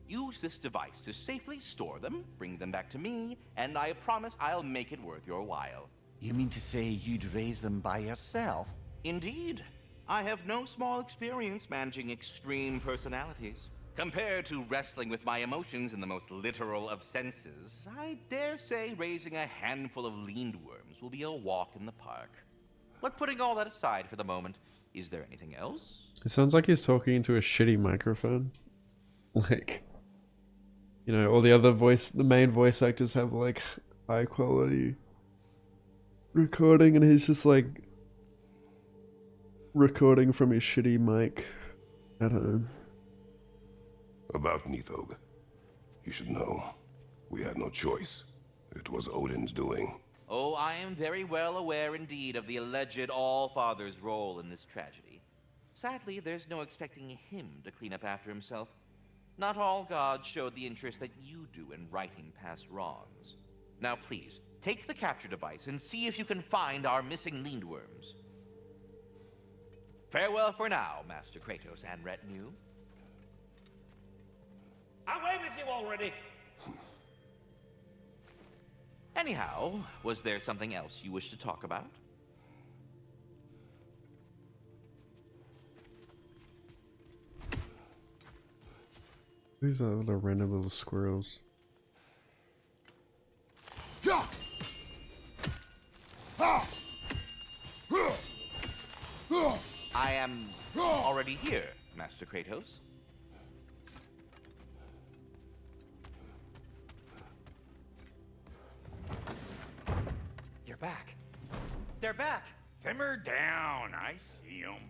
Use this device to safely store them, bring them back to me, and I promise I'll make it worth your while. You mean to say you'd raise them by yourself? Indeed. I have no small experience managing extreme personalities. Compared to wrestling with my emotions in the most literal of senses, I dare say raising a handful of Lindworms will be a walk in the park. But putting all that aside for the moment, is there anything else? It sounds like he's talking into a shitty microphone. Like, you know, all the other the main voice actors have like high quality recording, and he's just like recording from his shitty mic at home. About Nithog. You should know. We had no choice. It was Odin's doing. Oh, I am very well aware indeed of the alleged All-Father's role in this tragedy. Sadly, there's no expecting him to clean up after himself. Not all gods showed the interest that you do in righting past wrongs. Now please, take the capture device and see if you can find our missing Lindworms. Farewell for now, Master Kratos and retinue. Away with you already! Anyhow, was there something else you wish to talk about? These are the random little squirrels. I am already here, Master Kratos. You're back. They're back. Simmer down. I see 'em.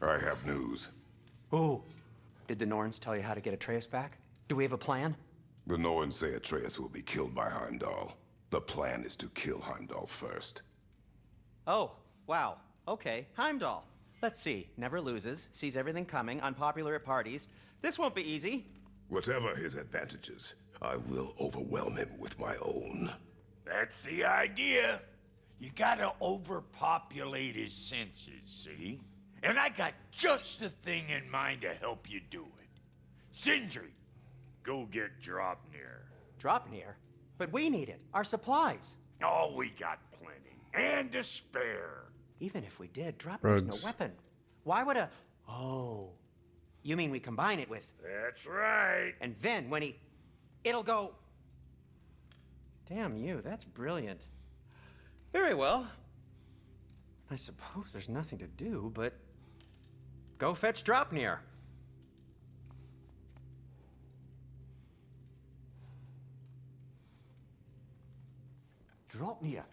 I have news. Oh. Did the Norns tell you how to get Atreus back? Do we have a plan? The Norns say Atreus will be killed by Heimdall. The plan is to kill Heimdall first. Oh, wow. Okay, Heimdall. Let's see. Never loses, sees everything coming, unpopular at parties. This won't be easy. Whatever his advantages, I will overwhelm him with my own. That's the idea. You gotta overpopulate his senses, see? And I got just the thing in mind to help you do it. Sindri, go get Dropnir. Dropnir? But we need it. Our supplies. Oh, we got plenty. And to spare. Even if we did, Dropnir's Roads. no weapon. Why would a... Oh. You mean we combine it with... That's right. And then when he... It'll go... Damn you, that's brilliant. Very well. I suppose there's nothing to do, but... Go fetch Dropnir. Dropnir?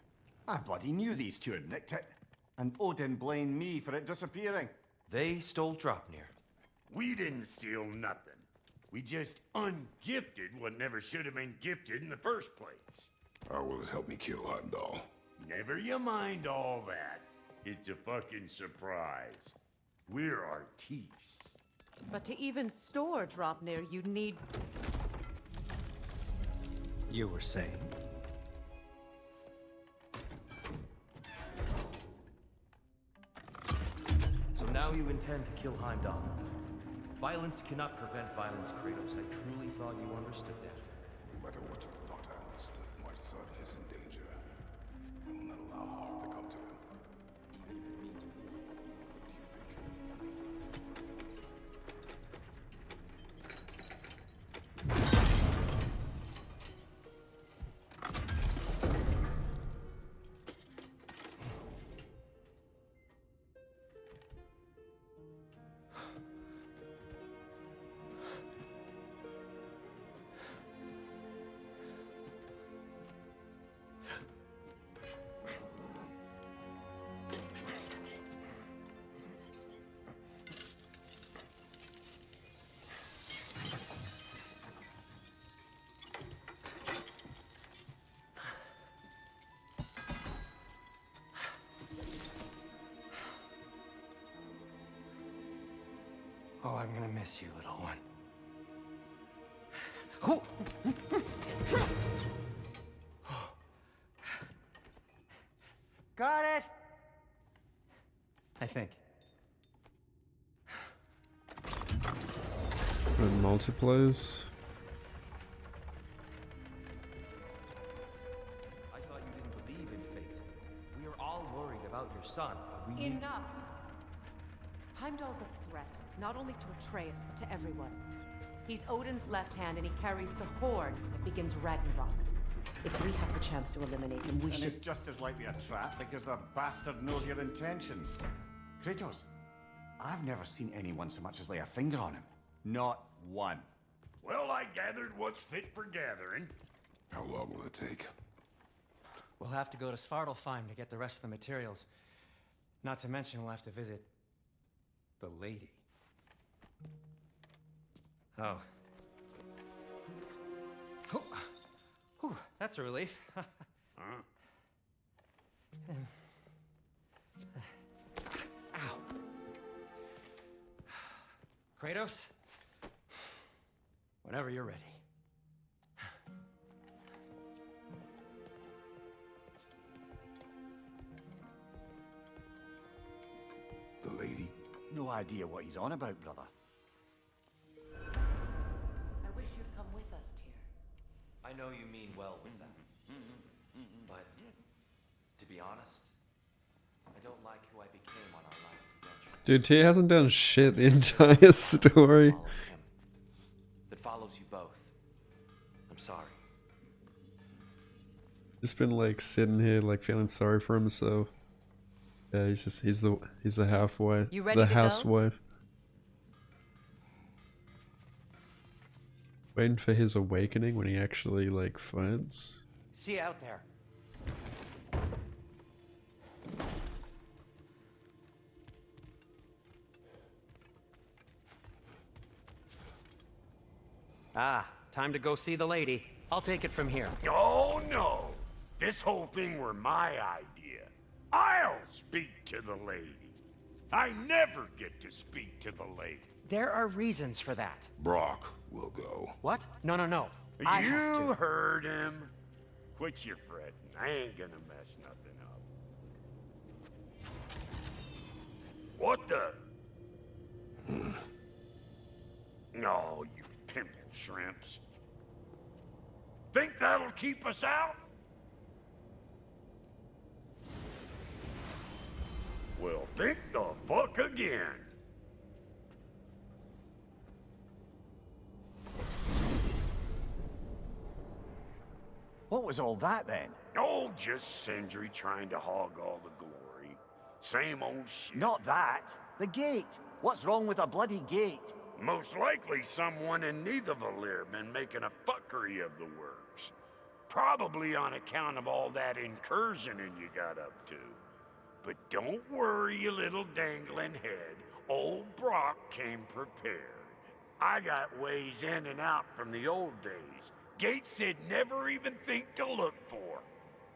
I bloody knew these two had nicked it. And Odin blamed me for it disappearing. They stole Dropnir. We didn't steal nothing. We just ungifted what never should have been gifted in the first place. How will it help me kill Heimdall? Never you mind all that. It's a fucking surprise. We're artistes. But to even store Dropnir, you'd need... You were saying? So now you intend to kill Heimdall. Violence cannot prevent violence, Kratos. I truly thought you understood that. No matter what you thought I understood, my son is in danger. I will not allow harm to come to him. Even if it means war. What do you think? Oh, I'm gonna miss you, little one. Got it! I think. And multipliers. I thought you didn't believe in fate. We are all worried about your son, but we need... Enough! Heimdall's a threat, not only to Atreus, but to everyone. He's Odin's left hand, and he carries the horn that begins Ragnarok. If we have the chance to eliminate him, we And should... it's just as likely a trap because the bastard knows your intentions. Kratos, I've never seen anyone so much as lay a finger on him. Not one. Well, I gathered what's fit for gathering. How long will it take? We'll have to go to Svartalfheim to get the rest of the materials. Not to mention we'll have to visit the lady. Oh. Whew, that's a relief. Ow. Kratos? Whenever you're ready. The lady? No idea what he's on about, brother. I wish you'd come with us, Tyr. I know you mean well with that. But, to be honest, I don't like who I became on our last adventure. Dude, Tyr hasn't done shit the entire story. Follows him. That follows you both. I'm sorry. Just been like sitting here like feeling sorry for himself. Yeah, he's the halfway. You ready the to go? housewife. Waiting for his awakening when he actually like fights. See you out there. Ah, time to go see the lady. I'll take it from here. Oh, no. This whole thing were my idea. I'll speak to the lady. I never get to speak to the lady. There are reasons for that. Brock will go. What? No. I have You to. heard him. Quit your fretting. I ain't gonna mess nothing up. What the? No, you pimple shrimps. Think that'll keep us out? Well, think the fuck again. What was all that then? Oh, just Sindri trying to hog all the glory. Same old shit. Not that. The gate. What's wrong with a bloody gate? Most likely someone in Nidavellir been making a fuckery of the works. Probably on account of all that incursioning you got up to. But don't worry, you little dangling head. Old Brock came prepared. I got ways in and out from the old days. Gates he'd never even think to look for,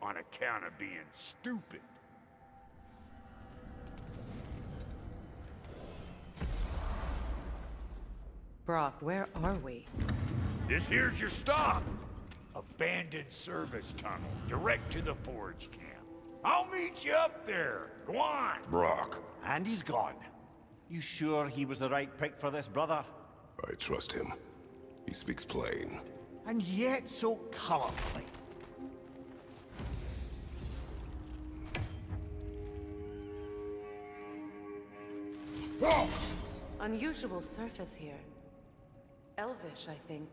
on account of being stupid. Brock, where are we? This here's your stop. A abandoned service tunnel, direct to the forge camp. I'll meet you up there. Go on. Brock, And he's gone. You sure he was the right pick for this, brother? I trust him. He speaks plain. And yet so colorfully. Unusual surface here. Elvish, I think.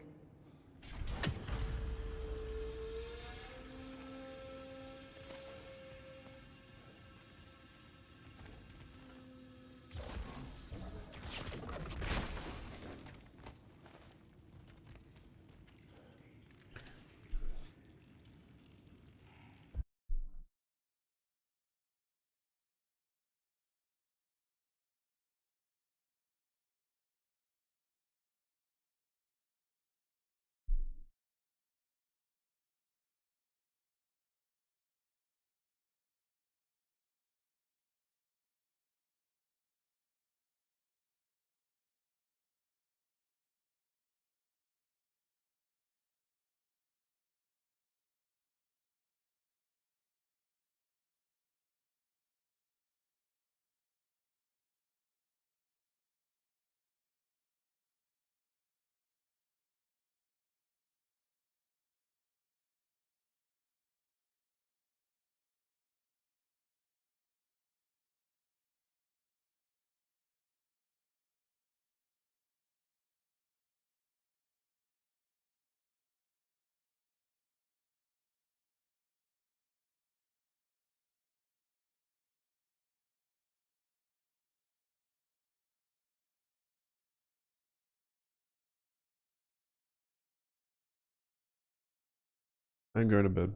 I'm going to bed.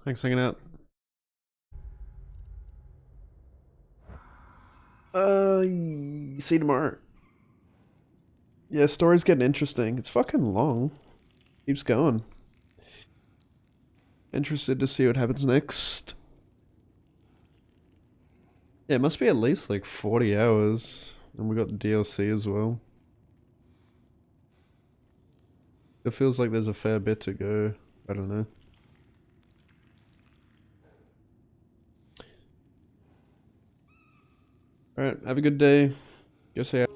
Thanks for hanging out. See you tomorrow. Yeah, story's getting interesting. It's fucking long. Keeps going. Interested to see what happens next. Yeah, it must be at least like 40 hours. And we got DLC as well. It feels like there's a fair bit to go. I don't know. Alright, have a good day. Go say